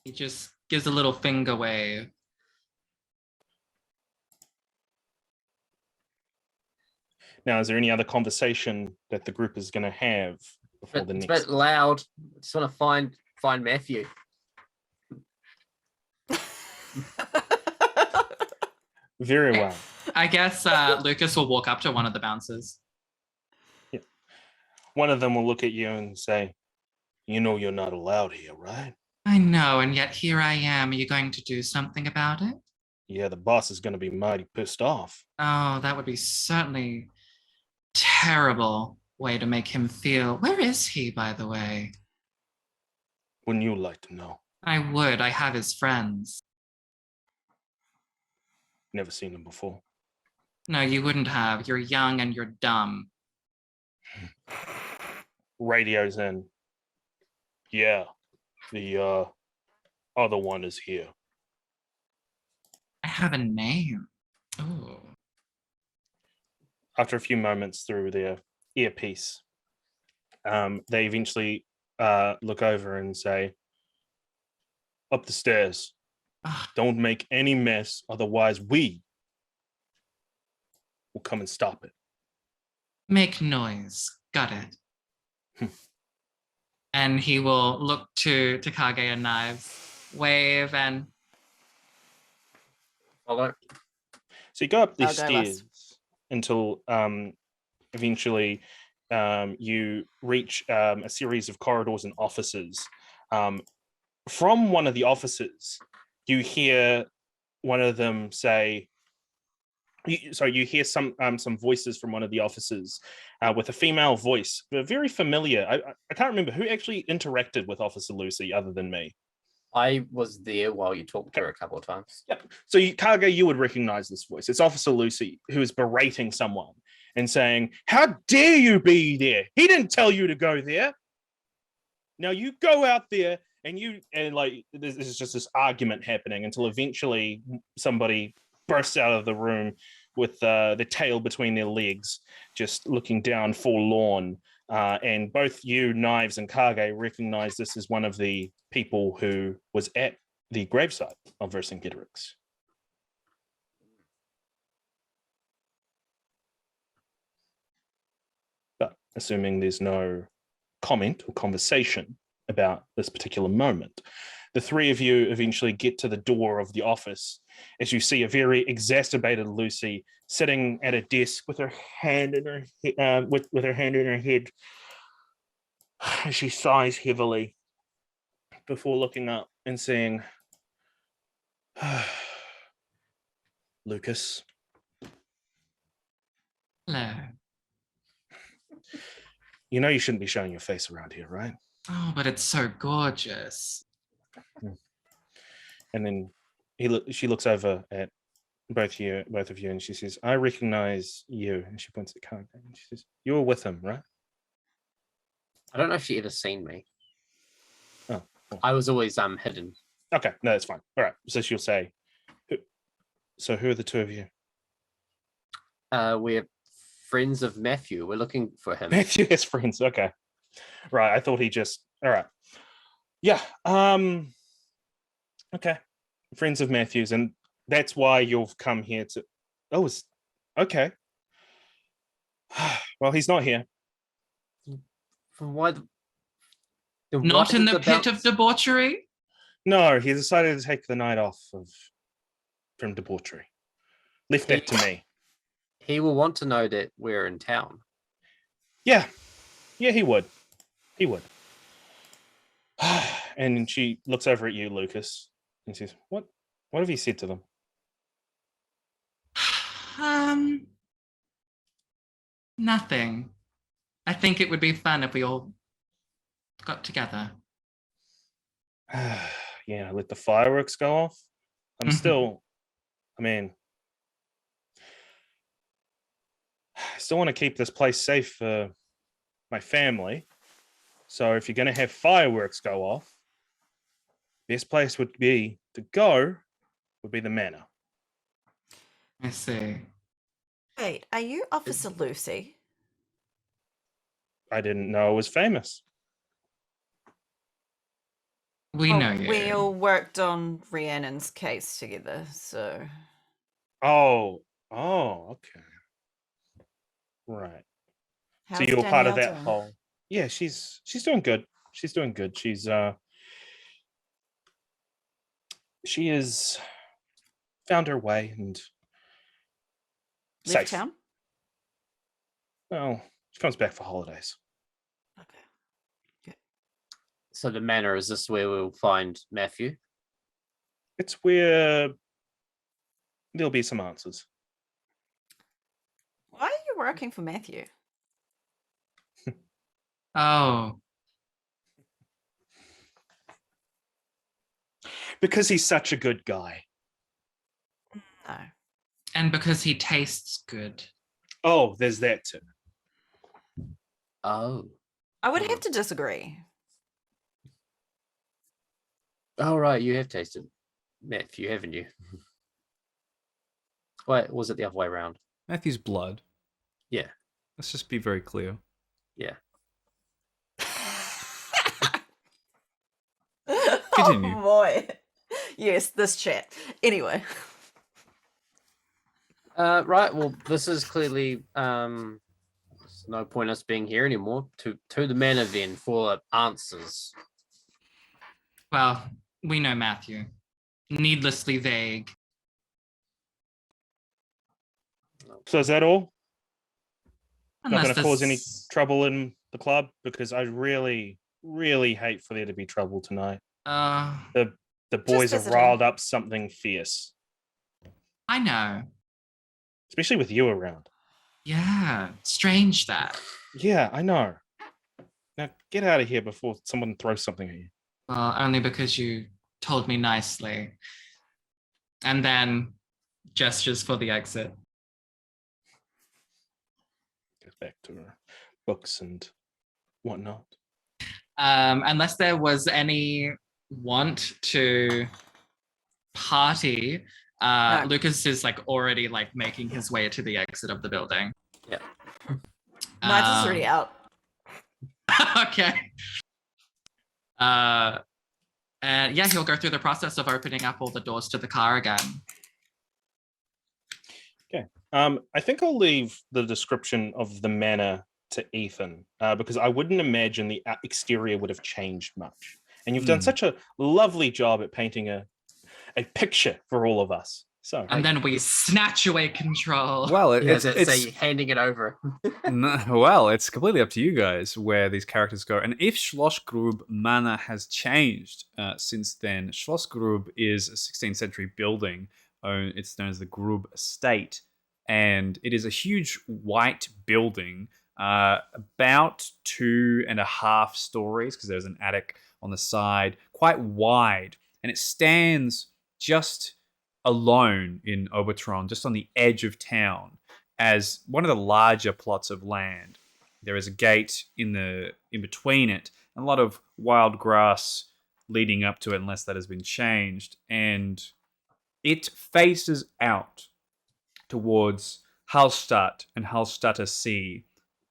He just gives a little finger wave. Now, is there any other conversation that the group is going to have before But the it's a next? bit loud. I just want to find Matthew. Very well. I guess Lukas will walk up to one of the bouncers. Yeah. One of them will look at you and say, "You know you're not allowed here, right?" I know, and yet here I am. Are you going to do something about it? Yeah, the boss is going to be mighty pissed off. Oh, that would be certainly terrible way to make him feel. Where is he, by the way? Wouldn't you like to know? I would. I have his friends. Never seen him before. No, you wouldn't have. You're young and you're dumb. Radios in. Yeah, the other one is here. I have a name. Oh. After a few moments through their earpiece, they eventually look over and say, "Up the stairs. Don't make any mess, otherwise we will come and stop it." Make noise. Got it. And he will look to Kage and Knives, wave, and Follow. So you go up these I'll go last. stairs until eventually you reach a series of corridors and offices. From one of the offices, you hear one of them say, you hear some voices from one of the officers with a female voice, but very familiar. I can't remember who actually interacted with Officer Lucy other than me. I was there while you talked to her a couple of times. Yep. So Kage, you would recognize this voice. It's Officer Lucy who is berating someone and saying, "How dare you be there? He didn't tell you to go there. Now you go out there." And like this is just this argument happening until eventually somebody bursts out of the room with the tail between their legs, just looking down forlorn. And both you, Knives, and Kage recognize this as one of the people who was at the gravesite of Vercingetorix. But assuming there's no comment or conversation about this particular moment, the three of you eventually get to the door of the office as you see a very exacerbated Lucy sitting at a desk with her hand in her with her hand in her head. She sighs heavily before looking up and saying, "Lukas, hello. you know you shouldn't be showing your face around here, right?" Oh, but it's so gorgeous. And then she looks over at both of you, and she says, "I recognize you." And she points at Kage, and she says, "You were with him, right?" I don't know if she ever seen me. Oh, cool. I was always hidden. Okay, no, that's fine. All right. So she'll say, "So who are the two of you?" We're friends of Matthew. We're looking for him. Matthew has friends. Okay. Right. I thought he just. All right. Yeah. Okay. Friends of Matthew's, and that's why you've come here to. Oh, it's okay. Well, he's not here. From why? Then Not what in is the pit of bounce? debauchery? No, he decided to take the night off from debauchery. Left that to me. He will want to know that we're in town. Yeah, he would. He would. And she looks over at you, Lucas, and says, "What have you said to them?" Nothing. I think it would be fun if we all got together. Yeah, let the fireworks go off. I'm still, I still want to keep this place safe for my family. So if you're going to have fireworks go off, best place would be the manor. I see. Wait, are you Officer Lucy? I didn't know it was famous. We know you. We all worked on Rhiannon's case together, so. Oh, okay. Right. How's So you're part of Danielle that doing? whole. Yeah, she's doing good. She's doing good. She has found her way and Left safe. town? Well, she comes back for holidays. Okay. So the manor, is this where we'll find Matthew? It's where there'll be some answers. Why are you working for Matthew? Oh, Because he's such a good guy. No. and because he tastes good. Oh, there's that too. Oh. I would have to disagree. Oh, right. You have tasted Matthew, haven't you? Wait, was it the other way around? Matthew's blood. Yeah. Let's just be very clear. Yeah. Continue. Oh boy. Yes, this chat. Anyway. Right. Well, this is clearly there's no point us being here anymore. To the manor then for answers. Well, we know Matthew. Needlessly vague. So is that all? Not Unless going to cause any there's- trouble in the club? Because I really, really hate for there to be trouble tonight. The boys have visiting. riled up something fierce, I know. especially with you around. Yeah, strange that. Yeah, I know. Now get out of here before someone throws something at you. Well, only because you told me nicely. And then gestures for the exit. Goes back to her books and whatnot. Unless there was any want to party, No. Lucas is like already like making his way to the exit of the building. Yeah. Mine's is already out. Okay. And yeah, he'll go through the process of opening up all the doors to the car again. Okay. I think I'll leave the description of the manor to Ethan because I wouldn't imagine the exterior would have changed much. And you've done such a lovely job at painting a picture for all of us. So And then we snatch away control. Well, It's it's handing it over. well, it's completely up to you guys where these characters go. And if Schlossgrube Manor has changed since then, Schlossgrube is a 16th century building. It's known as the Grube Estate, and it is a huge white building, about 2.5 stories because there's an attic on the side, quite wide, and it stands just alone in Obertron, just on the edge of town, as one of the larger plots of land. There is a gate in between it, and a lot of wild grass leading up to it, unless that has been changed. And it faces out towards Hallstatt and Hallstatter Sea,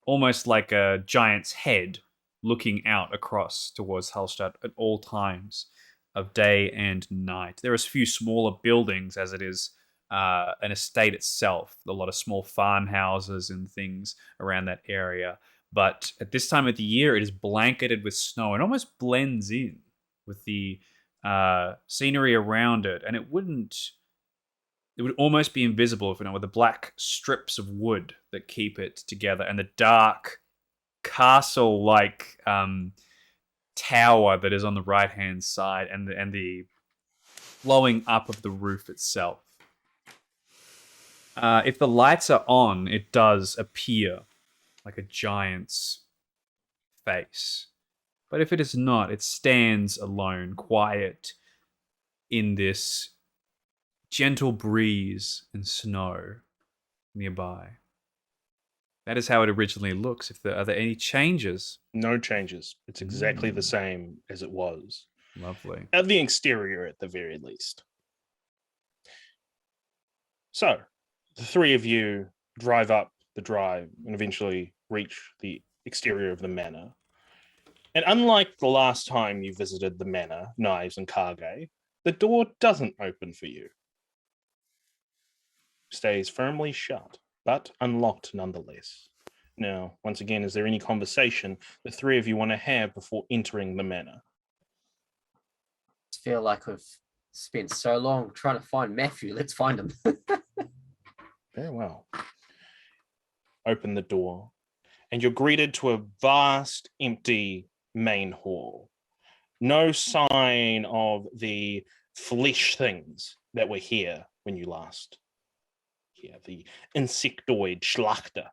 almost like a giant's head looking out across towards Hallstatt at all times of day and night. There are a few smaller buildings as it is an estate itself, a lot of small farmhouses and things around that area. But at this time of the year, it is blanketed with snow and almost blends in with the scenery around it. And it would almost be invisible if you know, with the black strips of wood that keep it together and the dark castle-like tower that is on the right-hand side and the blowing up of the roof itself. If the lights are on, it does appear like a giant's face. But if it is not, it stands alone, quiet in this gentle breeze and snow nearby. That is how it originally looks. Are there any changes? No changes. It's exactly the same as it was. Lovely. At the exterior, at the very least. So, the three of you drive up the drive and eventually reach the exterior of the manor. And unlike the last time you visited the manor, Knives and Kage, the door doesn't open for you. Stays firmly shut, but unlocked nonetheless. Now, once again, is there any conversation the three of you want to have before entering the manor? I feel like we've spent so long trying to find Matthew. Let's find him. Very well. Open the door, and you're greeted to a vast, empty main hall. No sign of the flesh things that were here when you last here. The insectoid Schlachter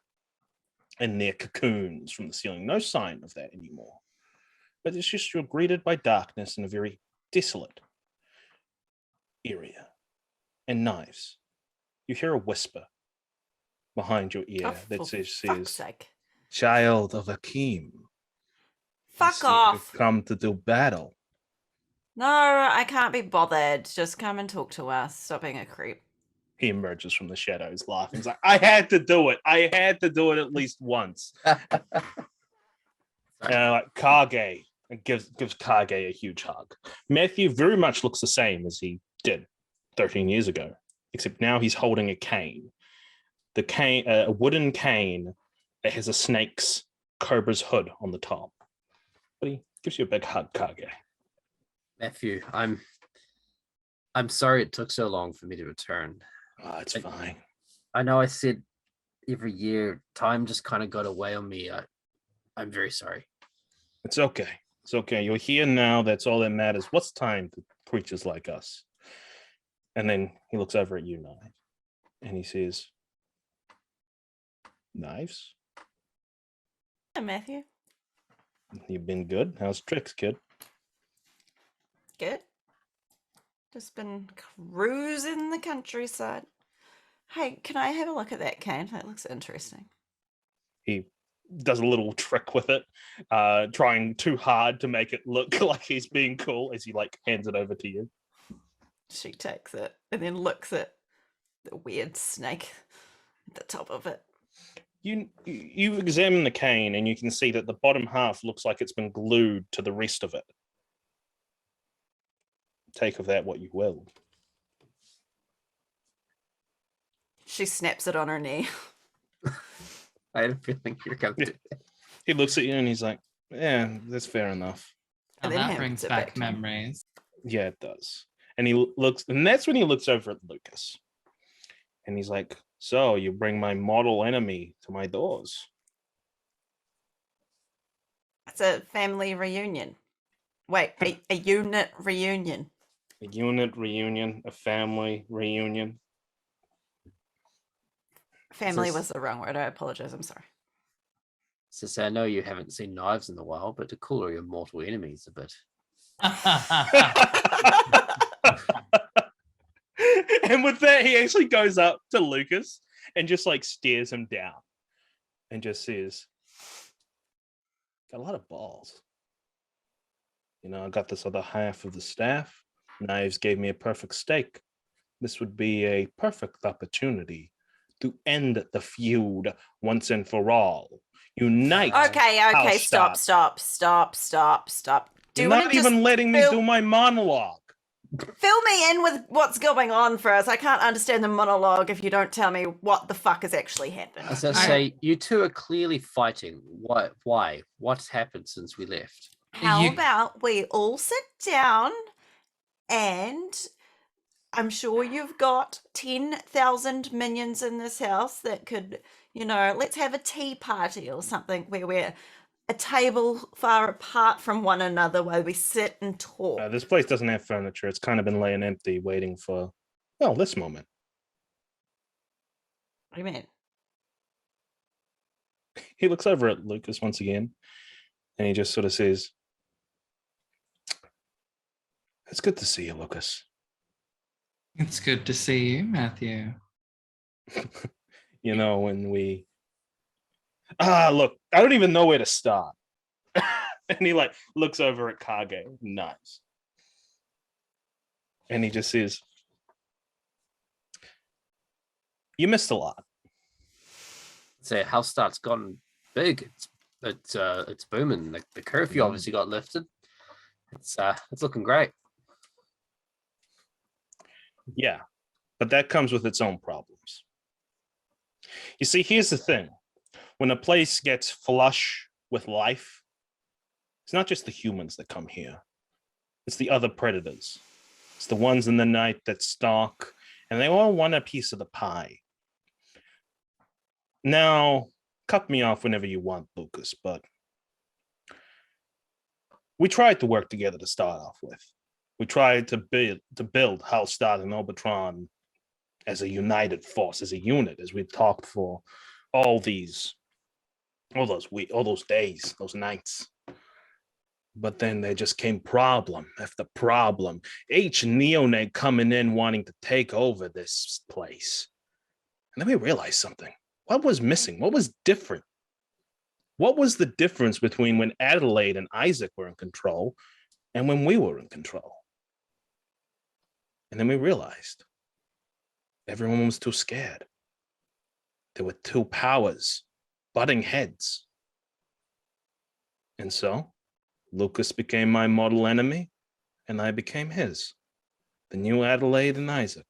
and their cocoons from the ceiling. No sign of that anymore. But it's just you're greeted by darkness in a very desolate area. And Knives. You hear a whisper behind your ear that says, "Child of Akeem. Fuck off. Come to do battle." No, I can't be bothered. Just come and talk to us. Stop being a creep. He emerges from the shadows laughing. He's like, I had to do it. I had to do it at least once. Like Kage gives Kage a huge hug. Matthew very much looks the same as he did 13 years ago, except now he's holding a cane. The cane, a wooden cane that has a snake's cobra's hood on the top. But he gives you a big hug, Kage. Matthew, I'm sorry it took so long for me to return. Oh, it's fine. I know I said every year time just kind of got away on me. I'm very sorry. It's okay. It's okay. You're here now. That's all that matters. What's time to creatures like us? And then he looks over at you, Knives, and he says, Knives? Hi, Matthew. You've been good? How's tricks, kid? Good. Just been cruising the countryside. Hey, can I have a look at that cane? That looks interesting. He does a little trick with it, trying too hard to make it look like he's being cool as he hands it over to you. She takes it and then looks at the weird snake at the top of it. You examine the cane and you can see that the bottom half looks like it's been glued to the rest of it. Take of that what you will. She snaps it on her knee. I had a feeling you're coming to. He looks at you and he's like, yeah, that's fair enough. And then that hands brings it back back to him. memories. Yeah, it does. And he looks, and that's when he looks over at Lukas. And he's like, so you bring my mortal enemy to my doors. It's a family reunion. Wait, a unit reunion. A unit reunion, a family reunion. Family was the wrong word. I apologize. I'm sorry. So I know you haven't seen Knives in a while, but to call her your mortal enemies a bit. And with that, he actually goes up to Lukas and just stares him down and just says, got a lot of balls. I got this other half of the staff. Knives gave me a perfect stake. This would be a perfect opportunity to end the feud once and for all. Unite. Okay, Hallstatt. stop. Do You're you want not to even just letting me fill- do my monologue. Fill me in with what's going on first. I can't understand the monologue if you don't tell me what the fuck has actually happened. As I say, you two are clearly fighting. What? Why? What's happened since we left? How You- about we all sit down and I'm sure you've got 10,000 minions in this house that could, let's have a tea party or something where we're a table far apart from one another while we sit and talk. This place doesn't have furniture. It's kind of been laying empty, waiting for, well, this moment. What do you mean? He looks over at Lukas once again, and he just sort of says, "It's good to see you, Lukas." It's good to see you, Matthew. When we look, I don't even know where to start. And he looks over at Kage. Nice. And he just says, "You missed a lot." Say Hallstatt's gotten big. It's booming. The curfew obviously got lifted. It's looking great. Yeah, but that comes with its own problems. You see, here's the thing. When a place gets flush with life, it's not just the humans that come here. It's the other predators. It's the ones in the night that stalk, and they all want a piece of the pie. Now, cut me off whenever you want, Lukas, but we tried to work together to start off with. We tried to build Hallstatt and Obertron as a united force, as a unit, as we talked for all those days, those nights. But then there just came problem after problem. H neonate coming in wanting to take over this place. And then we realized something. What was missing? What was different? What was the difference between when Adelaide and Isaac were in control and when we were in control? And then we realized everyone was too scared. There were two powers butting heads. And so Lukas became my mortal enemy, and I became his. The new Adelaide and Isaac.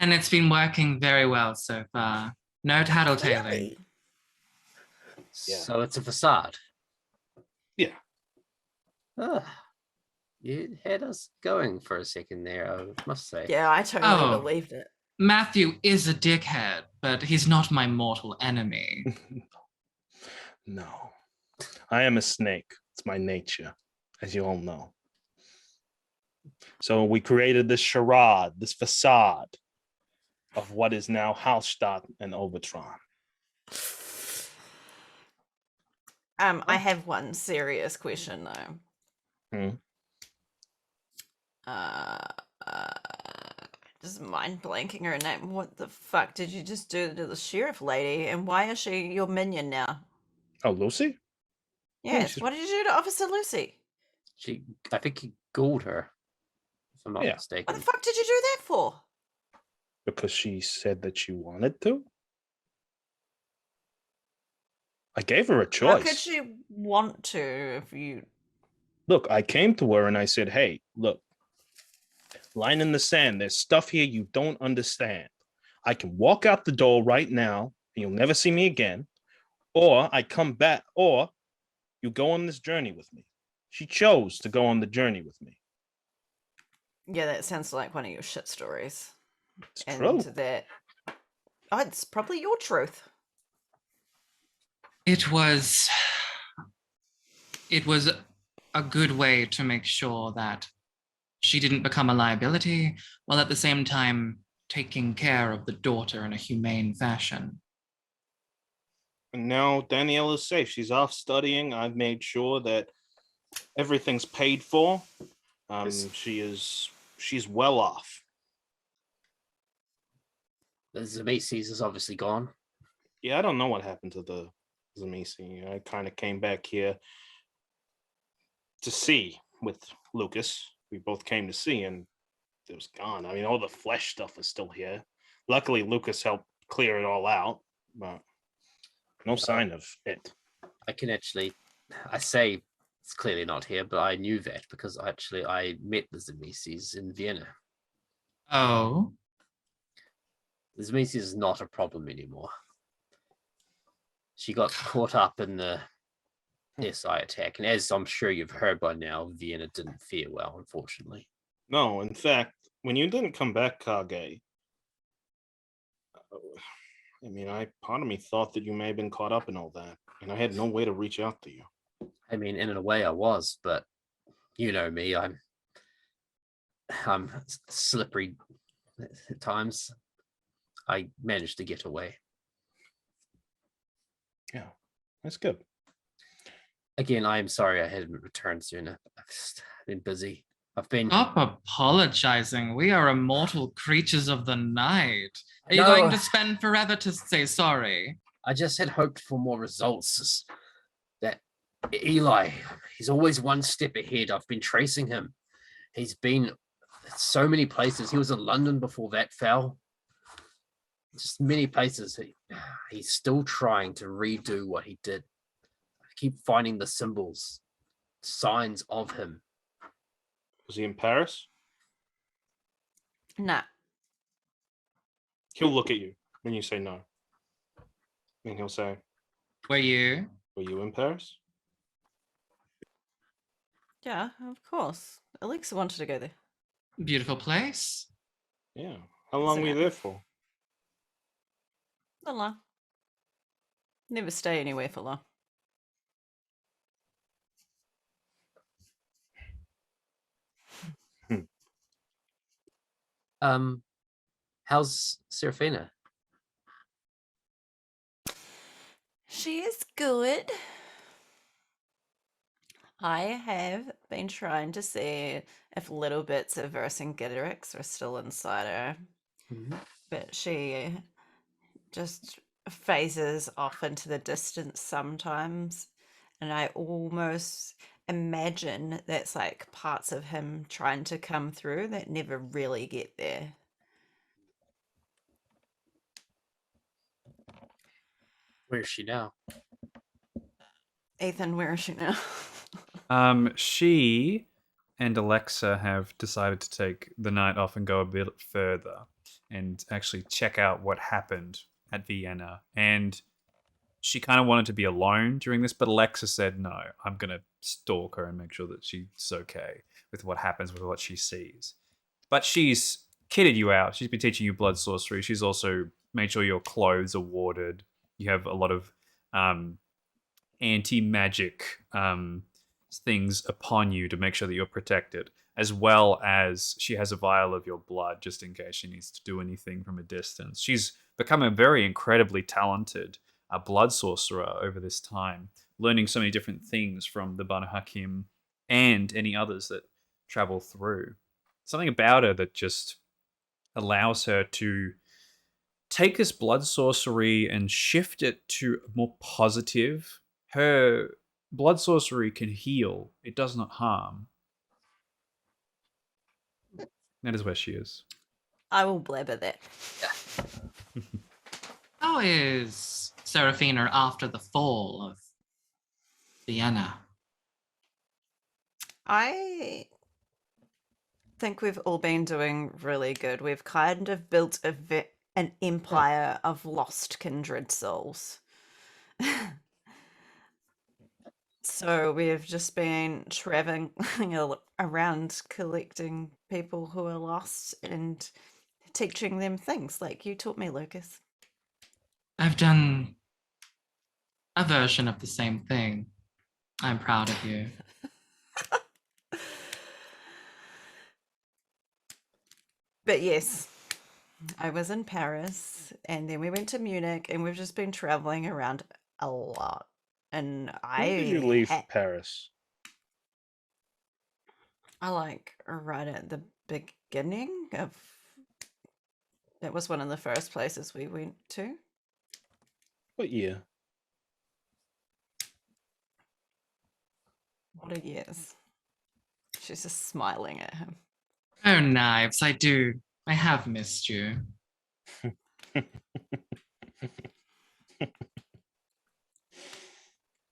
And it's been working very well so far. No tattletaling. Really? Yeah. So it's a facade. Yeah. You had us going for a second there, I must say. Yeah, I totally Oh. believed it. Matthew is a dickhead, but he's not my mortal enemy. No. I am a snake. It's my nature, as you all know. So we created this charade, this facade of what is now Hallstatt and Obertron. I have one serious question though. Just mind blanking her name. What the fuck did you just do to the sheriff lady? And why is she your minion now? Oh, Lucy? Yes. she's- What did you do to Officer Lucy? I think he ghouled her, if I'm not Yeah. What mistaken. the fuck did you do that for? Because she said that she wanted to. I gave her a choice. How could she want to if you... Look, I came to her and I said, "Hey, look, line in the sand. There's stuff here you don't understand. I can walk out the door right now and you'll never see me again. Or I come back, or you go on this journey with me." She chose to go on the journey with me. Yeah, that sounds like one of your shit stories. It's And true. that... Oh, it's probably your truth. It was a good way to make sure that she didn't become a liability, while at the same time taking care of the daughter in a humane fashion. And now Danielle is safe. She's off studying. I've made sure that everything's paid for. She's well off. The Zemesis is obviously gone. Yeah, I don't know what happened to the Zamisi. I kind of came back here to see with Lukas. We both came to see, and it was gone. I mean, all the flesh stuff is still here. Luckily, Lukas helped clear it all out, but no sign of it. I can actually, I say it's clearly not here, but I knew that because I met the Zemesis in Vienna. Oh, The Zemesis is not a problem anymore. She got caught up in the SI attack, and as I'm sure you've heard by now, Vienna didn't fare well, unfortunately. No, in fact, when you didn't come back, Kage, I mean, part of me thought that you may have been caught up in all that, and I had no way to reach out to you. I mean, in a way I was, but you know me, I'm slippery at times. I managed to get away. Yeah, that's good. Again, I am sorry I hadn't returned sooner. I've just been busy. I've been. stop apologizing. We are immortal creatures of the night. Are you No. going to spend forever to say sorry? I just had hoped for more results. That Eli, he's always one step ahead. I've been tracing him. He's been so many places. He was in London before that fell. Just many places. He's still trying to redo what he did. I keep finding the symbols, signs of him. Was he in Paris? Nah. He'll look at you when you say no. And he'll say, Were you? were you in Paris? Yeah, of course. Alexa wanted to go there. Beautiful place. Yeah. How long were you there for? Not long. Never stay anywhere for long. How's Serafina? She is good. I have been trying to see if little bits of Vercingetorix are still inside her, but she just phases off into the distance sometimes, and I almost imagine that's like parts of him trying to come through that never really get there. Where is she now? Ethan, where is she now? She and Alexa have decided to take the night off and go a bit further and actually check out what happened at Vienna. And she kind of wanted to be alone during this, but Alexa said, no, I'm going to stalk her and make sure that she's okay with what happens, with what she sees. But she's kitted you out. She's been teaching you blood sorcery. She's also made sure your clothes are warded. You have a lot of anti-magic things upon you to make sure that you're protected, as well as she has a vial of your blood just in case she needs to do anything from a distance. She's become a very incredibly talented blood sorcerer over this time, learning so many different things from the Banu Hakim and any others that travel through. Something about her that just allows her to take this blood sorcery and shift it to more positive. Her blood sorcery can heal. It does not harm. That is where she is. I will blabber that. How is Serafina after the fall of Vienna? I think we've all been doing really good. We've kind of built an empire of lost kindred souls. So we've just been traveling around collecting people who are lost and teaching them things like you taught me, Lucas. I've done a version of the same thing. I'm proud of you. But yes, I was in Paris and then we went to Munich and we've just been traveling around a lot. And When did you leave Paris? I like right at the beginning of. That was one of the first places we went to. What year? What a years. She's just smiling at him. Oh, Knives, I have missed you.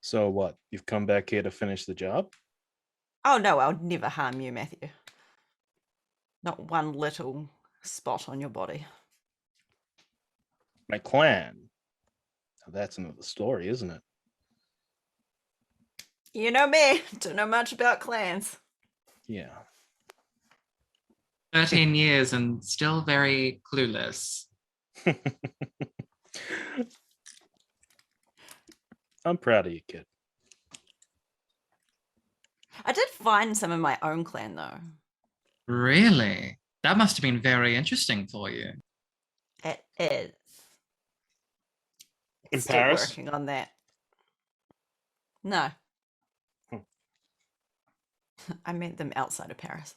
So what? You've come back here to finish the job? Oh no, I'll never harm you, Matthew. Not one little spot on your body. My clan. Now that's another story, isn't it? You know me, don't know much about clans. Yeah. 13 years and still very clueless. I'm proud of you, kid. I did find some in my own clan though. Really? That must have been very interesting for you. It is. In Still Paris? working on that. No. I met them outside of Paris.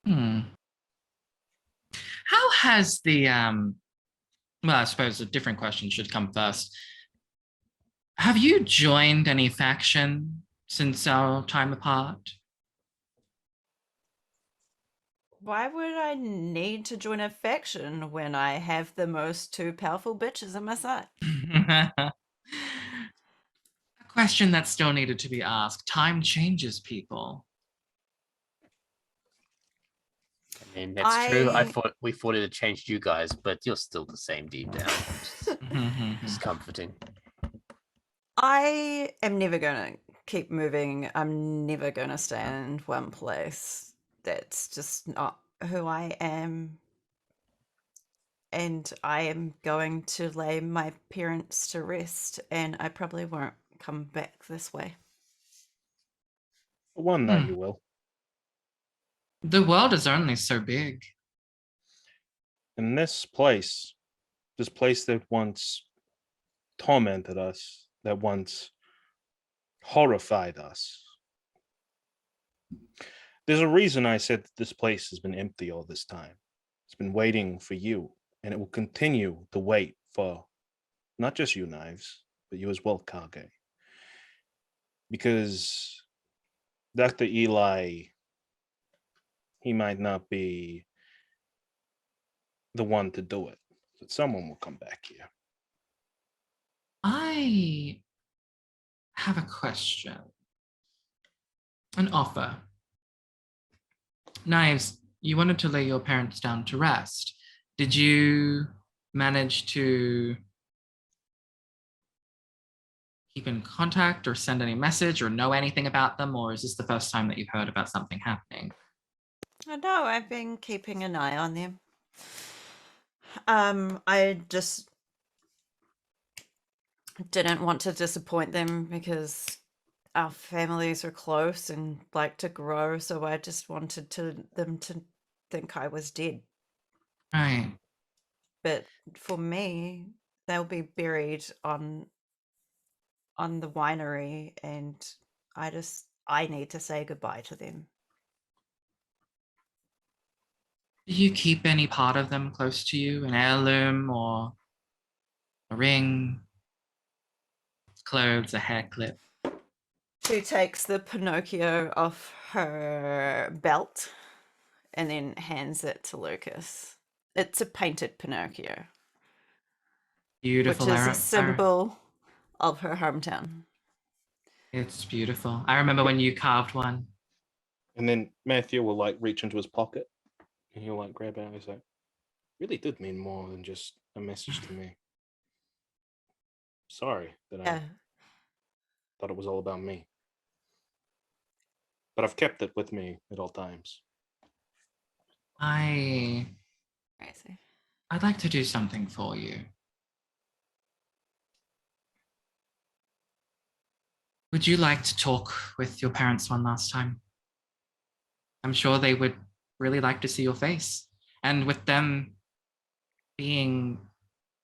Hmm. How has the well, I suppose a different question should come first. Have you joined any faction since our time apart? Why would I need to join a faction when I have the most two powerful bitches on my side? A question that still needed to be asked. Time changes people. I mean, that's true. I- We thought it had changed you guys, but you're still the same deep down. It's comforting. I am never going to keep moving. I'm never going to stay in one place. That's just not who I am. And I am going to lay my parents to rest, and I probably won't come back this way. One night you will. The world is only so big. And this place that once tormented us, that once horrified us. There's a reason I said that this place has been empty all this time. It's been waiting for you, and it will continue to wait for not just you, Knives, but you as well, Kage. Because Dr. Eli, he might not be the one to do it, but someone will come back here. I have a question. An offer. Knives, you wanted to lay your parents down to rest. Did you manage to keep in contact or send any message or know anything about them? Or is this the first time that you've heard about something happening? I know, I've been keeping an eye on them. I just didn't want to disappoint them because our families are close and like to grow, so I just wanted them to think I was dead. Right. But for me, they'll be buried on the winery, and I need to say goodbye to them. Do you keep any part of them close to you? An heirloom or a ring, clothes, a hair clip? She takes the Pinocchio off her belt and then hands it to Lucas. It's a painted Pinocchio, Beautiful. which is a symbol of her hometown. It's beautiful. I remember when you carved one. And then Matthew will like reach into his pocket and he'll like grab it and he's like, really did mean more than just a message to me. Sorry that I thought it was all about me. But I've kept it with me at all times. I'd Crazy. like to do something for you. Would you like to talk with your parents one last time? I'm sure they would really like to see your face. And with them being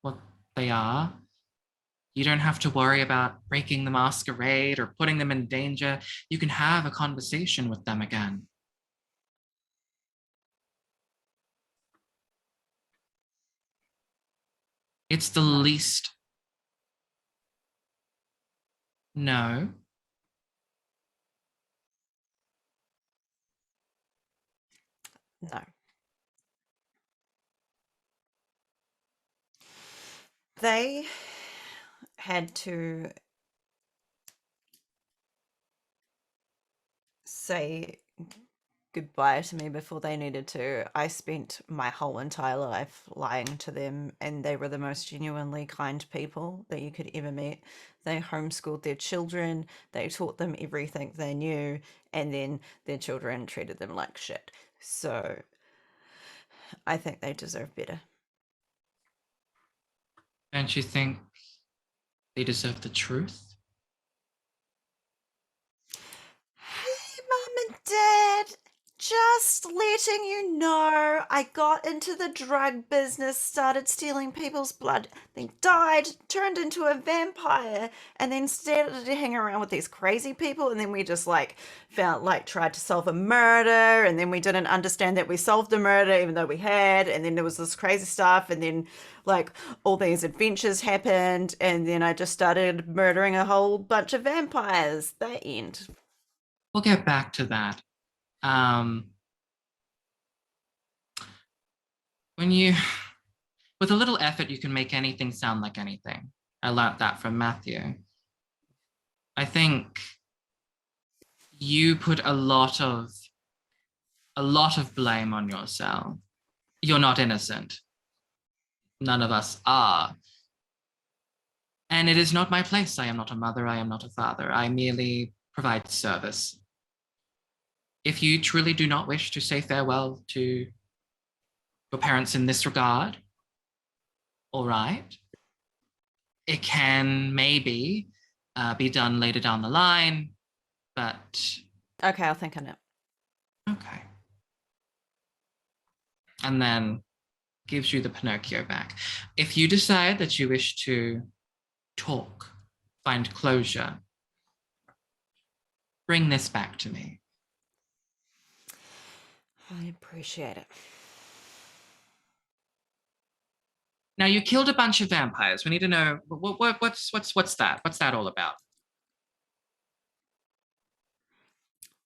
what they are, you don't have to worry about breaking the masquerade or putting them in danger. You can have a conversation with them again. It's the least. No. No. They had to say goodbye to me before they needed to. I spent my whole entire life lying to them, and they were the most genuinely kind people that you could ever meet. They homeschooled their children, they taught them everything they knew, and then their children treated them like shit. So I think they deserve better. Don't you think they deserve the truth? Hey, Mum and Dad, just letting you know, I got into the drug business, started stealing people's blood, then died, turned into a vampire, and then started to hang around with these crazy people, and then we just tried to solve a murder, and then we didn't understand that we solved the murder even though we had, and then there was this crazy stuff, and then all these adventures happened, and then I just started murdering a whole bunch of vampires. The end. We'll get back to that. With a little effort, you can make anything sound like anything. I learnt that from Matthew. I think you put a lot of blame on yourself. You're not innocent. None of us are. And it is not my place. I am not a mother. I am not a father. I merely provide service. If you truly do not wish to say farewell to your parents in this regard, all right. It can maybe be done later down the line, but... Okay, I'll think on it. Okay. And then gives you the Pinocchio back. If you decide that you wish to talk, find closure, bring this back to me. I appreciate it. Now you killed a bunch of vampires. We need to know what's that? What's that all about?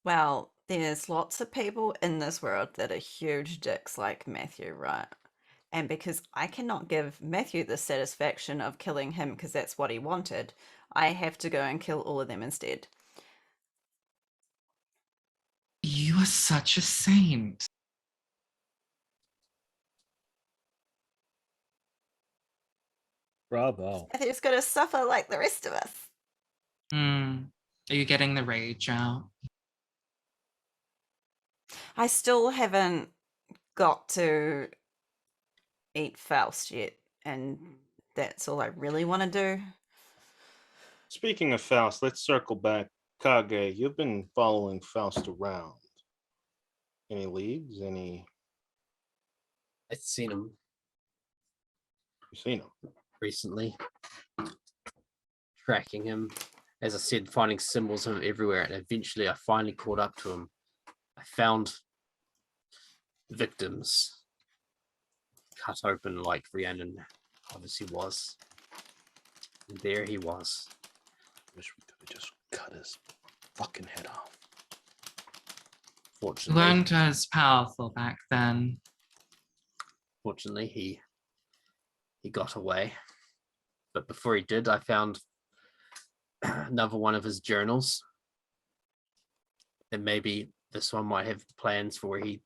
Well, there's lots of people in this world that are huge dicks like Matthew, right? And because I cannot give Matthew the satisfaction of killing him because that's what he wanted, I have to go and kill all of them instead. You are such a saint. Bravo. Matthew's going to suffer like the rest of us. Are you getting the rage out? I still haven't got to eat Faust yet, and that's all I really want to do. Speaking of Faust, let's circle back. Kage, you've been following Faust around. Any leads? Any? I've seen him You've seen him recently, tracking him. As I said, finding symbols of him everywhere, and eventually I finally caught up to him. I found victims cut open like Rhiannon obviously was. And there he was. Wish we could have just cut his fucking head off. You Fortunately, weren't as powerful back then. he got away. But before he did, I found another one of his journals. And maybe this one might have plans for where he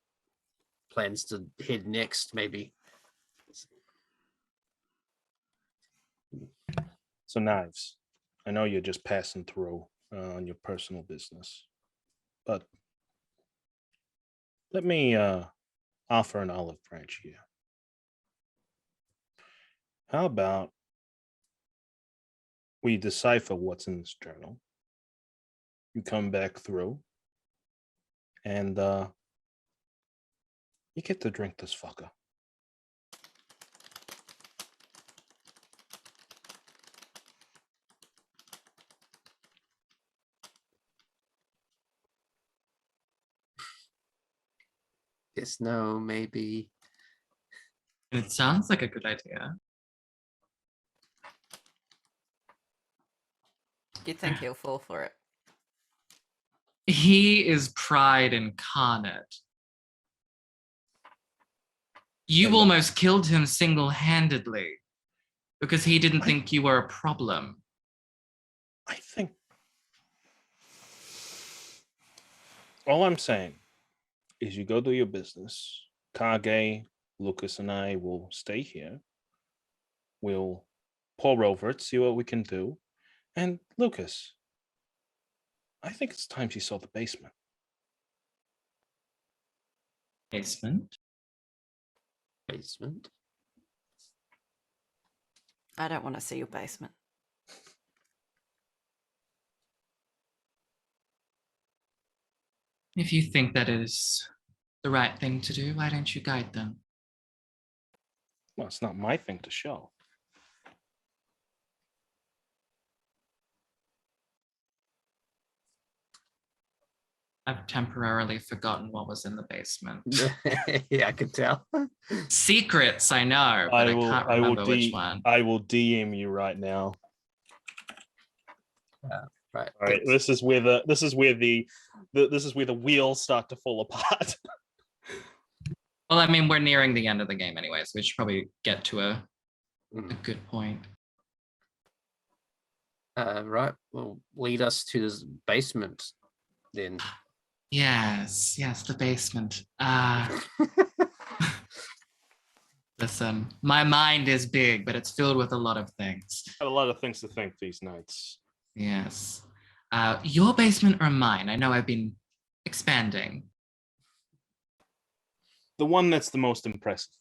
plans to head next, maybe. So, Knives, I know you're just passing through on your personal business, but let me offer an olive branch here. How about we decipher what's in this journal? You come back through, and you get to drink this fucker. Yes, no, maybe. It sounds like a good idea. You think he'll fall for it? He is pride incarnate. You And- almost killed him single-handedly because he didn't think you were a problem. I think All I'm saying is you go do your business. Kage, Lukas, and I will stay here. We'll pour over it, see what we can do. And Lukas, I think it's time she saw the basement. Basement. Basement. I don't want to see your basement. If you think that is the right thing to do, why don't you guide them? Well, it's not my thing to show. I've temporarily forgotten what was in the basement. Yeah, I could tell. Secrets, I know, but I can't remember which one. I will DM you right now. Right. All right. This is where the wheels start to fall apart. Well, I mean, we're nearing the end of the game anyway, so we should probably get to a good point. Right. Well, lead us to this basement then. Yes, the basement. Listen, my mind is big, but it's filled with a lot of things. Got a lot of things to think these nights. Yes. Your basement or mine? I know I've been expanding. The one that's the most impressive.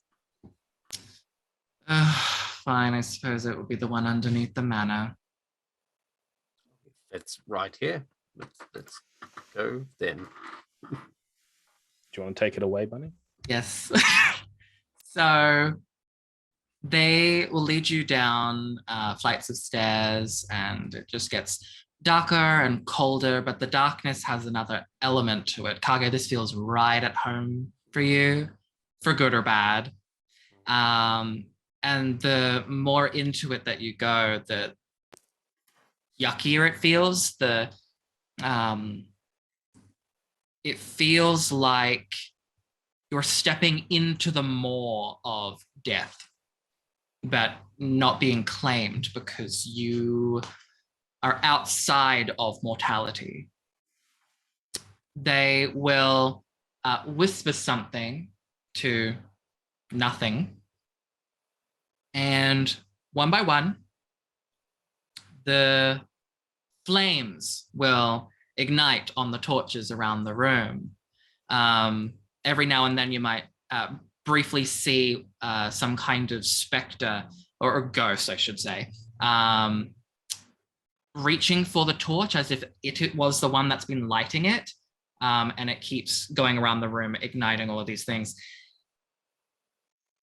Fine, I suppose it would be the one underneath the manor. It's right here. Let's go then. Do you want to take it away, Bunny? Yes. So they will lead you down flights of stairs, and it just gets darker and colder, but the darkness has another element to it. Kage, this feels right at home for you, for good or bad. And the more into it that you go, the yuckier it feels. It feels like you're stepping into the maw of death, but not being claimed because you are outside of mortality. They will whisper something to nothing, and one by one, the flames will ignite on the torches around the room. Every now and then you might briefly see some kind of specter or ghost, I should say, reaching for the torch as if it was the one that's been lighting it. And it keeps going around the room, igniting all of these things.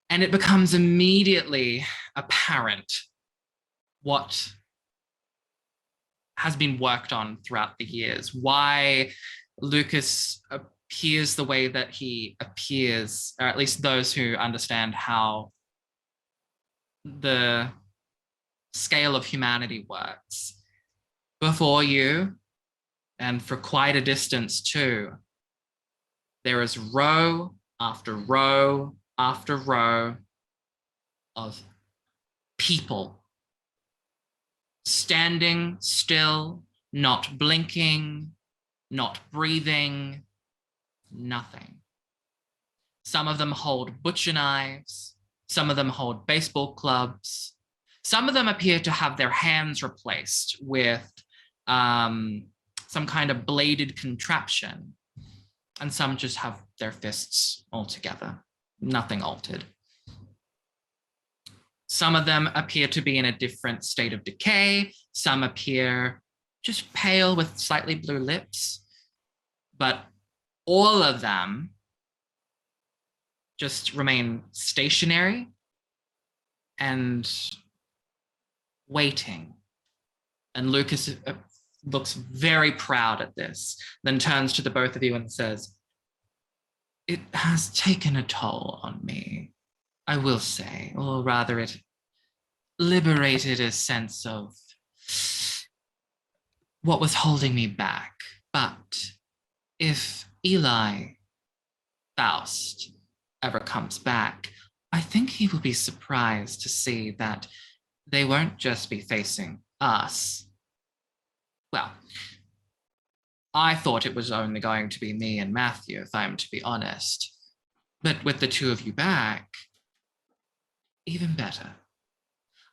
And it becomes immediately apparent what has been worked on throughout the years, why Lukas appears the way that he appears, or at least those who understand how the scale of humanity works. Before you, and for quite a distance too, there is row after row after row of people standing still, not blinking, not breathing, nothing. Some of them hold butcher knives, some of them hold baseball clubs, some of them appear to have their hands replaced with some kind of bladed contraption, and some just have their fists all together, nothing altered. Some of them appear to be in a different state of decay. Some appear just pale with slightly blue lips. But all of them just remain stationary and waiting. And Lukas looks very proud at this, then turns to the both of you and says, "It has taken a toll on me, I will say, or rather it liberated a sense of what was holding me back. But if Eli Faust ever comes back, I think he will be surprised to see that they won't just be facing us. Well, I thought it was only going to be me and Matthew, if I'm to be honest. But with the two of you back, even better.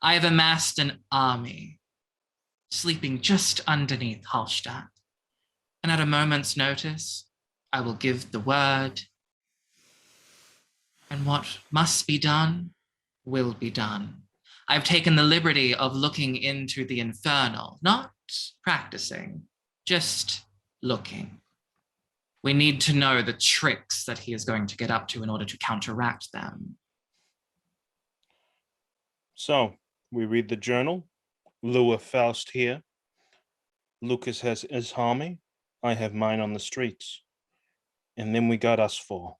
I have amassed an army sleeping just underneath Hallstatt. And at a moment's notice, I will give the word. And what must be done will be done. I've taken the liberty of looking into the infernal, not practicing, just looking. We need to know the tricks that he is going to get up to in order to counteract them. So, we read the journal. Lua Faust here. Lukas has his army. I have mine on the streets. And then we got us four.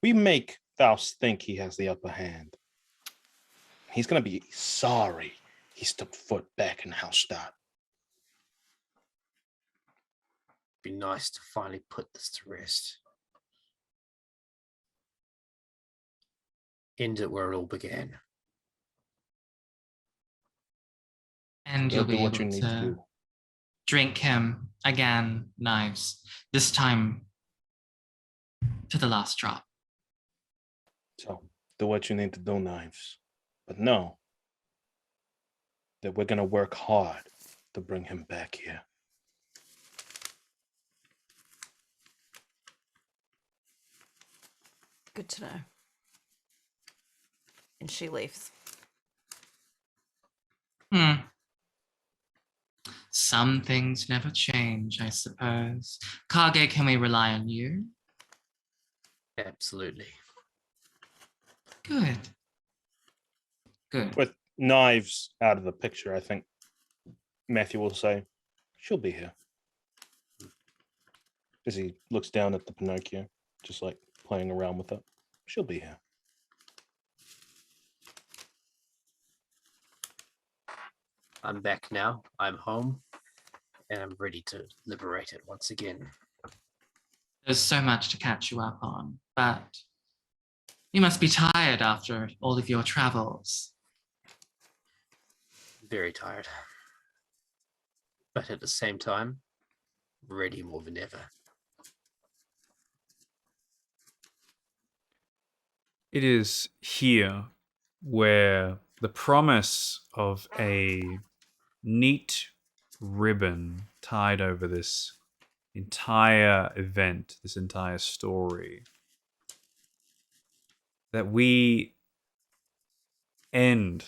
We make Faust think he has the upper hand. He's going to be sorry he stepped foot back in Hallstatt. Be nice to finally put this to rest. End it where it all began. And You'll you'll do be what able you need to to do. drink him again, knives, this time to the last drop. So, do what you need to do, Knives. But know that we're going to work hard to bring him back here. Good to know. And she leaves. Some things never change, I suppose. Kage, can we rely on you? Absolutely. Good. Good. With Knives out of the picture, I think Matthew will say, she'll be here. As he looks down at the Pinocchio, just like playing around with it. She'll be here. I'm back now. I'm home. And I'm ready to liberate it once again. There's so much to catch you up on, but you must be tired after all of your travels. Very tired. But at the same time, ready more than ever. It is here where the promise of a neat ribbon tied over this entire event, this entire story, that we end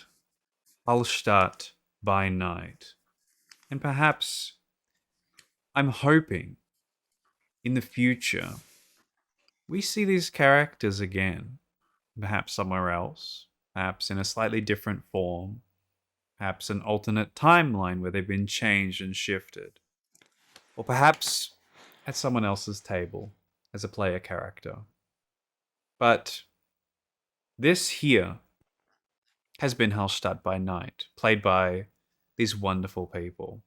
Hallstatt by night. And perhaps I'm hoping in the future we see these characters again, perhaps somewhere else, perhaps in a slightly different form, perhaps an alternate timeline where they've been changed and shifted, or perhaps at someone else's table as a player character. But this here has been Hallstatt by Night, played by these wonderful people.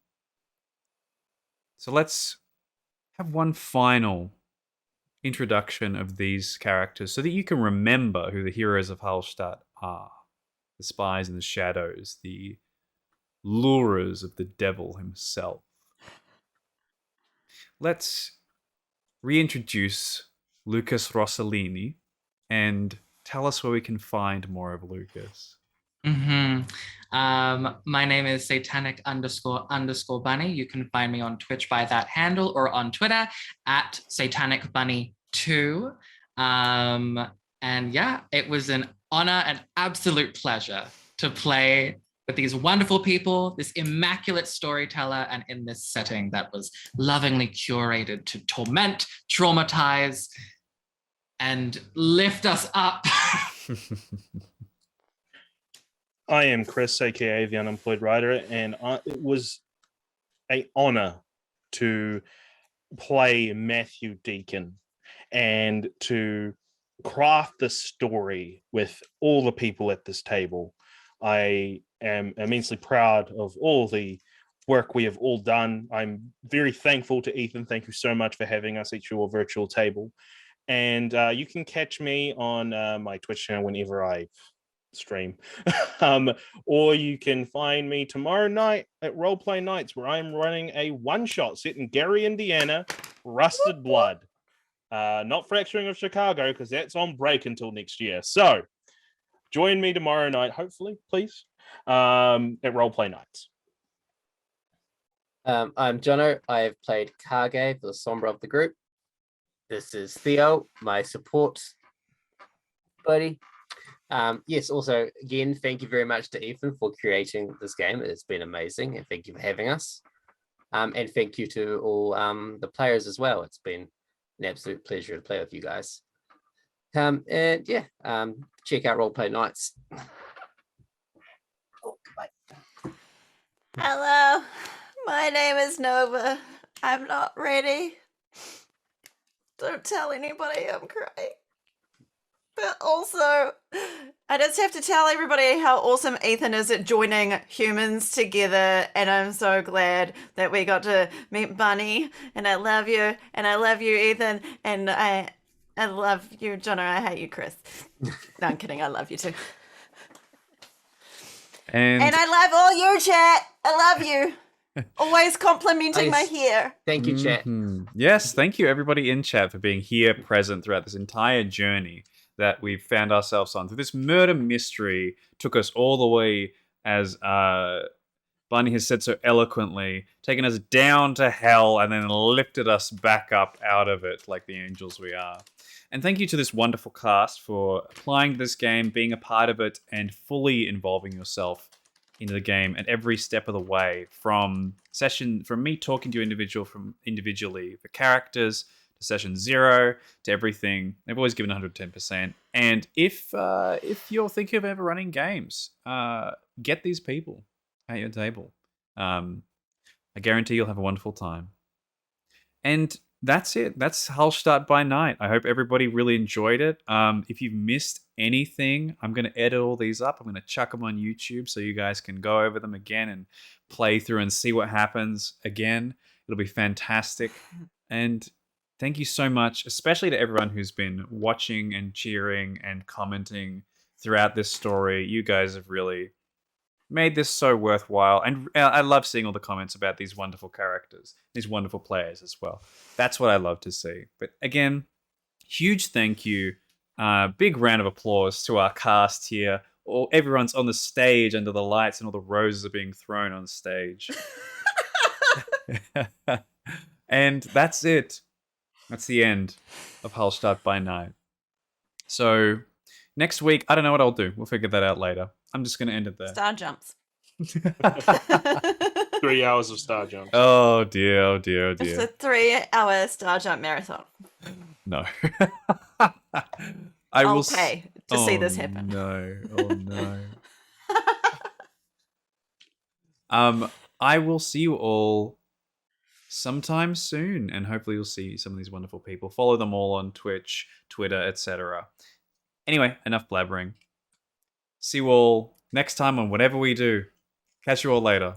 So let's have one final introduction of these characters so that you can remember who the heroes of Hallstatt are. The spies in the shadows, the lurers of the devil himself. Let's reintroduce Lukas Rosselini and tell us where we can find more of Lukas. My name is Satanic__bunny. You can find me on Twitch by that handle or on Twitter at SatanicBunny2. And yeah, it was an honor and absolute pleasure to play with these wonderful people, this immaculate storyteller, and in this setting that was lovingly curated to torment, traumatize, and lift us up. I am Chris, aka the Unemployed Writer, and it was an honor to play Matthew Deacon and to craft this story with all the people at this table. I am immensely proud of all the work we have all done. I'm very thankful to Ethan. Thank you so much for having us at your virtual table. And you can catch me on my Twitch channel whenever I stream. Or you can find me tomorrow night at Roleplay Nights, where I'm running a one-shot set in Gary, Indiana, Rusted Blood. Not Fracturing of Chicago, because that's on break until next year. So join me tomorrow night, hopefully, please, at Roleplay Nights. I'm Jonno. I have played Kage, the Sombra of the group. This is Theo, my support buddy. Yes, also, again, thank you very much to Ethan for creating this game. It's been amazing, and thank you for having us. And thank you to all the players as well. It's been an absolute pleasure to play with you guys. And yeah, check out Roleplay Nights. Oh, goodbye. Hello, my name is Nova. I'm not ready. Don't tell anybody I'm crying. But also, I just have to tell everybody how awesome Ethan is at joining humans together, and I'm so glad that we got to meet Bunny, and I love you, Ethan, and I love you, Jonno. I hate you, Chris. No, I'm kidding. I love you too. And I love all your chat. I love you. Always complimenting my Nice. hair. Thank you, chat. Yes, thank you everybody in chat for being here present throughout this entire journey that we've found ourselves on. Through this murder mystery took us all the way, as Bunny has said so eloquently, taken us down to hell and then lifted us back up out of it like the angels we are. And thank you to this wonderful cast for applying this game, being a part of it, and fully involving yourself into the game at every step of the way, from me talking to you individually, the characters, to session 0, to everything. They've always given 110%. And if you're thinking of ever running games, get these people at your table. I guarantee you'll have a wonderful time. And that's it. That's Hallstatt by Night. I hope everybody really enjoyed it. If you've missed anything, I'm going to edit all these up. I'm going to chuck them on YouTube so you guys can go over them again and play through and see what happens again. It'll be fantastic. And thank you so much, especially to everyone who's been watching and cheering and commenting throughout this story. You guys have really made this so worthwhile. And I love seeing all the comments about these wonderful characters, these wonderful players as well. That's what I love to see. But again, huge thank you. Big round of applause to our cast here. Everyone's on the stage under the lights and all the roses are being thrown on stage. And that's it. That's the end of Hallstatt by Night. So next week, I don't know what I'll do. We'll figure that out later. I'm just going to end it there. Star jumps. 3 hours of Star Jump. Oh dear, oh dear, oh It's dear. a 3-hour Star Jump marathon. No. I'll pay to see this happen. No. Oh no. I will see you all sometime soon, and hopefully you'll see some of these wonderful people. Follow them all on Twitch, Twitter, etc. Anyway, enough blabbering. See you all next time on whatever we do. Catch you all later.